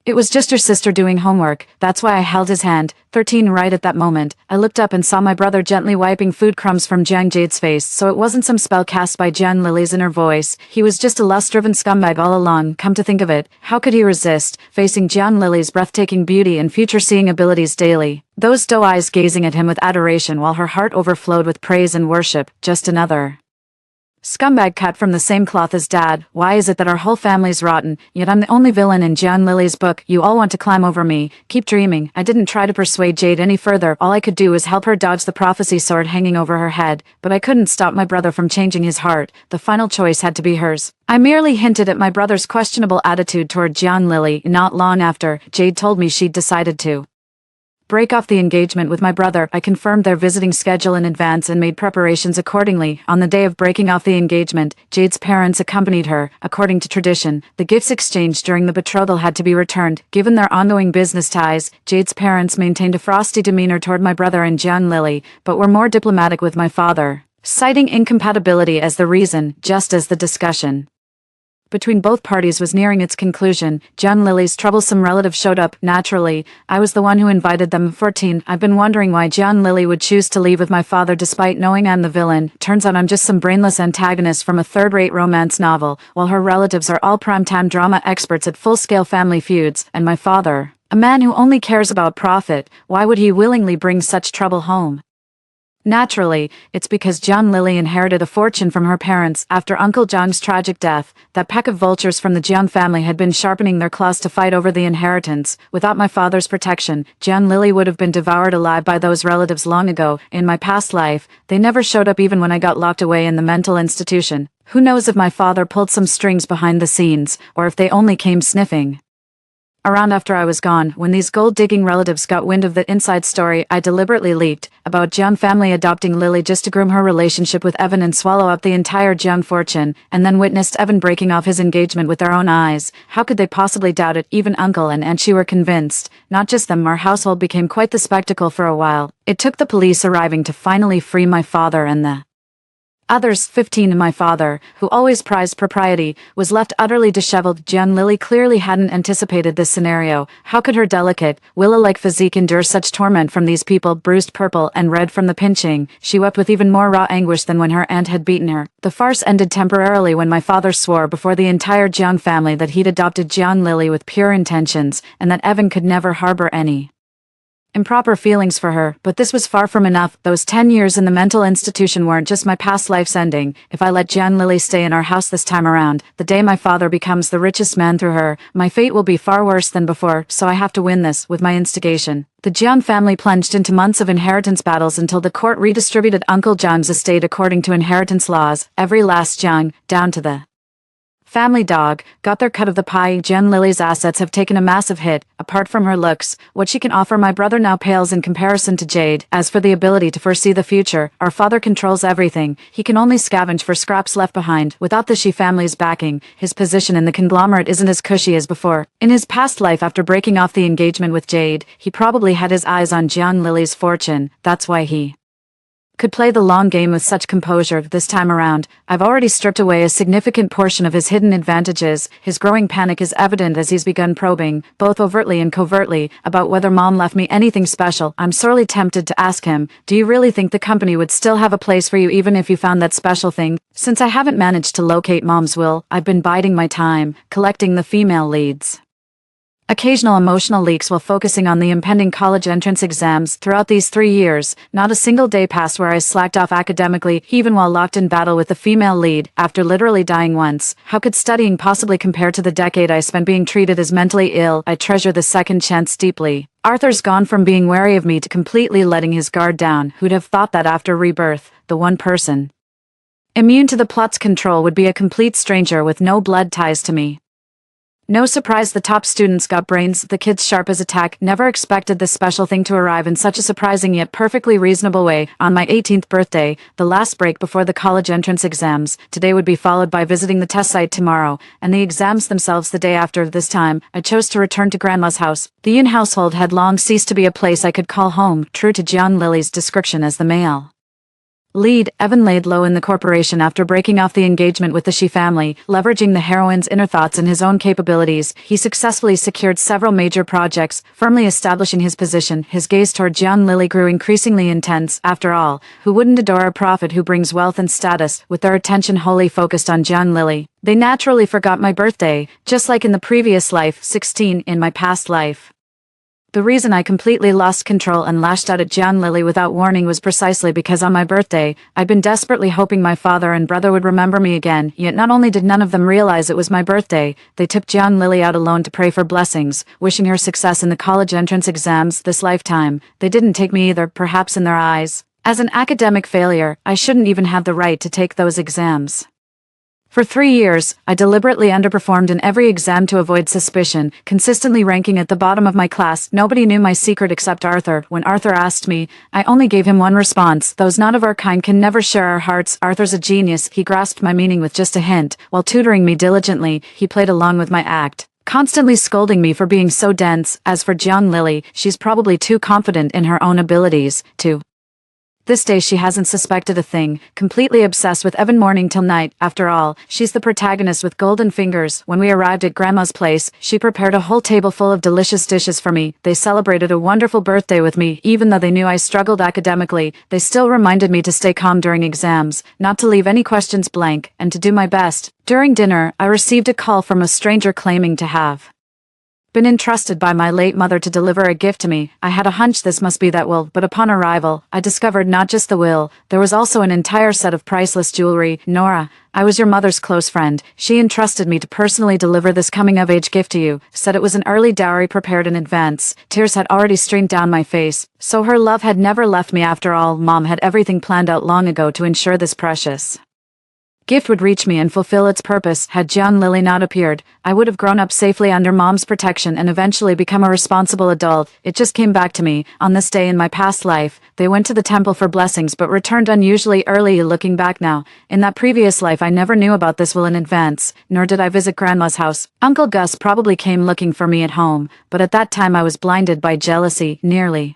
It was just your sister doing homework. That's why I held his hand. 13 right at that moment. I looked up and saw my brother gently wiping food crumbs from Jade's face, so it wasn't some spell cast by John Lily's inner voice. He was just a lust-driven scumbag all along. Come to think of it, how could he resist facing John Lily's breathtaking beauty and future-seeing abilities daily? Those doe eyes gazing at him with adoration while her heart overflowed with praise and worship. Just another scumbag cut from the same cloth as Dad. Why is it that our whole family's rotten, yet I'm the only villain in John Lily's book? You all want to climb over me. Keep dreaming. I didn't try to persuade Jade any further. All I could do was help her dodge the prophecy sword hanging over her head, but I couldn't stop my brother from changing his heart. The final choice had to be hers. I merely hinted at my brother's questionable attitude toward John Lily. Not long after, Jade told me she'd decided to break off the engagement with my brother. I confirmed their visiting schedule in advance and made preparations accordingly. On the day of breaking off the engagement, Jade's parents accompanied her. According to tradition, the gifts exchanged during the betrothal had to be returned. Given their ongoing business ties, Jade's parents maintained a frosty demeanor toward my brother and John Lily, but were more diplomatic with my father, citing incompatibility as the reason. Just as the discussion between both parties was nearing its conclusion, John Lily's troublesome relative showed up. Naturally, I was the one who invited them. 14. I've been wondering why John Lily would choose to leave with my father despite knowing I'm the villain. Turns out I'm just some brainless antagonist from a third-rate romance novel, while her relatives are all primetime drama experts at full-scale family feuds, and my father, a man who only cares about profit. Why would he willingly bring such trouble home? Naturally, it's because John Lily inherited a fortune from her parents after Uncle John's tragic death. That pack of vultures from the John family had been sharpening their claws to fight over the inheritance. Without my father's protection, John Lily would have been devoured alive by those relatives long ago. In my past life, they never showed up even when I got locked away in the mental institution. Who knows if my father pulled some strings behind the scenes, or if they only came sniffing around after I was gone. When these gold-digging relatives got wind of the inside story I deliberately leaked about John family adopting Lily just to groom her relationship with Evan and swallow up the entire John fortune, and then witnessed Evan breaking off his engagement with their own eyes, how could they possibly doubt it? Even Uncle and Aunt She were convinced. Not just them, our household became quite the spectacle for a while. It took the police arriving to finally free my father and the others. 15. My father, who always prized propriety, was left utterly disheveled. John Lily clearly hadn't anticipated this scenario. How could her delicate, Willow-like physique endure such torment from these people? Bruised purple and red from the pinching, she wept with even more raw anguish than when her aunt had beaten her. The farce ended temporarily when my father swore before the entire John family that he'd adopted John Lily with pure intentions, and that Evan could never harbor any improper feelings for her. But this was far from enough. Those 10 years in the mental institution weren't just my past life's ending. If I let John Lily stay in our house this time around, the day my father becomes the richest man through her, my fate will be far worse than before, so I have to win this with my instigation. The John family plunged into months of inheritance battles until the court redistributed Uncle John's estate according to inheritance laws. Every last John, down to the family dog, got their cut of the pie. John Lily's assets have taken a massive hit. Apart from her looks, what she can offer my brother now pales in comparison to Jade. As for the ability to foresee the future, our father controls everything. He can only scavenge for scraps left behind. Without the She family's backing, his position in the conglomerate isn't as cushy as before. In his past life, after breaking off the engagement with Jade, he probably had his eyes on John Lily's fortune. That's why he could play the long game with such composure this time around. I've already stripped away a significant portion of his hidden advantages. His growing panic is evident as he's begun probing, both overtly and covertly, about whether Mom left me anything special. I'm sorely tempted to ask him, do you really think the company would still have a place for you even if you found that special thing? Since I haven't managed to locate Mom's will, I've been biding my time, collecting the female leads. Occasional emotional leaks while focusing on the impending college entrance exams. Throughout these 3 years, not a single day passed where I slacked off academically, even while locked in battle with the female lead, after literally dying once. How could studying possibly compare to the decade I spent being treated as mentally ill? I treasure the second chance deeply. Arthur's gone from being wary of me to completely letting his guard down. Who'd have thought that after Rebirth, the one person immune to the plot's control would be a complete stranger with no blood ties to me? No surprise the top students got brains, the kids sharp as a tack. Never expected this special thing to arrive in such a surprising yet perfectly reasonable way. On my 18th birthday, the last break before the college entrance exams, today would be followed by visiting the test site tomorrow, and the exams themselves the day after. This time, I chose to return to Grandma's house. The Yun household had long ceased to be a place I could call home, true to Jiang Lily's description as the male lead. Evan laid low in the corporation after breaking off the engagement with the Shi family. Leveraging the heroine's inner thoughts and his own capabilities, he successfully secured several major projects, firmly establishing his position. His gaze toward Jiang Lily grew increasingly intense. After all, who wouldn't adore a prophet who brings wealth and status? With their attention wholly focused on Jiang Lily, they naturally forgot my birthday, just like in the previous life, 16 in my past life. The reason I completely lost control and lashed out at Jiang Lily without warning was precisely because on my birthday, I'd been desperately hoping my father and brother would remember me again. Yet not only did none of them realize it was my birthday, they took Jiang Lily out alone to pray for blessings, wishing her success in the college entrance exams this lifetime. They didn't take me either, perhaps in their eyes. As an academic failure, I shouldn't even have the right to take those exams. For 3 years, I deliberately underperformed in every exam to avoid suspicion, consistently ranking at the bottom of my class. Nobody knew my secret except Arthur. When Arthur asked me, I only gave him one response: those not of our kind can never share our hearts. Arthur's a genius. He grasped my meaning with just a hint. While tutoring me diligently, he played along with my act, constantly scolding me for being so dense. As for Jiang Lily, she's probably too confident in her own abilities to this day she hasn't suspected a thing, completely obsessed with Evan morning till night. After all, she's the protagonist with golden fingers. When we arrived at Grandma's place, she prepared a whole table full of delicious dishes for me. They celebrated a wonderful birthday with me. Even though they knew I struggled academically, they still reminded me to stay calm during exams, not to leave any questions blank, and to do my best. During dinner, I received a call from a stranger claiming to have been entrusted by my late mother to deliver a gift to me. I had a hunch this must be that will, but upon arrival, I discovered not just the will, there was also an entire set of priceless jewelry. Nora, I was your mother's close friend. She entrusted me to personally deliver this coming-of-age gift to you, said it was an early dowry prepared in advance. Tears had already streamed down my face. So her love had never left me after all. Mom had everything planned out long ago to ensure this precious gift would reach me and fulfill its purpose. Had Jiang Lily not appeared, I would have grown up safely under Mom's protection and eventually become a responsible adult. It just came back to me. On this day in my past life, they went to the temple for blessings but returned unusually early. Looking back now, in that previous life I never knew about this will in advance, nor did I visit Grandma's house. Uncle Gus probably came looking for me at home, but at that time I was blinded by jealousy, nearly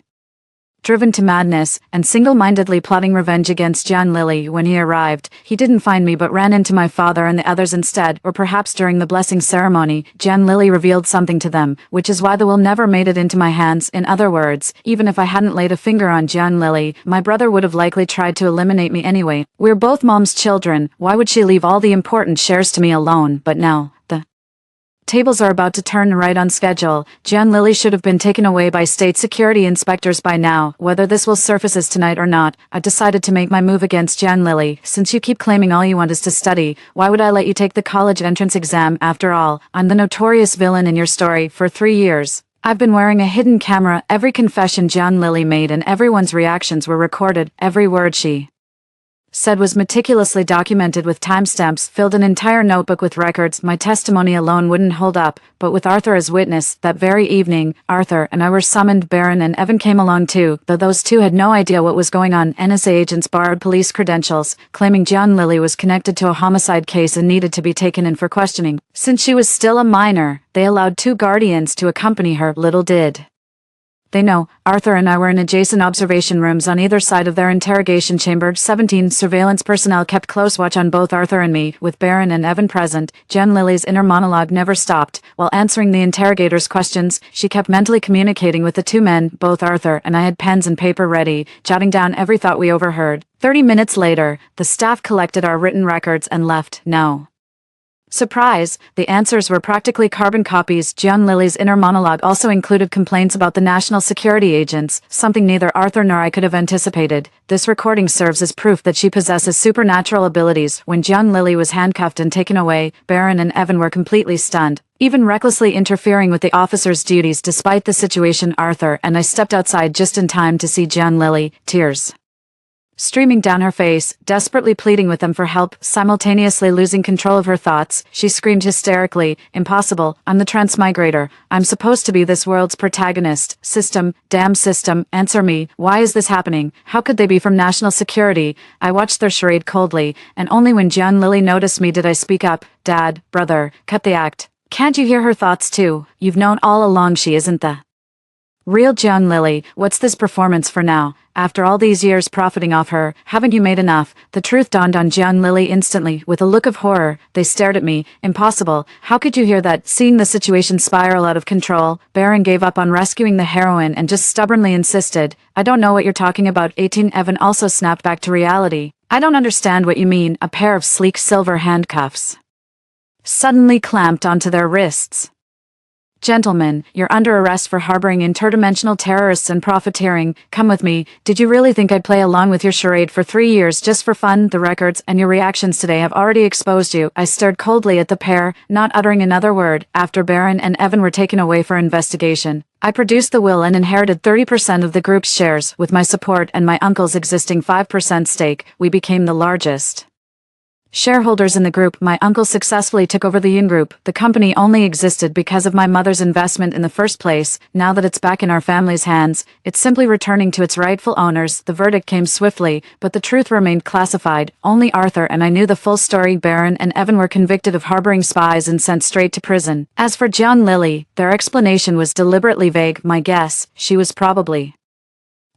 driven to madness, and single-mindedly plotting revenge against Jiang Lily. When he arrived, he didn't find me but ran into my father and the others instead. Or perhaps during the blessing ceremony, Jiang Lily revealed something to them, which is why the will never made it into my hands. In other words, even if I hadn't laid a finger on Jiang Lily, my brother would have likely tried to eliminate me anyway. We're both Mom's children. Why would she leave all the important shares to me alone? But now, the tables are about to turn right on schedule. Jiang Lily should have been taken away by state security inspectors by now. Whether this will surfaces tonight or not, I decided to make my move against Jiang Lily. Since you keep claiming all you want is to study, why would I let you take the college entrance exam? After all, I'm the notorious villain in your story. For 3 years, I've been wearing a hidden camera. Every confession Jiang Lily made and everyone's reactions were recorded. Every word she said was meticulously documented with timestamps, filled an entire notebook with records. My testimony alone wouldn't hold up, but with Arthur as witness, that very evening, Arthur and I were summoned. Baron and Evan came along too, though those two had no idea what was going on. NSA agents borrowed police credentials, claiming Jiang Lily was connected to a homicide case and needed to be taken in for questioning. Since she was still a minor, they allowed 2 guardians to accompany her. Little did They know. Arthur and I were in adjacent observation rooms on either side of their interrogation chamber. 17 surveillance personnel kept close watch on both Arthur and me, with Baron and Evan present. Jen Lily's inner monologue never stopped. While answering the interrogator's questions, she kept mentally communicating with the two men. Both Arthur and I had pens and paper ready, jotting down every thought we overheard. 30 minutes later, the staff collected our written records and left. No surprise, the answers were practically carbon copies. John Lily's inner monologue also included complaints about the national security agents, something neither Arthur nor I could have anticipated. This recording serves as proof that she possesses supernatural abilities. When John Lily was handcuffed and taken away, Baron and Evan were completely stunned, even recklessly interfering with the officer's duties. Despite the situation, Arthur and I stepped outside just in time to see John Lily, tears streaming down her face, desperately pleading with them for help, simultaneously losing control of her thoughts. She screamed hysterically, "Impossible, I'm the transmigrator. I'm supposed to be this world's protagonist. System, damn system, answer me. Why is this happening? How could they be from national security?" I watched their charade coldly, and only when John Lily noticed me did I speak up. "Dad, brother, cut the act. Can't you hear her thoughts too? You've known all along she isn't the real John Lily. What's this performance for now? After all these years profiting off her, haven't you made enough?" The truth dawned on John Lily instantly. With a look of horror, they stared at me. "Impossible. How could you hear that?" Seeing the situation spiral out of control, Baron gave up on rescuing the heroine and just stubbornly insisted, "I don't know what you're talking about." 18 Evan also snapped back to reality. "I don't understand what you mean." A pair of sleek silver handcuffs suddenly clamped onto their wrists. "Gentlemen, you're under arrest for harboring interdimensional terrorists and profiteering. Come with me." "Did you really think I'd play along with your charade for 3 years just for fun? The records and your reactions today have already exposed you." I stared coldly at the pair, not uttering another word. After Baron and Evan were taken away for investigation, I produced the will and inherited 30% of the group's shares. With my support and my uncle's existing 5% stake, we became the largest shareholders in the group. My uncle successfully took over the Yun Group. The company only existed because of my mother's investment in the first place. Now that it's back in our family's hands, it's simply returning to its rightful owners. The verdict came swiftly, but the truth remained classified. Only Arthur and I knew the full story. Baron and Evan were convicted of harboring spies and sent straight to prison. As for John Lily, their explanation was deliberately vague. My guess, she was probably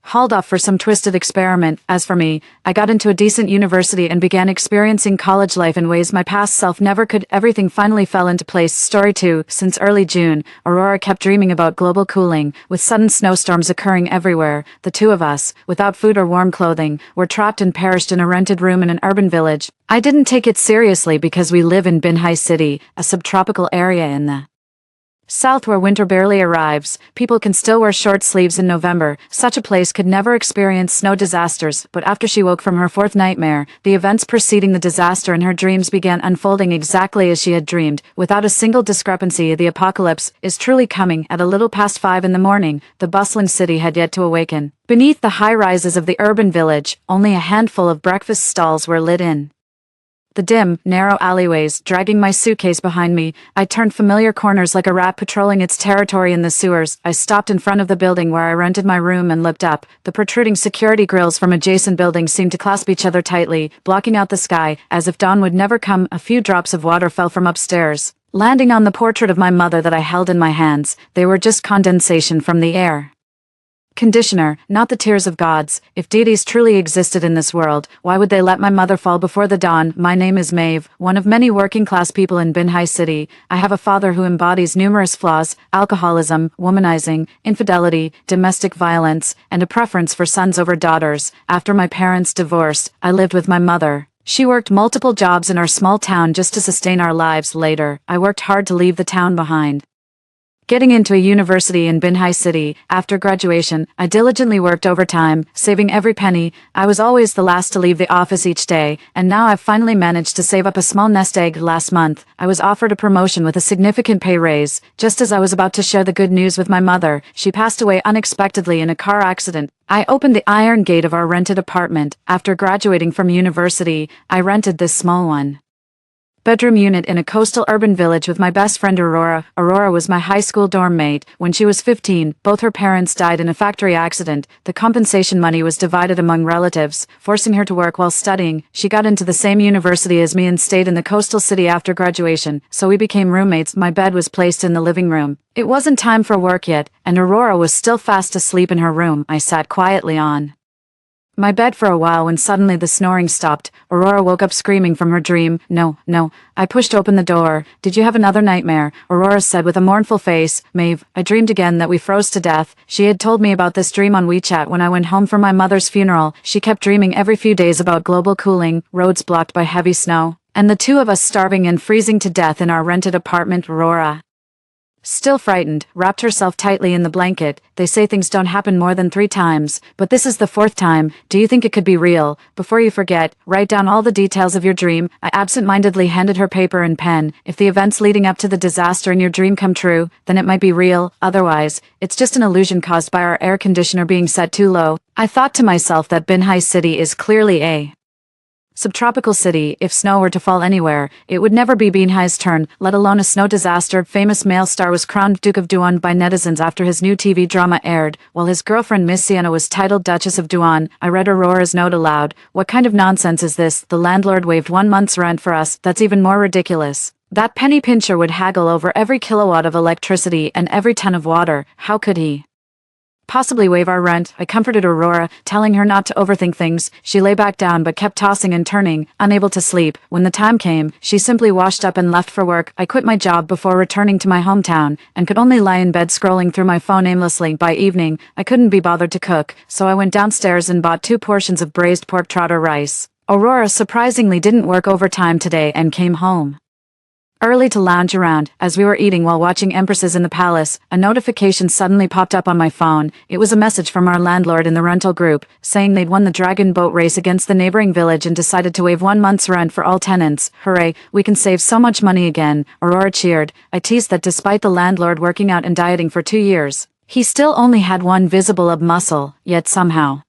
hauled off for some twisted experiment. As for me, I got into a decent university and began experiencing college life in ways my past self never could. Everything finally fell into place. Story 2. Since early June, Aurora kept dreaming about global cooling, with sudden snowstorms occurring everywhere. The two of us, without food or warm clothing, were trapped and perished in a rented room in an urban village. I didn't take it seriously because we live in Binhai City, a subtropical area in the south where winter barely arrives. People can still wear short sleeves in November. Such a place could never experience snow disasters. But after she woke from her fourth nightmare, the events preceding the disaster in her dreams began unfolding exactly as she had dreamed, without a single discrepancy. The apocalypse is truly coming. At a little past 5 in the morning, the bustling city had yet to awaken. Beneath the high rises of the urban village, only a handful of breakfast stalls were lit in the dim, narrow alleyways. Dragging my suitcase behind me, I turned familiar corners like a rat patrolling its territory in the sewers. I stopped in front of the building where I rented my room and looked up. The protruding security grills from adjacent buildings seemed to clasp each other tightly, blocking out the sky, as if dawn would never come. A few drops of water fell from upstairs, landing on the portrait of my mother that I held in my hands. They were just condensation from the air conditioner, not the tears of gods. If deities truly existed in this world, why would they let my mother fall before the dawn? My name is Maeve, one of many working-class people in Binhai City. I have a father who embodies numerous flaws: alcoholism, womanizing, infidelity, domestic violence, and a preference for sons over daughters. After my parents divorced, I lived with my mother. She worked multiple jobs in our small town just to sustain our lives. Later, I worked hard to leave the town behind, getting into a university in Binhai City. After graduation, I diligently worked overtime, saving every penny. I was always the last to leave the office each day, and now I've finally managed to save up a small nest egg. Last month, I was offered a promotion with a significant pay raise. Just as I was about to share the good news with my mother, she passed away unexpectedly in a car accident. I opened the iron gate of our rented apartment. After graduating from university, I rented this small one bedroom unit in a coastal urban village with my best friend Aurora. Aurora was my high school dorm mate. When she was 15, both her parents died in a factory accident. The compensation money was divided among relatives, forcing her to work while studying. She got into the same university as me and stayed in the coastal city after graduation, so we became roommates. My bed was placed in the living room. It wasn't time for work yet, and Aurora was still fast asleep in her room. I sat quietly on my bed for a while when suddenly the snoring stopped. Aurora woke up screaming from her dream. No. I pushed open the door. Did you have another nightmare? Aurora said with a mournful face. Maeve, I dreamed again that we froze to death. She had told me about this dream on WeChat when I went home from my mother's funeral. She kept dreaming every few days about global cooling, roads blocked by heavy snow, and the two of us starving and freezing to death in our rented apartment. Aurora, still frightened, wrapped herself tightly in the blanket. They say things don't happen more than 3 times, but this is the 4th time. Do you think it could be real? Before you forget, write down all the details of your dream. I absent-mindedly handed her paper and pen. If the events leading up to the disaster in your dream come true, then it might be real. Otherwise, it's just an illusion caused by our air conditioner being set too low. I thought to myself that Binhai City is clearly a subtropical city. If snow were to fall anywhere, it would never be Binhai's turn, let alone a snow disaster. Famous male star was crowned Duke of Duan by netizens after his new TV drama aired, while his girlfriend Miss Sienna was titled Duchess of Duan. I read Aurora's note aloud. What kind of nonsense is this? The landlord waived 1 month's rent for us. That's even more ridiculous. That penny pincher would haggle over every kilowatt of electricity and every ton of water. How could he possibly waive our rent? I comforted Aurora, telling her not to overthink things. She lay back down but kept tossing and turning, unable to sleep. When the time came, she simply washed up and left for work. I quit my job before returning to my hometown, and could only lie in bed scrolling through my phone aimlessly. By evening, I couldn't be bothered to cook, so I went downstairs and bought 2 portions of braised pork trotter rice. Aurora surprisingly didn't work overtime today and came home early to lounge around. As we were eating while watching Empresses in the Palace, a notification suddenly popped up on my phone. It was a message from our landlord in the rental group, saying they'd won the dragon boat race against the neighboring village and decided to waive 1 month's rent for all tenants. Hooray, we can save so much money again. Aurora cheered. I teased that despite the landlord working out and dieting for 2 years, he still only had 1 visible ab muscle, yet somehow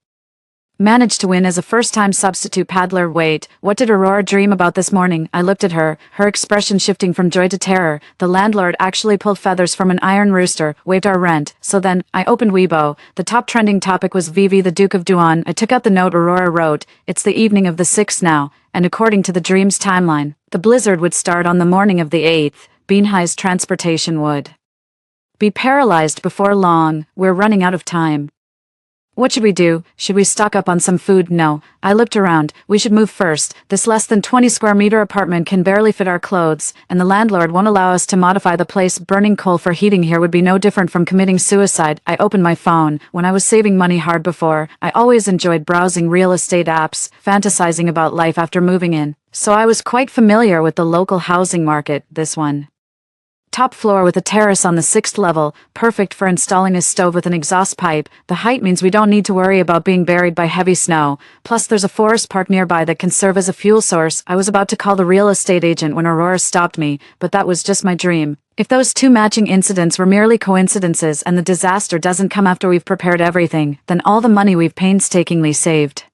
managed to win as a first-time substitute paddler. Wait, what did Aurora dream about this morning? I looked at her, her expression shifting from joy to terror. The landlord actually pulled feathers from an iron rooster, waived our rent. So then, I opened Weibo. The top trending topic was Vivi, the Duke of Duan. I took out the note Aurora wrote. It's the evening of the 6th now, and according to the dream's timeline, the blizzard would start on the morning of the 8th. Binhai's transportation would be paralyzed before long. We're running out of time. What should we do? Should we stock up on some food? No. I looked around. We should move first. This less than 20 square meter apartment can barely fit our clothes, and the landlord won't allow us to modify the place. Burning coal for heating here would be no different from committing suicide. I opened my phone. When I was saving money hard before, I always enjoyed browsing real estate apps, fantasizing about life after moving in. So I was quite familiar with the local housing market. This one, top floor with a terrace on the 6th level, perfect for installing a stove with an exhaust pipe. The height means we don't need to worry about being buried by heavy snow. Plus there's a forest park nearby that can serve as a fuel source. I was about to call the real estate agent when Aurora stopped me, but that was just my dream. If those 2 matching incidents were merely coincidences and the disaster doesn't come after we've prepared everything, then all the money we've painstakingly saved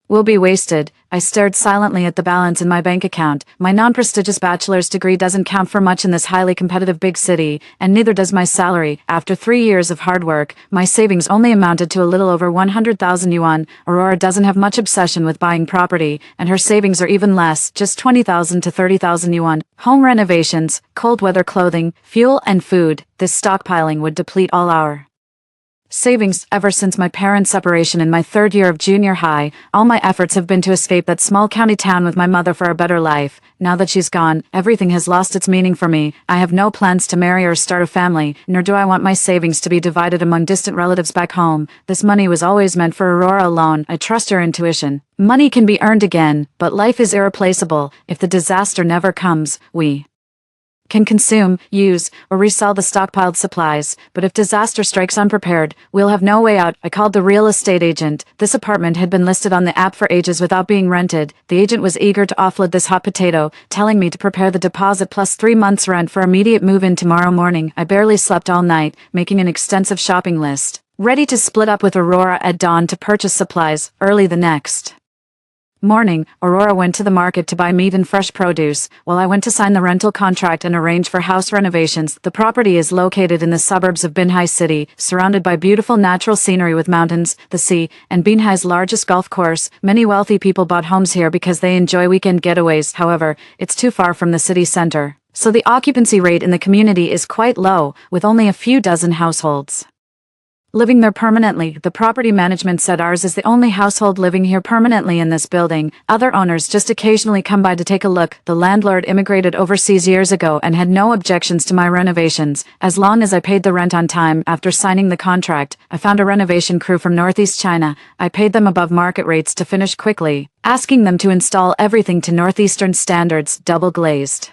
will be wasted. I stared silently at the balance in my bank account. My non-prestigious bachelor's degree doesn't count for much in this highly competitive big city, and neither does my salary. After 3 years of hard work, my savings only amounted to a little over 100,000 yuan. Aurora doesn't have much obsession with buying property, and her savings are even less, just 20,000 to 30,000 yuan. Home renovations, cold weather clothing, fuel and food. This stockpiling would deplete all our savings. Ever since my parents' separation in my 3rd year of junior high, all my efforts have been to escape that small county town with my mother for a better life. Now that she's gone, everything has lost its meaning for me. I have no plans to marry or start a family, nor do I want my savings to be divided among distant relatives back home. This money was always meant for Aurora alone. I trust her intuition. Money can be earned again, but life is irreplaceable. If the disaster never comes, we can consume, use, or resell the stockpiled supplies, but if disaster strikes unprepared, we'll have no way out. I called the real estate agent. This apartment had been listed on the app for ages without being rented. The agent was eager to offload this hot potato, telling me to prepare the deposit plus 3 months' rent for immediate move-in tomorrow morning. I barely slept all night, making an extensive shopping list, ready to split up with Aurora at dawn to purchase supplies early the next Morning, Aurora went to the market to buy meat and fresh produce, while I went to sign the rental contract and arrange for house renovations. The property is located in the suburbs of Binhai City, surrounded by beautiful natural scenery with mountains, the sea, and Binhai's largest golf course. Many wealthy people bought homes here because they enjoy weekend getaways. However, it's too far from the city center, so the occupancy rate in the community is quite low, with only a few dozen households living there permanently. The property management said ours is the only household living here permanently in this building. Other owners just occasionally come by to take a look. The landlord immigrated overseas years ago and had no objections to my renovations, as long as I paid the rent on time. After signing the contract, I found a renovation crew from Northeast China. I paid them above market rates to finish quickly, asking them to install everything to Northeastern standards, double glazed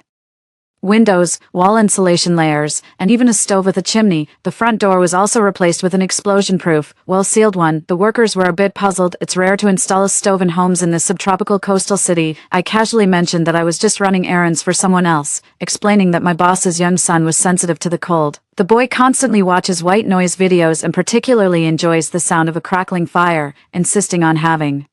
windows, wall insulation layers, and even a stove with a chimney. The front door was also replaced with an explosion-proof, well-sealed one. The workers were a bit puzzled. It's rare to install a stove in homes in this subtropical coastal city. I casually mentioned that I was just running errands for someone else, explaining that my boss's young son was sensitive to the cold. The boy constantly watches white noise videos and particularly enjoys the sound of a crackling fire, insisting on having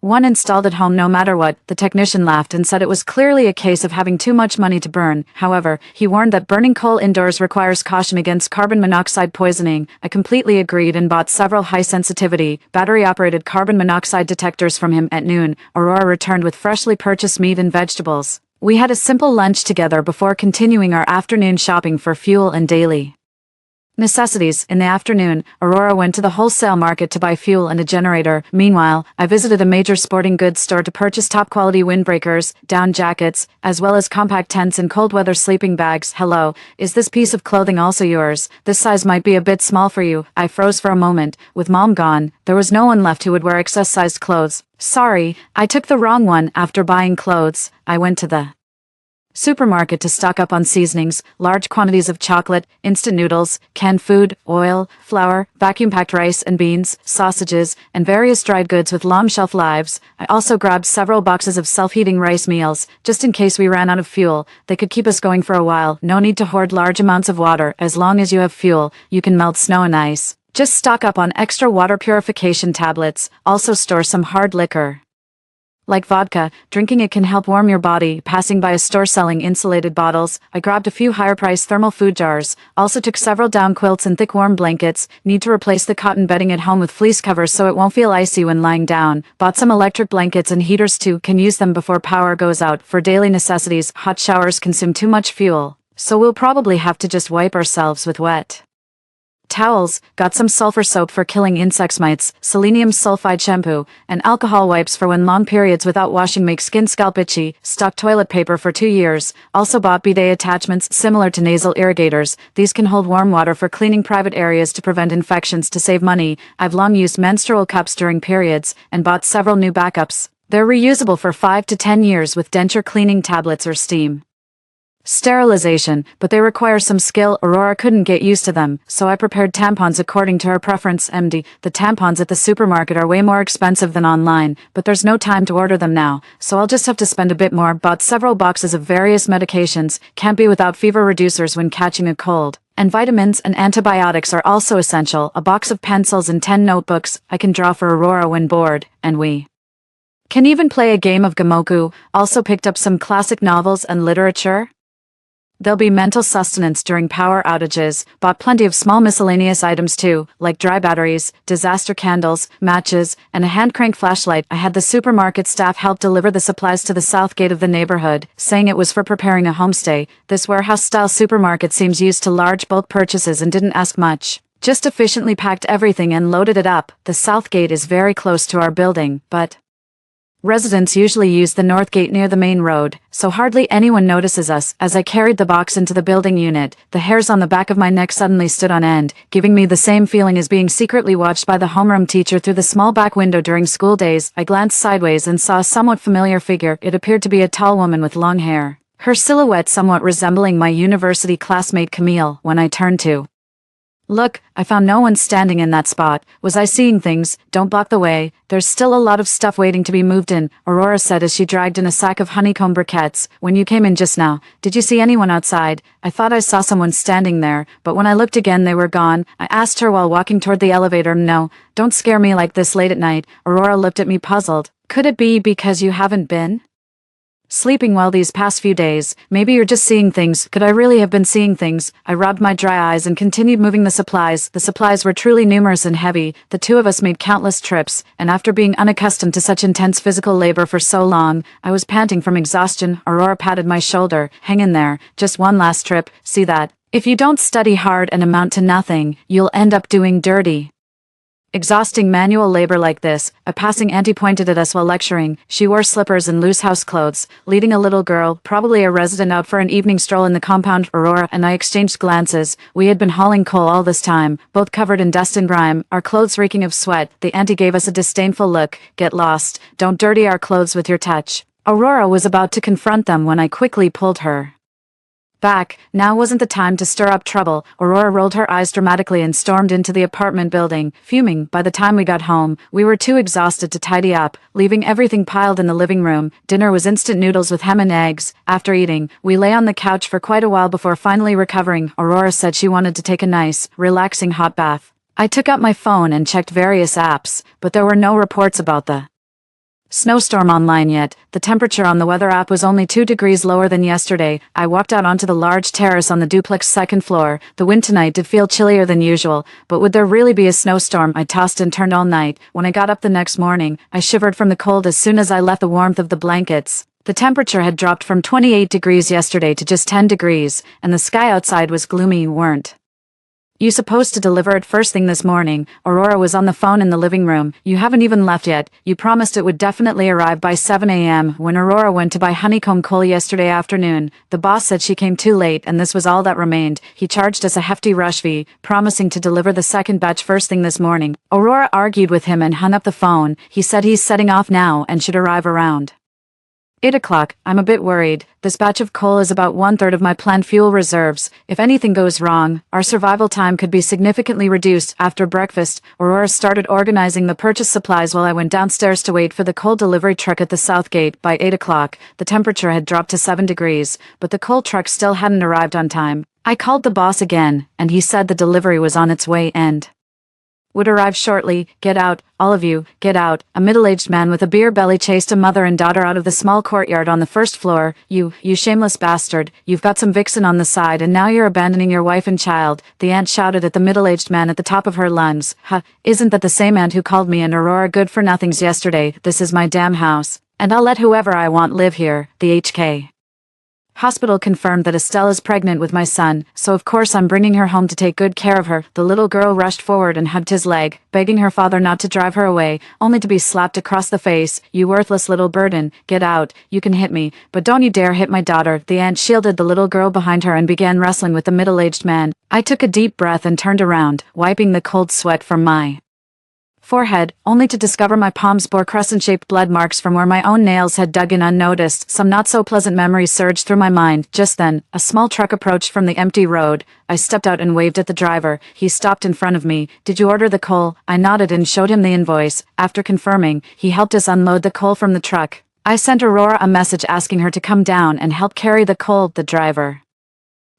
one installed at home no matter what. The technician laughed and said it was clearly a case of having too much money to burn. However, he warned that burning coal indoors requires caution against carbon monoxide poisoning. I completely agreed and bought several high-sensitivity, battery-operated carbon monoxide detectors from him. At noon, Aurora returned with freshly purchased meat and vegetables. We had a simple lunch together before continuing our afternoon shopping for fuel and daily necessities. In the afternoon, Aurora went to the wholesale market to buy fuel and a generator. Meanwhile, I visited a major sporting goods store to purchase top-quality windbreakers, down jackets, as well as compact tents and cold-weather sleeping bags. Hello, is this piece of clothing also yours? This size might be a bit small for you. I froze for a moment. With Mom gone, there was no one left who would wear excess-sized clothes. Sorry, I took the wrong one. After buying clothes, I went to the supermarket to stock up on seasonings, large quantities of chocolate, instant noodles, canned food, oil, flour, vacuum-packed rice and beans, sausages, and various dried goods with long shelf lives. I also grabbed several boxes of self-heating rice meals, just in case we ran out of fuel. They could keep us going for a while. No need to hoard large amounts of water. As long as you have fuel, you can melt snow and ice. Just stock up on extra water purification tablets. Also store some hard liquor, like vodka. Drinking it can help warm your body. Passing by a store selling insulated bottles, I grabbed a few higher-priced thermal food jars. Also took several down quilts and thick warm blankets. Need to replace the cotton bedding at home with fleece covers so it won't feel icy when lying down. Bought some electric blankets and heaters too. Can use them before power goes out. For daily necessities, hot showers consume too much fuel, so we'll probably have to just wipe ourselves with wet towels. Got some sulfur soap for killing insect mites, selenium sulfide shampoo, and alcohol wipes for when long periods without washing make skin scalp itchy. Stocked toilet paper for 2 years. Also bought bidet attachments similar to nasal irrigators. These can hold warm water for cleaning private areas to prevent infections. To save money, I've long used menstrual cups during periods, and bought several new backups. They're reusable for 5 to 10 years with denture cleaning tablets or steam sterilization, but they require some skill. Aurora couldn't get used to them, so I prepared tampons according to her preference. MD, the tampons at the supermarket are way more expensive than online, but there's no time to order them now, so I'll just have to spend a bit more. Bought several boxes of various medications. Can't be without fever reducers when catching a cold. And vitamins and antibiotics are also essential. A box of pencils and 10 notebooks. I can draw for Aurora when bored, and we can even play a game of Gamoku. Also picked up some classic novels and literature. There'll be mental sustenance during power outages. Bought plenty of small miscellaneous items too, like dry batteries, disaster candles, matches, and a hand crank flashlight. I had the supermarket staff help deliver the supplies to the south gate of the neighborhood, saying it was for preparing a homestay. This warehouse-style supermarket seems used to large bulk purchases and didn't ask much. Just efficiently packed everything and loaded it up. The south gate is very close to our building, but residents usually use the north gate near the main road, so hardly anyone notices us. As I carried the box into the building unit, the hairs on the back of my neck suddenly stood on end, giving me the same feeling as being secretly watched by the homeroom teacher through the small back window during school days. I glanced sideways and saw a somewhat familiar figure. It appeared to be a tall woman with long hair, her silhouette somewhat resembling my university classmate Camille. When I turned to look, I found no one standing in that spot. Was I seeing things? Don't block the way. There's still a lot of stuff waiting to be moved in, Aurora said as she dragged in a sack of honeycomb briquettes. When you came in just now, did you see anyone outside? I thought I saw someone standing there, but when I looked again they were gone. I asked her while walking toward the elevator. No, don't scare me like this late at night. Aurora looked at me puzzled. Could it be because you haven't been sleeping well these past few days? Maybe you're just seeing things. Could I really have been seeing things? I rubbed my dry eyes and continued moving the supplies. The supplies were truly numerous and heavy. The two of us made countless trips, and after being unaccustomed to such intense physical labor for so long, I was panting from exhaustion. Aurora patted my shoulder. Hang in there. Just one last trip. See that? If you don't study hard and amount to nothing, you'll end up doing dirty, exhausting manual labor like this. A passing auntie pointed at us while lecturing. She wore slippers and loose house clothes, leading a little girl, probably a resident, out for an evening stroll in the compound. Aurora and I exchanged glances. We had been hauling coal all this time, both covered in dust and grime, our clothes reeking of sweat. The auntie gave us a disdainful look. Get lost. Don't dirty our clothes with your touch. Aurora was about to confront them when I quickly pulled her back. Now wasn't the time to stir up trouble. Aurora rolled her eyes dramatically and stormed into the apartment building, fuming. By the time we got home, we were too exhausted to tidy up, leaving everything piled in the living room. Dinner was instant noodles with ham and eggs. After eating, we lay on the couch for quite a while before finally recovering. Aurora said she wanted to take a nice, relaxing hot bath. I took out my phone and checked various apps, but there were no reports about the snowstorm online yet. The temperature on the weather app was only 2 degrees lower than yesterday. I walked out onto the large terrace on the duplex second floor. The wind tonight did feel chillier than usual, but would there really be a snowstorm? I tossed and turned all night. When I got up the next morning, I shivered from the cold as soon as I left the warmth of the blankets. The temperature had dropped from 28 degrees yesterday to just 10 degrees, and the sky outside was gloomy. Weren't you supposed to deliver it first thing this morning? Aurora was on the phone in the living room. You haven't even left yet. You promised it would definitely arrive by 7 a.m. When Aurora went to buy honeycomb coal yesterday afternoon, the boss said she came too late and this was all that remained. He charged us a hefty rush fee, promising to deliver the second batch first thing this morning. Aurora argued with him and hung up the phone. He said he's setting off now and should arrive around 8 o'clock. I'm a bit worried. This batch of coal is about 1/3 of my planned fuel reserves. If anything goes wrong, our survival time could be significantly reduced. After breakfast, Aurora started organizing the purchase supplies while I went downstairs to wait for the coal delivery truck at the south gate. By 8 o'clock, the temperature had dropped to 7 degrees, but the coal truck still hadn't arrived on time. I called the boss again, and he said the delivery was on its way and would arrive shortly. Get out, all of you, get out. A middle-aged man with a beer belly chased a mother and daughter out of the small courtyard on the first floor. You shameless bastard, you've got some vixen on the side and now you're abandoning your wife and child. The aunt shouted at the middle-aged man at the top of her lungs. Isn't that the same aunt who called me and Aurora good-for-nothings yesterday? This is my damn house, and I'll let whoever I want live here. The HK hospital confirmed that Estella's pregnant with my son, so of course I'm bringing her home to take good care of her. The little girl rushed forward and hugged his leg, begging her father not to drive her away, only to be slapped across the face. You worthless little burden, get out. You can hit me, but don't you dare hit my daughter. The aunt shielded the little girl behind her and began wrestling with the middle-aged man. I took a deep breath and turned around, wiping the cold sweat from my forehead, only to discover my palms bore crescent-shaped blood marks from where my own nails had dug in unnoticed. Some not-so-pleasant memories surged through my mind. Just then, a small truck approached from the empty road. I stepped out and waved at the driver. He stopped in front of me. Did you order the coal? I nodded and showed him the invoice. After confirming, he helped us unload the coal from the truck. I sent Aurora a message asking her to come down and help carry the coal. The driver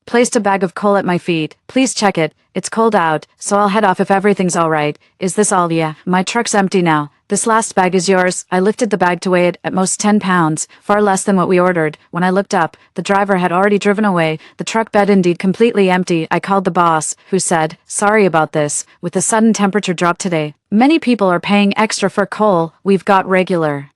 placed a bag of coal at my feet. Please check it. It's cold out, so I'll head off if everything's alright. Is this all? Yeah, my truck's empty now. This last bag is yours. I lifted the bag to weigh it, at most 10 pounds, far less than what we ordered. When I looked up, the driver had already driven away, the truck bed indeed completely empty. I called the boss, who said, sorry about this. With the sudden temperature drop today, many people are paying extra for coal. We've got regular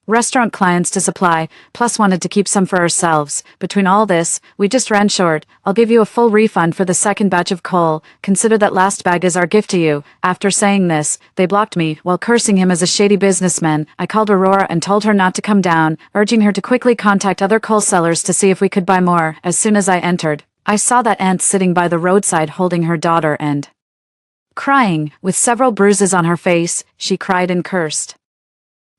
restaurant clients to supply, plus wanted to keep some for ourselves. Between all this, we just ran short. I'll give you a full refund for the second batch of coal. Consider that last bag as our gift to you. After saying this, they blocked me, while cursing him as a shady businessman. I called Aurora and told her not to come down, urging her to quickly contact other coal sellers to see if we could buy more. As soon as I entered, I saw that aunt sitting by the roadside holding her daughter and crying, with several bruises on her face. She cried and cursed.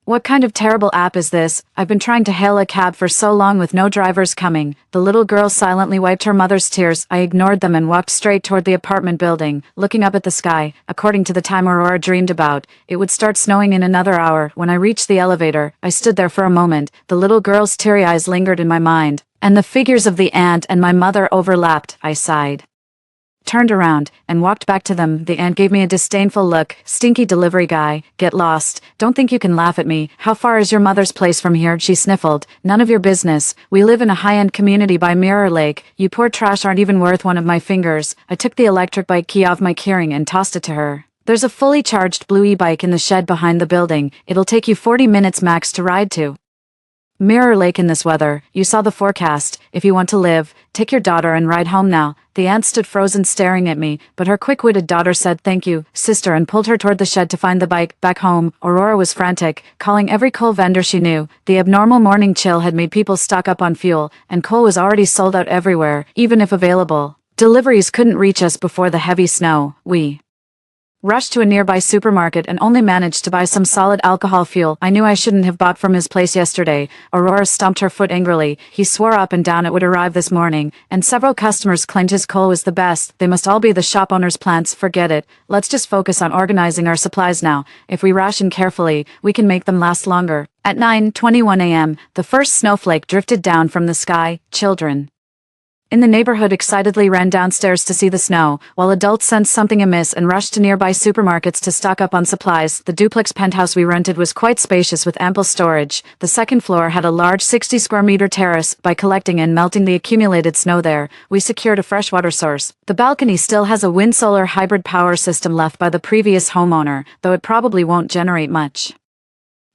What kind of terrible app is this? I've been trying to hail a cab for so long with no drivers coming. The little girl silently wiped her mother's tears. I ignored them and walked straight toward the apartment building, looking up at the sky. According to the time Aurora dreamed about, it would start snowing in another hour. When I reached the elevator, I stood there for a moment. The little girl's teary eyes lingered in my mind, and the figures of the aunt and my mother overlapped. I sighed. turned around, and walked back to them. The aunt gave me a disdainful look. Stinky delivery guy, get lost. Don't think you can laugh at me. How far is your mother's place from here? She sniffled. None of your business. We live in a high-end community by Mirror Lake. You poor trash aren't even worth one of my fingers. I took the electric bike key off my keyring and tossed it to her. There's a fully charged blue e-bike in the shed behind the building. It'll take you 40 minutes max to ride to Mirror Lake in this weather. You saw the forecast. If you want to live, take your daughter and ride home now. The aunt stood frozen staring at me, but her quick-witted daughter said thank you, sister, and pulled her toward the shed to find the bike. Back home, Aurora was frantic, calling every coal vendor she knew. The abnormal morning chill had made people stock up on fuel, and coal was already sold out everywhere, even if available. Deliveries couldn't reach us before the heavy snow. We rushed to a nearby supermarket and only managed to buy some solid alcohol fuel I knew I shouldn't have bought from his place yesterday. Aurora stomped her foot angrily. He swore up and down it would arrive this morning, and several customers claimed his coal was the best. They must all be the shop owner's plants. Forget it. Let's just focus on organizing our supplies now. If we ration carefully, we can make them last longer. At 9:21 a.m., the first snowflake drifted down from the sky. Children in the neighborhood excitedly ran downstairs to see the snow, while adults sensed something amiss and rushed to nearby supermarkets to stock up on supplies. The duplex penthouse we rented was quite spacious with ample storage. The second floor had a large 60-square-meter terrace. By collecting and melting the accumulated snow there, we secured a freshwater source. The balcony still has a wind-solar hybrid power system left by the previous homeowner, though it probably won't generate much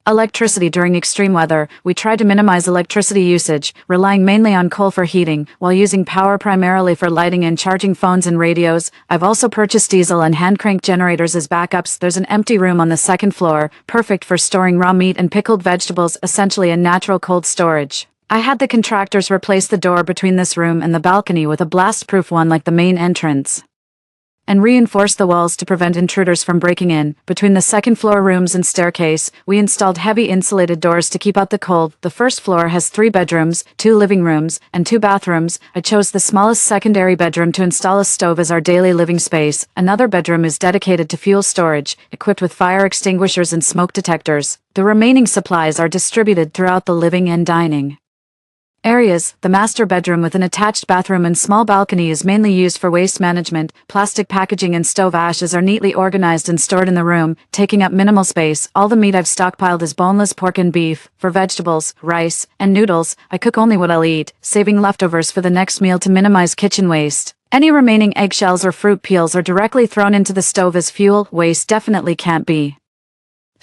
electricity during extreme weather. We tried to minimize electricity usage, relying mainly on coal for heating, while using power primarily for lighting and charging phones and radios. I've also purchased diesel and hand-crank generators as backups. There's an empty room on the second floor, perfect for storing raw meat and pickled vegetables, essentially a natural cold storage. I had the contractors replace the door between this room and the balcony with a blast-proof one like the main entrance, and reinforced the walls to prevent intruders from breaking in. Between the second-floor rooms and staircase, we installed heavy insulated doors to keep out the cold. The first floor has 3 bedrooms, 2 living rooms, and 2 bathrooms. I chose the smallest secondary bedroom to install a stove as our daily living space. Another bedroom is dedicated to fuel storage, equipped with fire extinguishers and smoke detectors. The remaining supplies are distributed throughout the living and dining areas. The master bedroom with an attached bathroom and small balcony is mainly used for waste management. Plastic packaging and stove ashes are neatly organized and stored in the room, taking up minimal space. All the meat I've stockpiled is boneless pork and beef. For vegetables, rice, and noodles, I cook only what I'll eat, saving leftovers for the next meal to minimize kitchen waste. Any remaining eggshells or fruit peels are directly thrown into the stove as fuel. Waste definitely can't be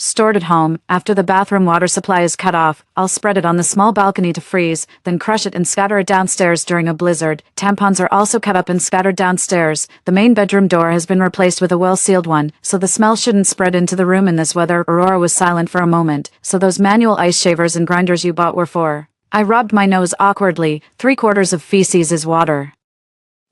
stored at home. After the bathroom water supply is cut off, I'll spread it on the small balcony to freeze, then crush it and scatter it downstairs during a blizzard. Tampons are also cut up and scattered downstairs. The main bedroom door has been replaced with a well-sealed one, so the smell shouldn't spread into the room in this weather. Aurora was silent for a moment. So those manual ice shavers and grinders you bought were for? I rubbed my nose awkwardly. 3/4 of feces is water.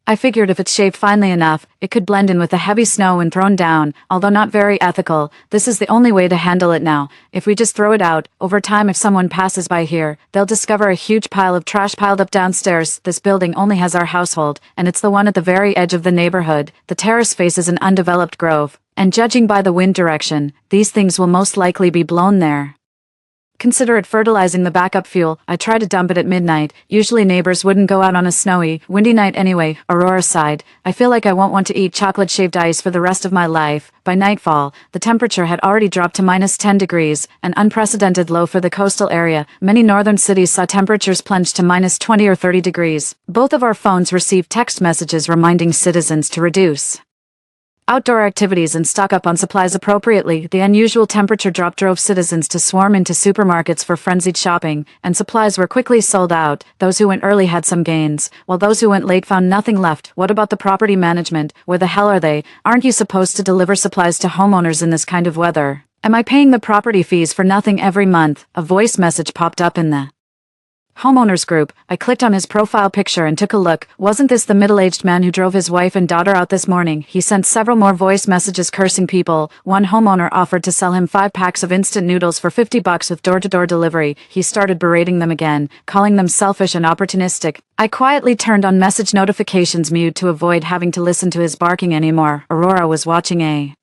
I figured if it's shaved finely enough, it could blend in with the heavy snow when thrown down, although not very ethical. This is the only way to handle it now. If we just throw it out, over time if someone passes by here, they'll discover a huge pile of trash piled up downstairs. This building only has our household, and it's the one at the very edge of the neighborhood. The terrace faces an undeveloped grove, and judging by the wind direction, these things will most likely be blown there. Consider it fertilizing the backup fuel. I try to dump it at midnight. Usually neighbors wouldn't go out on a snowy, windy night anyway. Aurora sighed. I feel like I won't want to eat chocolate shaved ice for the rest of my life. By nightfall, the temperature had already dropped to -10 degrees, an unprecedented low for the coastal area. Many northern cities saw temperatures plunge to -20 or 30 degrees. Both of our phones received text messages reminding citizens to reduce outdoor activities and stock up on supplies appropriately. The unusual temperature drop drove citizens to swarm into supermarkets for frenzied shopping, and supplies were quickly sold out. Those who went early had some gains, while those who went late found nothing left. What about the property management? Where the hell are they? Aren't you supposed to deliver supplies to homeowners in this kind of weather? Am I paying the property fees for nothing every month? A voice message popped up in the homeowners group. I clicked on his profile picture and took a look. Wasn't this the middle-aged man who drove his wife and daughter out this morning? He sent several more voice messages cursing people. One homeowner offered to sell him 5 packs of instant noodles for $50 with door-to-door delivery. He started berating them again, calling them selfish and opportunistic. I quietly turned on message notifications mute to avoid having to listen to his barking anymore. Aurora was watching a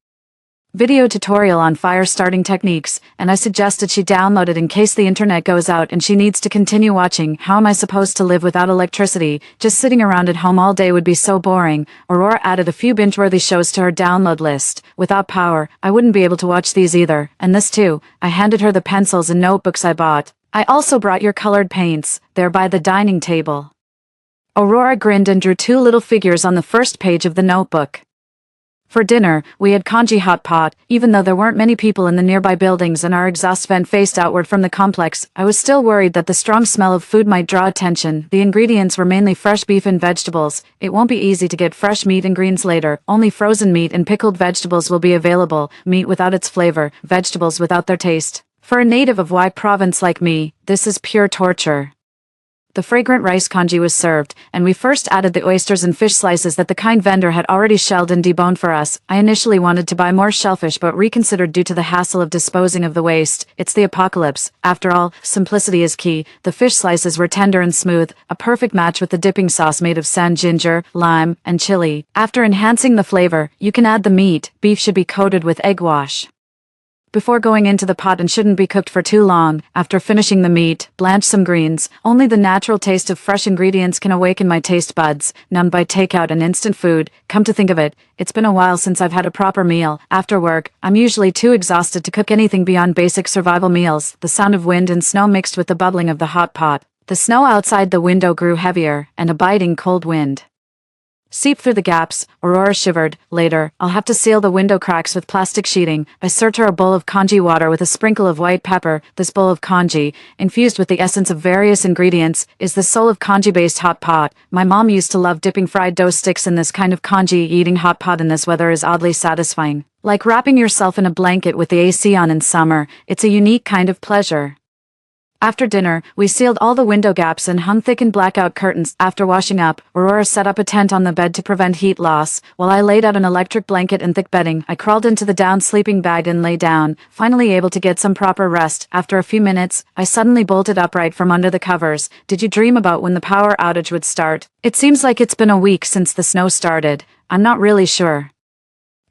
video tutorial on fire starting techniques, and I suggested she download it in case the internet goes out and she needs to continue watching. How am I supposed to live without electricity? Just sitting around at home all day would be so boring. Aurora added a few binge-worthy shows to her download list. Without power, I wouldn't be able to watch these either, and this too. I handed her the pencils and notebooks I bought. I also brought your colored paints. They're by the dining table. Aurora grinned and drew two little figures on the first page of the notebook. For dinner, we had congee hot pot. Even though there weren't many people in the nearby buildings and our exhaust vent faced outward from the complex, I was still worried that the strong smell of food might draw attention. The ingredients were mainly fresh beef and vegetables. It won't be easy to get fresh meat and greens later. Only frozen meat and pickled vegetables will be available. Meat without its flavor, vegetables without their taste. For a native of Y province like me, this is pure torture. The fragrant rice congee was served, and we first added the oysters and fish slices that the kind vendor had already shelled and deboned for us. I initially wanted to buy more shellfish but reconsidered due to the hassle of disposing of the waste. It's the apocalypse. After all, simplicity is key. The fish slices were tender and smooth, a perfect match with the dipping sauce made of sand ginger, lime, and chili. After enhancing the flavor, you can add the meat. Beef should be coated with egg wash before going into the pot and shouldn't be cooked for too long. After finishing the meat, blanch some greens. Only the natural taste of fresh ingredients can awaken my taste buds, numbed by takeout and instant food. Come to think of it, it's been a while since I've had a proper meal. After work, I'm usually too exhausted to cook anything beyond basic survival meals. The sound of wind and snow mixed with the bubbling of the hot pot. The snow outside the window grew heavier, and a biting cold wind seeped through the gaps. Aurora shivered. Later, I'll have to seal the window cracks with plastic sheeting. I served her a bowl of congee water with a sprinkle of white pepper. This bowl of congee, infused with the essence of various ingredients, is the soul of congee-based hot pot. My mom used to love dipping fried dough sticks in this kind of congee. Eating hot pot in this weather is oddly satisfying. Like wrapping yourself in a blanket with the AC on in summer, it's a unique kind of pleasure. After dinner, we sealed all the window gaps and hung thickened blackout curtains. After washing up, Aurora set up a tent on the bed to prevent heat loss. While I laid out an electric blanket and thick bedding, I crawled into the down sleeping bag and lay down, finally able to get some proper rest. After a few minutes, I suddenly bolted upright from under the covers. Did you dream about when the power outage would start? It seems like it's been a week since the snow started. I'm not really sure.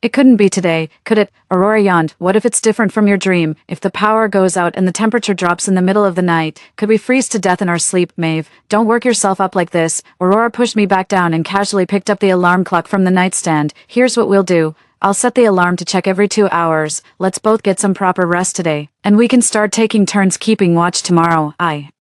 It couldn't be today, could it? Aurora yawned. What if it's different from your dream? If the power goes out and the temperature drops in the middle of the night, could we freeze to death in our sleep? Maeve, don't work yourself up like this. Aurora pushed me back down and casually picked up the alarm clock from the nightstand. Here's what we'll do. I'll set the alarm to check every 2 hours. Let's both get some proper rest today, and we can start taking turns keeping watch tomorrow. I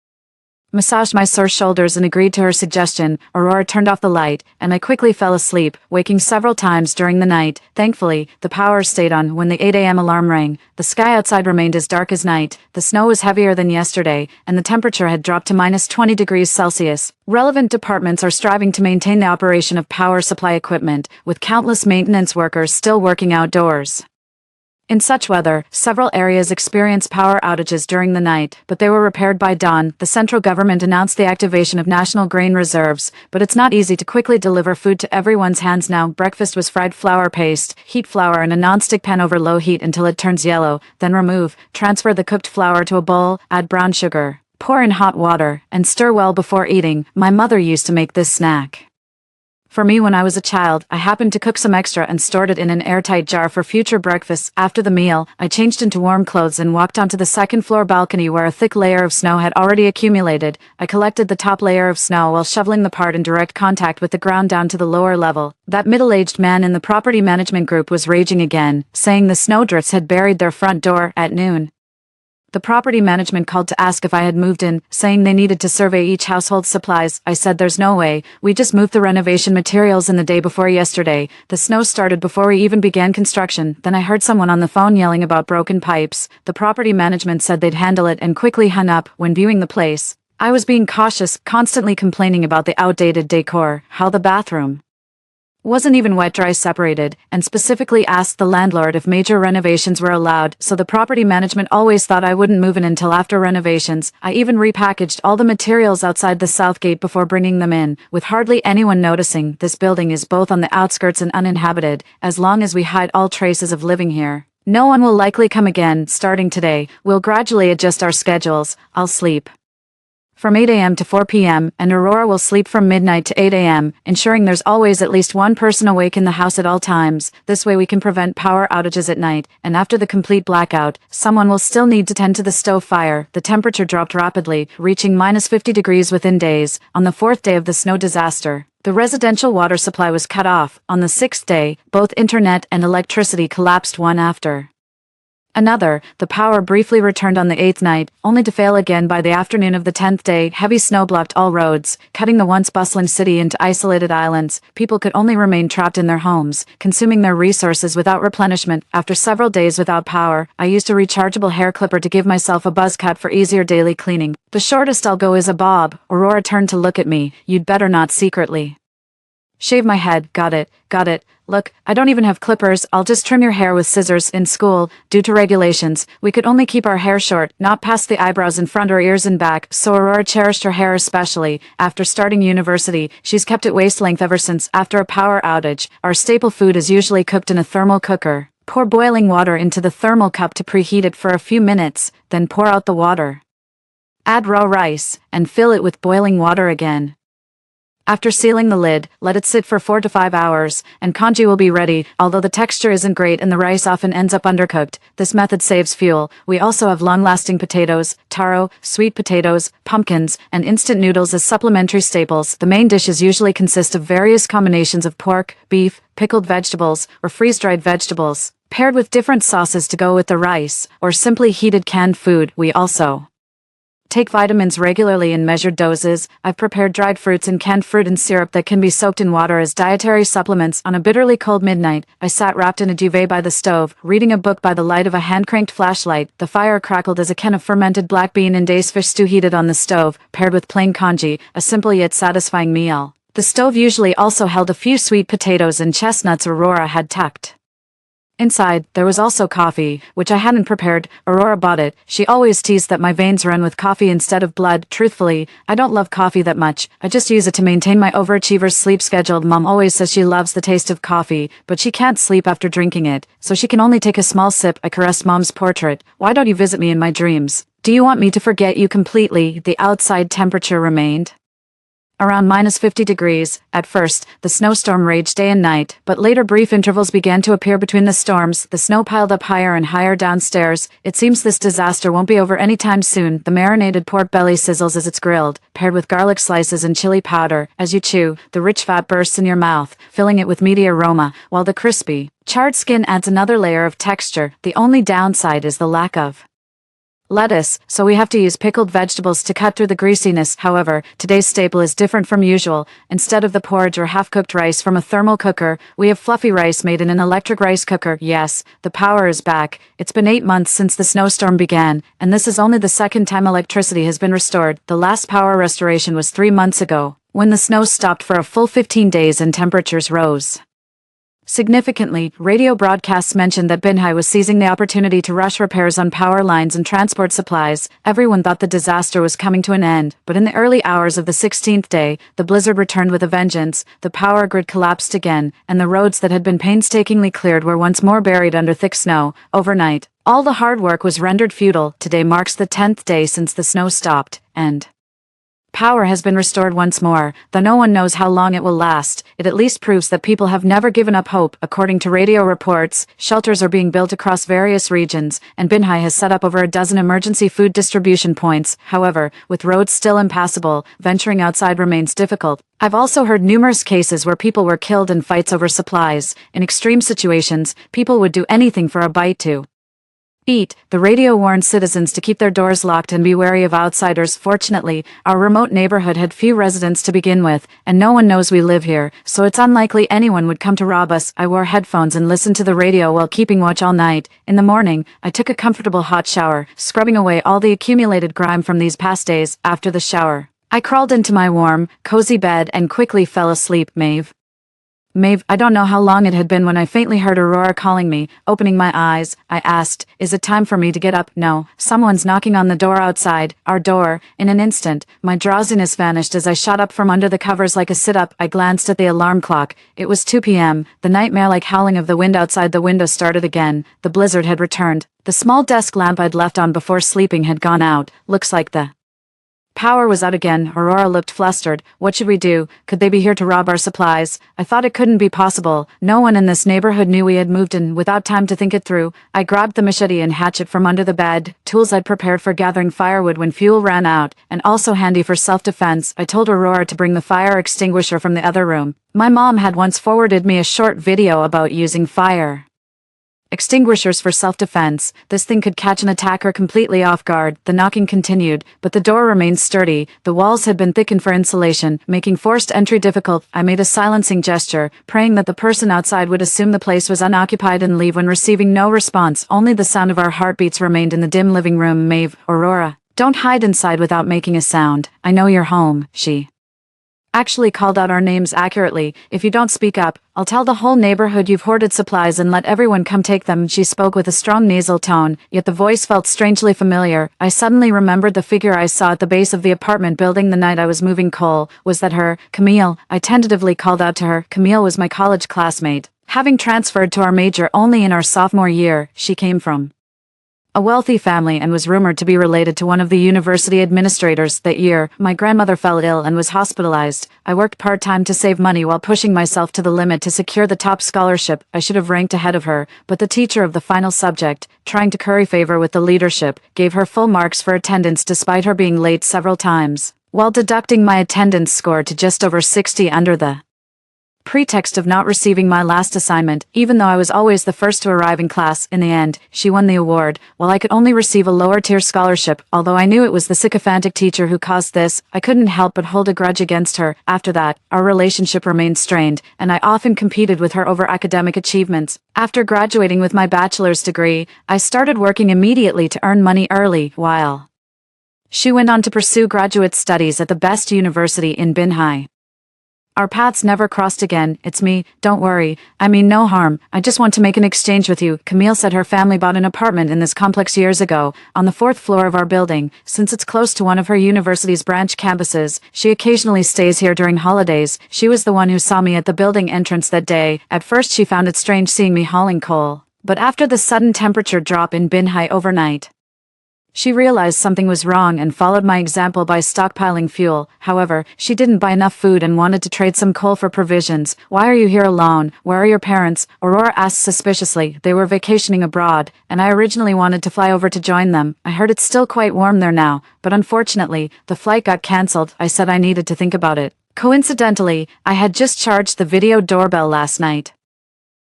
massaged my sore shoulders and agreed to her suggestion. Aurora turned off the light, and I quickly fell asleep, waking several times during the night. Thankfully, the power stayed on when the 8 a.m. alarm rang. The sky outside remained as dark as night, the snow was heavier than yesterday, and the temperature had dropped to minus 20 degrees Celsius. Relevant departments are striving to maintain the operation of power supply equipment, with countless maintenance workers still working outdoors. In such weather, several areas experienced power outages during the night, but they were repaired by dawn. The central government announced the activation of national grain reserves, but it's not easy to quickly deliver food to everyone's hands now. Breakfast was fried flour paste. Heat flour in a non-stick pan over low heat until it turns yellow, then remove. Transfer the cooked flour to a bowl, add brown sugar, pour in hot water, and stir well before eating. My mother used to make this snack for me when I was a child. I happened to cook some extra and stored it in an airtight jar for future breakfasts. After the meal, I changed into warm clothes and walked onto the second-floor balcony where a thick layer of snow had already accumulated. I collected the top layer of snow while shoveling the part in direct contact with the ground down to the lower level. That middle-aged man in the property management group was raging again, saying the snowdrifts had buried their front door. At noon, the property management called to ask if I had moved in, saying they needed to survey each household supplies. I said there's no way, we just moved the renovation materials in the day before yesterday. The snow started before we even began construction. Then I heard someone on the phone yelling about broken pipes. The property management said they'd handle it and quickly hung up. When viewing the place, I was being cautious, constantly complaining about the outdated decor, how the bathroom wasn't even wet-dry separated, and specifically asked the landlord if major renovations were allowed, so the property management always thought I wouldn't move in until after renovations. I even repackaged all the materials outside the south gate before bringing them in, with hardly anyone noticing. This building is both on the outskirts and uninhabited. As long as we hide all traces of living here, no one will likely come again. Starting today, we'll gradually adjust our schedules. I'll sleep from 8 a.m. to 4 p.m., and Aurora will sleep from midnight to 8 a.m., ensuring there's always at least one person awake in the house at all times. This way we can prevent power outages at night, and after the complete blackout, someone will still need to tend to the stove fire. The temperature dropped rapidly, reaching -50 degrees within days. On the fourth day of the snow disaster, the residential water supply was cut off. On the sixth day, both internet and electricity collapsed one after another. The power briefly returned on the 8th night, only to fail again by the afternoon of the 10th day. Heavy snow blocked all roads, cutting the once bustling city into isolated islands. People could only remain trapped in their homes, consuming their resources without replenishment. After several days without power, I used a rechargeable hair clipper to give myself a buzz cut for easier daily cleaning. The shortest I'll go is a bob. Aurora turned to look at me. You'd better not secretly shave my head. Got it. Look, I don't even have clippers. I'll just trim your hair with scissors. In school, due to regulations, we could only keep our hair short, not past the eyebrows in front or ears and back, so Aurora cherished her hair especially. After starting university, she's kept it waist length ever since. After a power outage, our staple food is usually cooked in a thermal cooker. Pour boiling water into the thermal cup to preheat it for a few minutes, then pour out the water. Add raw rice, and fill it with boiling water again. After sealing the lid, let it sit for 4 to 5 hours, and congee will be ready. Although the texture isn't great and the rice often ends up undercooked, this method saves fuel. We also have long-lasting potatoes, taro, sweet potatoes, pumpkins, and instant noodles as supplementary staples. The main dishes usually consist of various combinations of pork, beef, pickled vegetables, or freeze-dried vegetables, paired with different sauces to go with the rice, or simply heated canned food. We also take vitamins regularly in measured doses. I've prepared dried fruits and canned fruit and syrup that can be soaked in water as dietary supplements. On a bitterly cold midnight, I sat wrapped in a duvet by the stove, reading a book by the light of a hand-cranked flashlight. The fire crackled as a can of fermented black bean and dace fish stew heated on the stove, paired with plain congee, a simple yet satisfying meal. The stove usually also held a few sweet potatoes and chestnuts Aurora had tucked inside. There was also coffee, which I hadn't prepared. Aurora bought it. She always teased that my veins run with coffee instead of blood. Truthfully, I don't love coffee that much. I just use it to maintain my overachiever's sleep schedule. Mom always says she loves the taste of coffee, but she can't sleep after drinking it, so she can only take a small sip. I caressed Mom's portrait. Why don't you visit me in my dreams? Do you want me to forget you completely? The outside temperature remained around -50 degrees. At first, the snowstorm raged day and night, but later brief intervals began to appear between the storms. The snow piled up higher and higher downstairs. It seems this disaster won't be over anytime soon. The marinated pork belly sizzles as it's grilled, paired with garlic slices and chili powder. As you chew, the rich fat bursts in your mouth, filling it with meaty aroma, while the crispy, charred skin adds another layer of texture. The only downside is the lack of lettuce, so we have to use pickled vegetables to cut through the greasiness. However, today's staple is different from usual. Instead of the porridge or half-cooked rice from a thermal cooker, we have fluffy rice made in an electric rice cooker. Yes, the power is back. It's been 8 months since the snowstorm began, and this is only the second time electricity has been restored. The last power restoration was 3 months ago, when the snow stopped for a full 15 days and temperatures rose significantly. Radio broadcasts mentioned that Binhai was seizing the opportunity to rush repairs on power lines and transport supplies. Everyone thought the disaster was coming to an end, but in the early hours of the 16th day, the blizzard returned with a vengeance. The power grid collapsed again, and the roads that had been painstakingly cleared were once more buried under thick snow. Overnight, all the hard work was rendered futile. Today marks the 10th day since the snow stopped, and power has been restored once more. Though no one knows how long it will last, it at least proves that people have never given up hope. According to radio reports, shelters are being built across various regions, and Binhai has set up over a dozen emergency food distribution points. However, with roads still impassable, venturing outside remains difficult. I've also heard numerous cases where people were killed in fights over supplies. In extreme situations, people would do anything for a bite to eat. The radio warned citizens to keep their doors locked and be wary of outsiders. Fortunately, our remote neighborhood had few residents to begin with, and no one knows we live here, so it's unlikely anyone would come to rob us. I wore headphones and listened to the radio while keeping watch all night. In the morning, I took a comfortable hot shower, scrubbing away all the accumulated grime from these past days. After the shower, I crawled into my warm, cozy bed and quickly fell asleep. Maeve, I don't know how long it had been when I faintly heard Aurora calling me. Opening my eyes, I asked, "Is it time for me to get up?" "No, someone's knocking on the door outside." Our door. In an instant, my drowsiness vanished as I shot up from under the covers like a sit-up. I glanced at the alarm clock. It was 2 p.m. The nightmare-like howling of the wind outside the window started again. The blizzard had returned. The small desk lamp I'd left on before sleeping had gone out. Looks like the Power was out again. Aurora looked flustered. What should we do? Could they be here to rob our supplies? I thought it couldn't be possible. No one in this neighborhood knew we had moved in. Without time to think it through, I grabbed the machete and hatchet from under the bed, tools I'd prepared for gathering firewood when fuel ran out, and also handy for self-defense. I told Aurora to bring the fire extinguisher from the other room. My mom had once forwarded me a short video about using fire extinguishers for self-defense. This thing could catch an attacker completely off guard. The knocking continued, but the door remained sturdy. The walls had been thickened for insulation, making forced entry difficult. I made a silencing gesture, praying that the person outside would assume the place was unoccupied and leave. When receiving no response, only the sound of our heartbeats remained in the dim living room. Maeve, Aurora, don't hide inside without making a sound. I know you're home, she actually called out our names accurately. If you don't speak up, I'll tell the whole neighborhood you've hoarded supplies and let everyone come take them. She spoke with a strong nasal tone, yet the voice felt strangely familiar. I suddenly remembered the figure I saw at the base of the apartment building the night I was moving coal. Was that her? Camille? I tentatively called out to her. Camille was my college classmate. Having transferred to our major only in our sophomore year, she came from a wealthy family and was rumored to be related to one of the university administrators. That year, my grandmother fell ill and was hospitalized. I worked part-time to save money while pushing myself to the limit to secure the top scholarship. I should have ranked ahead of her, but the teacher of the final subject, trying to curry favor with the leadership, gave her full marks for attendance despite her being late several times, while deducting my attendance score to just over 60 under the pretext of not receiving my last assignment. Even though I was always the first to arrive in class, in the end, she won the award, while I could only receive a lower-tier scholarship. Although I knew it was the sycophantic teacher who caused this, I couldn't help but hold a grudge against her. After that, our relationship remained strained, and I often competed with her over academic achievements. After graduating with my bachelor's degree, I started working immediately to earn money early, while she went on to pursue graduate studies at the best university in Binhai. Our paths never crossed again. It's me, don't worry. I mean no harm. I just want to make an exchange with you. Camille said her family bought an apartment in this complex years ago, on the 4th floor of our building. Since it's close to one of her university's branch campuses, she occasionally stays here during holidays. She was the one who saw me at the building entrance that day. At first she found it strange seeing me hauling coal, but after the sudden temperature drop in Binhai overnight, she realized something was wrong and followed my example by stockpiling fuel. However, she didn't buy enough food and wanted to trade some coal for provisions. Why are you here alone? Where are your parents? Aurora asked suspiciously. They were vacationing abroad, and I originally wanted to fly over to join them. I heard it's still quite warm there now, but unfortunately, the flight got cancelled. I said I needed to think about it. Coincidentally, I had just charged the video doorbell last night,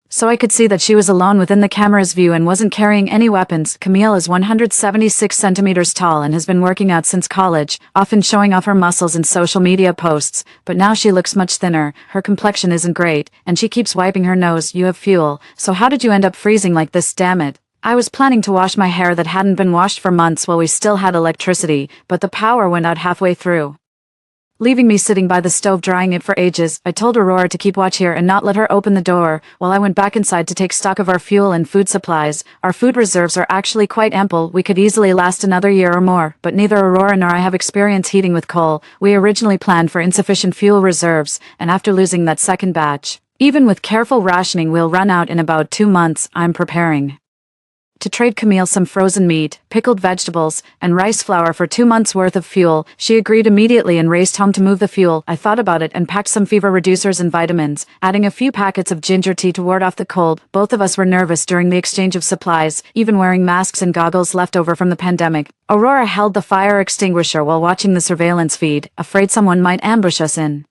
so I could see that she was alone within the camera's view and wasn't carrying any weapons. Camille is 176 centimeters tall and has been working out since college, often showing off her muscles in social media posts, but now she looks much thinner. Her complexion isn't great, and she keeps wiping her nose. You have fuel. So how did you end up freezing like this? Damn it. I was planning to wash my hair that hadn't been washed for months while we still had electricity, but the power went out halfway through, leaving me sitting by the stove drying it for ages. I told Aurora to keep watch here and not let her open the door, while I went back inside to take stock of our fuel and food supplies. Our food reserves are actually quite ample. We could easily last another year or more, but neither Aurora nor I have experience heating with coal. We originally planned for insufficient fuel reserves, and after losing that second batch, even with careful rationing we'll run out in about 2 months. I'm preparing to trade Camille some frozen meat, pickled vegetables, and rice flour for 2 months' worth of fuel. She agreed immediately and raced home to move the fuel. I thought about it and packed some fever reducers and vitamins, adding a few packets of ginger tea to ward off the cold. Both of us were nervous during the exchange of supplies, even wearing masks and goggles left over from the pandemic. Aurora held the fire extinguisher while watching the surveillance feed, afraid someone might ambush us in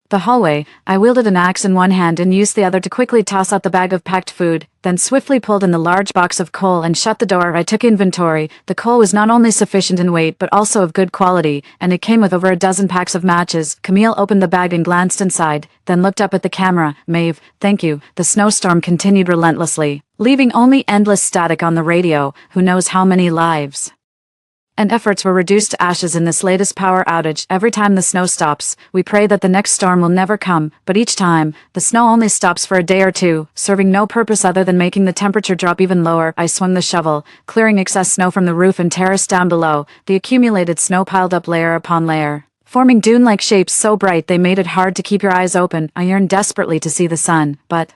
the hallway. I wielded an axe in one hand and used the other to quickly toss out the bag of packed food, then swiftly pulled in the large box of coal and shut the door. I took inventory. The coal was not only sufficient in weight but also of good quality, and it came with over a dozen packs of matches. Camille opened the bag and glanced inside, then looked up at the camera. Maeve, thank you. The snowstorm continued relentlessly, leaving only endless static on the radio. Who knows how many lives and efforts were reduced to ashes in this latest power outage. Every time the snow stops, we pray that the next storm will never come, but each time, the snow only stops for a day or two, serving no purpose other than making the temperature drop even lower. I swung the shovel, clearing excess snow from the roof and terrace down below. The accumulated snow piled up layer upon layer, forming dune-like shapes so bright they made it hard to keep your eyes open. I yearned desperately to see the sun, but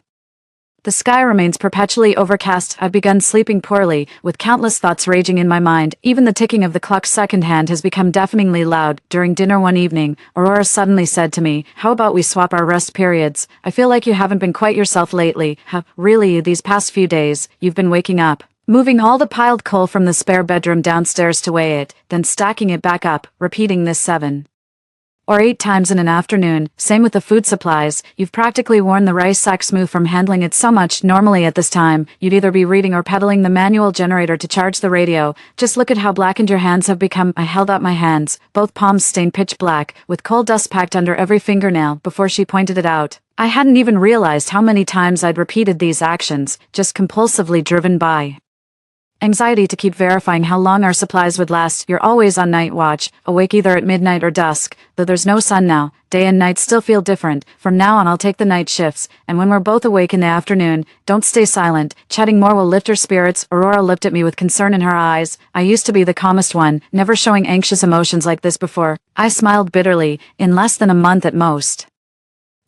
The sky remains perpetually overcast. I've begun sleeping poorly, with countless thoughts raging in my mind. Even the ticking of the clock's second hand has become deafeningly loud. During dinner one evening, Aurora suddenly said to me, "How about we swap our rest periods? I feel like you haven't been quite yourself lately." Really, these past few days, you've been waking up, moving all the piled coal from the spare bedroom downstairs to weigh it, then stacking it back up, repeating this 7 or 8 times in an afternoon. Same with the food supplies. You've practically worn the rice sack smooth from handling it so much. Normally at this time, you'd either be reading or pedaling the manual generator to charge the radio. Just look at how blackened your hands have become. I held out my hands, both palms stained pitch black, with coal dust packed under every fingernail, before she pointed it out. I hadn't even realized how many times I'd repeated these actions, just compulsively driven by anxiety to keep verifying how long our supplies would last. You're always on night watch, awake either at midnight or dusk. Though there's no sun now, day and night still feel different. From now on I'll take the night shifts, and when we're both awake in the afternoon, don't stay silent. Chatting more will lift her spirits. Aurora looked at me with concern in her eyes. I used to be the calmest one, never showing anxious emotions like this before. I smiled bitterly. In less than a month at most,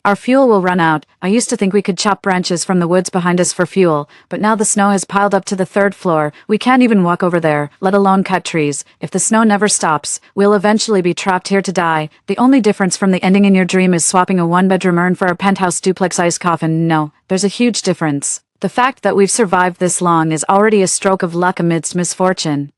our fuel will run out. I used to think we could chop branches from the woods behind us for fuel, but now the snow has piled up to the 3rd floor. We can't even walk over there, let alone cut trees. If the snow never stops, we'll eventually be trapped here to die. The only difference from the ending in your dream is swapping a 1-bedroom urn for a penthouse duplex ice coffin. No, there's a huge difference. The fact that we've survived this long is already a stroke of luck amidst misfortune.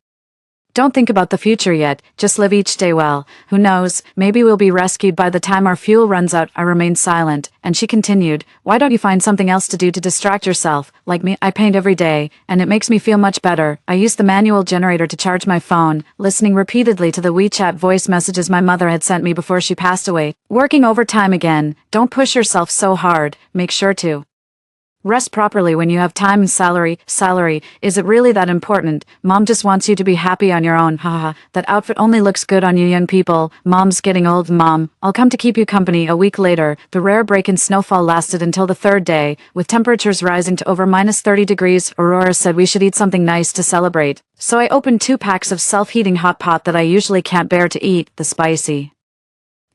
Don't think about the future yet, just live each day well. Who knows, maybe we'll be rescued by the time our fuel runs out. I remained silent, and she continued, "Why don't you find something else to do to distract yourself? Like me, I paint every day, and it makes me feel much better. I use the manual generator to charge my phone, listening repeatedly to the WeChat voice messages my mother had sent me before she passed away. Working overtime again. Don't push yourself so hard, make sure to rest properly when you have time. And salary, is it really that important? Mom just wants you to be happy on your own. Haha, that outfit only looks good on you young people. Mom's getting old. Mom, I'll come to keep you company." A week later, the rare break in snowfall lasted until the 3rd day, with temperatures rising to over -30 degrees. Aurora said we should eat something nice to celebrate. So I opened 2 packs of self-heating hot pot that I usually can't bear to eat. The spicy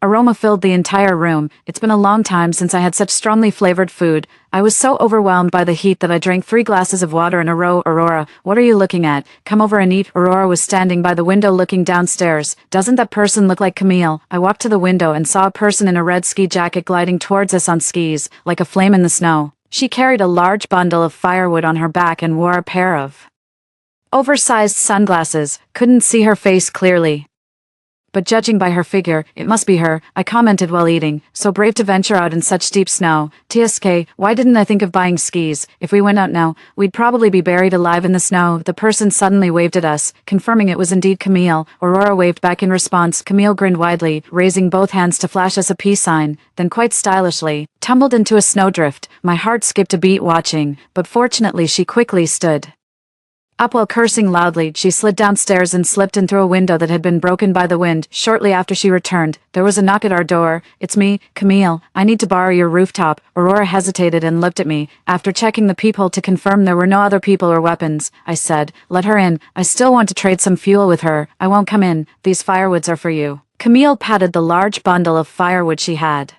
aroma filled the entire room. It's been a long time since I had such strongly flavored food. I was so overwhelmed by the heat that I drank 3 glasses of water in a row. "Aurora, what are you looking at? Come over and eat." Aurora was standing by the window looking downstairs. "Doesn't that person look like Camille?" I walked to the window and saw a person in a red ski jacket gliding towards us on skis, like a flame in the snow. She carried a large bundle of firewood on her back and wore a pair of oversized sunglasses. Couldn't see her face clearly, but judging by her figure, it must be her. I commented while eating. "So brave to venture out in such deep snow. TSK, why didn't I think of buying skis? If we went out now, we'd probably be buried alive in the snow." The person suddenly waved at us, confirming it was indeed Camille. Aurora waved back in response. Camille grinned widely, raising both hands to flash us a peace sign, then quite stylishly tumbled into a snowdrift. My heart skipped a beat watching, but fortunately she quickly stood up while cursing loudly. She slid downstairs and slipped in through a window that had been broken by the wind. Shortly after she returned, there was a knock at our door. "It's me, Camille. I need to borrow your rooftop." Aurora hesitated and looked at me. After checking the peephole to confirm there were no other people or weapons, I said, "Let her in. I still want to trade some fuel with her." "I won't come in. These firewoods are for you." Camille patted the large bundle of firewood she had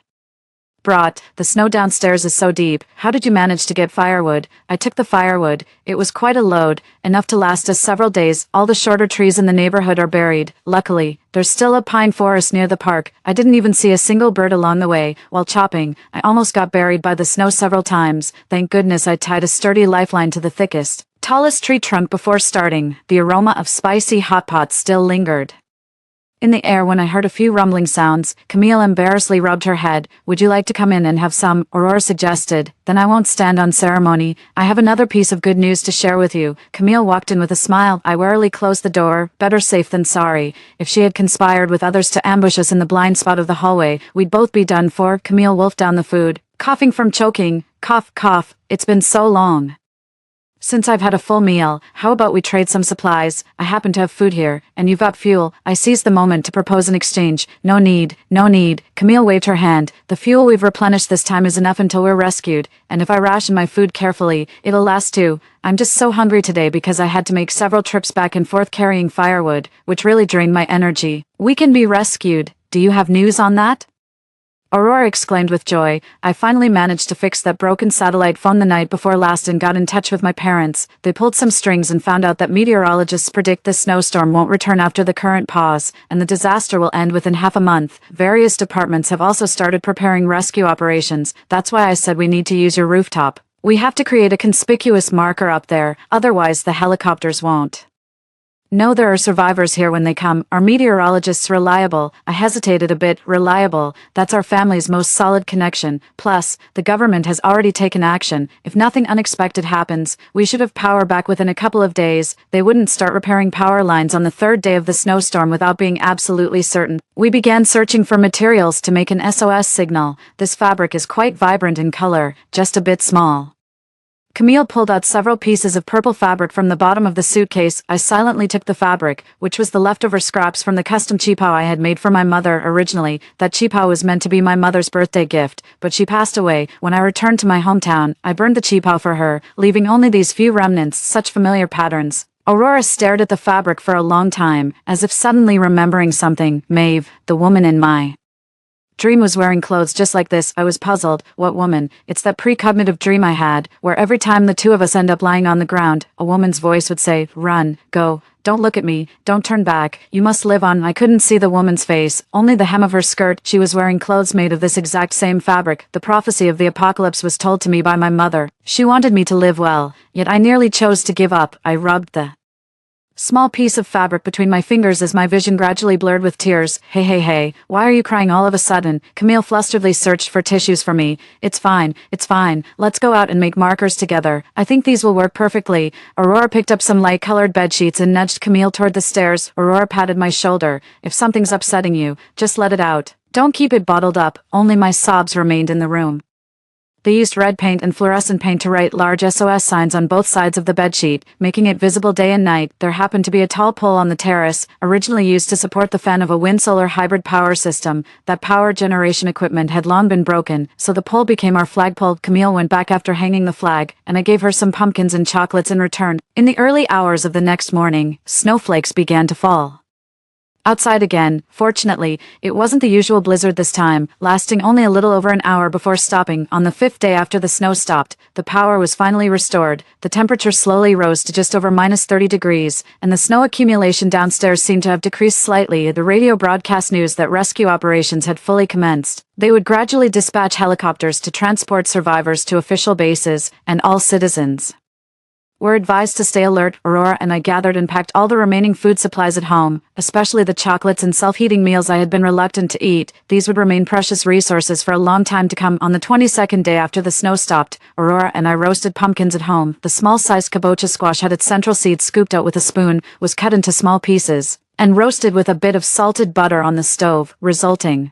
brought. "The snow downstairs is so deep. How did you manage to get firewood?" I took the firewood. It was quite a load, enough to last us several days. All the shorter trees in the neighborhood are buried. Luckily, there's still a pine forest near the park. I didn't even see a single bird along the way. While chopping, I almost got buried by the snow several times. Thank goodness I tied a sturdy lifeline to the thickest, tallest tree trunk before starting. The aroma of spicy hot pot still lingered in the air when I heard a few rumbling sounds. Camille embarrassedly rubbed her head. "Would you like to come in and have some?" Aurora suggested. "Then I won't stand on ceremony. I have another piece of good news to share with you." Camille walked in with a smile. I warily closed the door. Better safe than sorry. If she had conspired with others to ambush us in the blind spot of the hallway, we'd both be done for. Camille wolfed down the food, coughing from choking. Cough, cough. "It's been so long since I've had a full meal. How about we trade some supplies? I happen to have food here, and you've got fuel." I seized the moment to propose an exchange. No need, no need." Camille waved her hand. "The fuel we've replenished this time is enough until we're rescued, and if I ration my food carefully, it'll last too. I'm just so hungry today because I had to make several trips back and forth carrying firewood, which really drained my energy." "We can be rescued. Do you have news on that?" Aurora exclaimed with joy. I finally managed to fix that broken satellite phone the night before last and got in touch with my parents. They pulled some strings and found out that meteorologists predict this snowstorm won't return after the current pause, and the disaster will end within half a month. Various departments have also started preparing rescue operations. That's why I said we need to use your rooftop. We have to create a conspicuous marker up there, otherwise the helicopters won't know there are survivors here when they come. Are meteorologists reliable? I hesitated a bit. Reliable, that's our family's most solid connection. Plus, the government has already taken action. If nothing unexpected happens, we should have power back within a couple of days. They wouldn't start repairing power lines on the third day of the snowstorm without being absolutely certain. We began searching for materials to make an SOS signal. This fabric is quite vibrant in color, just a bit small. Camille pulled out several pieces of purple fabric from the bottom of the suitcase. I silently took the fabric, which was the leftover scraps from the custom cheapao I had made for my mother originally. That cheapao was meant to be my mother's birthday gift, but she passed away. When I returned to my hometown, I burned the cheapao for her, leaving only these few remnants, such familiar patterns. Aurora stared at the fabric for a long time, as if suddenly remembering something. Maeve, the woman in my dream, was wearing clothes just like this. I was puzzled. What woman? It's that precognitive dream I had, where every time the two of us end up lying on the ground, a woman's voice would say, "Run, go, don't look at me, don't turn back, you must live on." I couldn't see the woman's face, only the hem of her skirt. She was wearing clothes made of this exact same fabric. The prophecy of the apocalypse was told to me by my mother. She wanted me to live well, yet I nearly chose to give up. I rubbed the small piece of fabric between my fingers as my vision gradually blurred with tears. Hey, why are you crying all of a sudden? Camille flusteredly searched for tissues for me. It's fine, let's go out and make markers together. I think these will work perfectly. Aurora picked up some light-colored bedsheets and nudged Camille toward the stairs. Aurora patted my shoulder. If something's upsetting you, just let it out. Don't keep it bottled up. Only my sobs remained in the room. They used red paint and fluorescent paint to write large SOS signs on both sides of the bedsheet, making it visible day and night. There happened to be a tall pole on the terrace, originally used to support the fan of a wind-solar hybrid power system. That power generation equipment had long been broken, so the pole became our flagpole. Camille went back after hanging the flag, and I gave her some pumpkins and chocolates in return. In the early hours of the next morning, snowflakes began to fall outside again. Fortunately, it wasn't the usual blizzard this time, lasting only a little over an hour before stopping. On the fifth day after the snow stopped, the power was finally restored. The temperature slowly rose to just over -30 degrees, and the snow accumulation downstairs seemed to have decreased slightly. The radio broadcast news that rescue operations had fully commenced. They would gradually dispatch helicopters to transport survivors to official bases, and all citizens were advised to stay alert. Aurora and I gathered and packed all the remaining food supplies at home, especially the chocolates and self-heating meals I had been reluctant to eat. These would remain precious resources for a long time to come. On the 22nd day after the snow stopped, Aurora and I roasted pumpkins at home. The small-sized kabocha squash had its central seed scooped out with a spoon, was cut into small pieces, and roasted with a bit of salted butter on the stove, resulting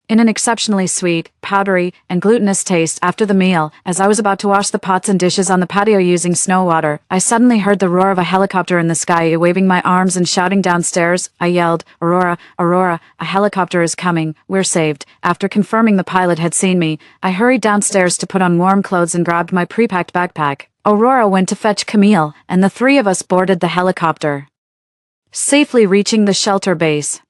in an exceptionally sweet, powdery, and glutinous taste. After the meal, as I was about to wash the pots and dishes on the patio using snow water, I suddenly heard the roar of a helicopter in the sky. Waving my arms and shouting downstairs, I yelled, "Aurora, Aurora, a helicopter is coming, we're saved." After confirming the pilot had seen me, I hurried downstairs to put on warm clothes and grabbed my pre-packed backpack. Aurora went to fetch Camille, and the three of us boarded the helicopter, safely reaching the shelter base.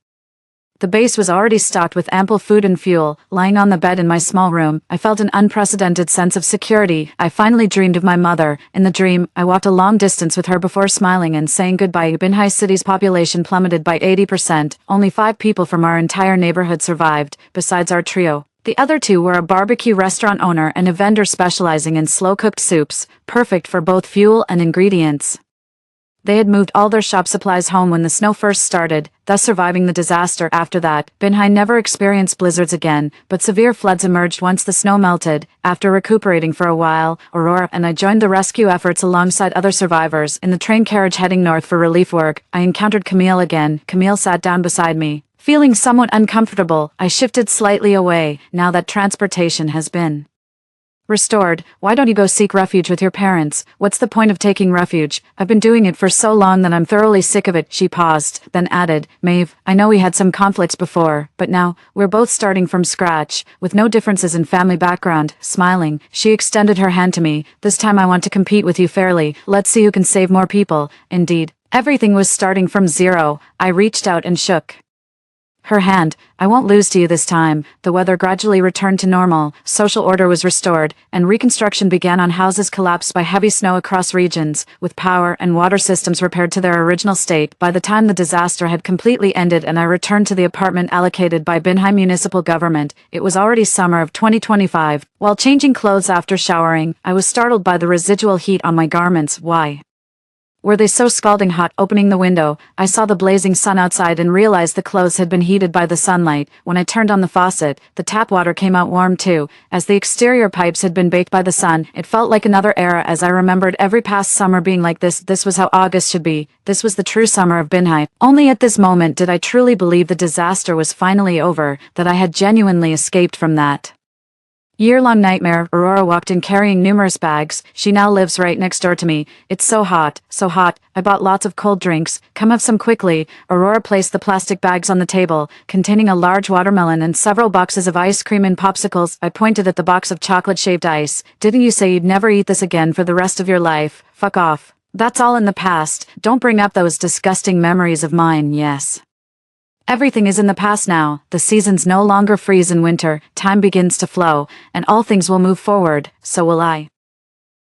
The base was already stocked with ample food and fuel. Lying on the bed in my small room, I felt an unprecedented sense of security. I finally dreamed of my mother. In the dream, I walked a long distance with her before smiling and saying goodbye. Binhai City's population plummeted by 80%. Only 5 people from our entire neighborhood survived, besides our trio. The other 2 were a barbecue restaurant owner and a vendor specializing in slow-cooked soups, perfect for both fuel and ingredients. They had moved all their shop supplies home when the snow first started, thus surviving the disaster. After that, Binhai never experienced blizzards again, but severe floods emerged once the snow melted. After recuperating for a while, Aurora and I joined the rescue efforts alongside other survivors. In the train carriage heading north for relief work, I encountered Camille again. Camille sat down beside me. Feeling somewhat uncomfortable, I shifted slightly away. Now that transportation has been restored, why don't you go seek refuge with your parents? What's the point of taking refuge? I've been doing it for so long that I'm thoroughly sick of it. She paused, then added, Maeve, I know we had some conflicts before, but now, we're both starting from scratch, with no differences in family background. Smiling, she extended her hand to me. This time I want to compete with you fairly. Let's see who can save more people. Indeed, everything was starting from zero. I reached out and shook her hand. "I won't lose to you this time." The weather gradually returned to normal, social order was restored, and reconstruction began on houses collapsed by heavy snow across regions, with power and water systems repaired to their original state. By the time the disaster had completely ended and I returned to the apartment allocated by Binhai municipal government, it was already summer of 2025. While changing clothes after showering, I was startled by the residual heat on my garments. Why were they so scalding hot? Opening the window, I saw the blazing sun outside and realized the clothes had been heated by the sunlight. When I turned on the faucet, the tap water came out warm too, as the exterior pipes had been baked by the sun. It felt like another era as I remembered every past summer being like this. This was how August should be. This was the true summer of Binhai. Only at this moment did I truly believe the disaster was finally over, that I had genuinely escaped from that year-long nightmare. Aurora walked in carrying numerous bags. She now lives right next door to me. "It's so hot, so hot. I bought lots of cold drinks. Come have some quickly." Aurora placed the plastic bags on the table, containing a large watermelon and several boxes of ice cream and popsicles. I pointed at the box of chocolate-shaved ice. "Didn't you say you'd never eat this again for the rest of your life? Fuck off. That's all in the past. Don't bring up those disgusting memories of mine." "Yes. Everything is in the past now. The seasons no longer freeze in winter, time begins to flow, and all things will move forward, so will I."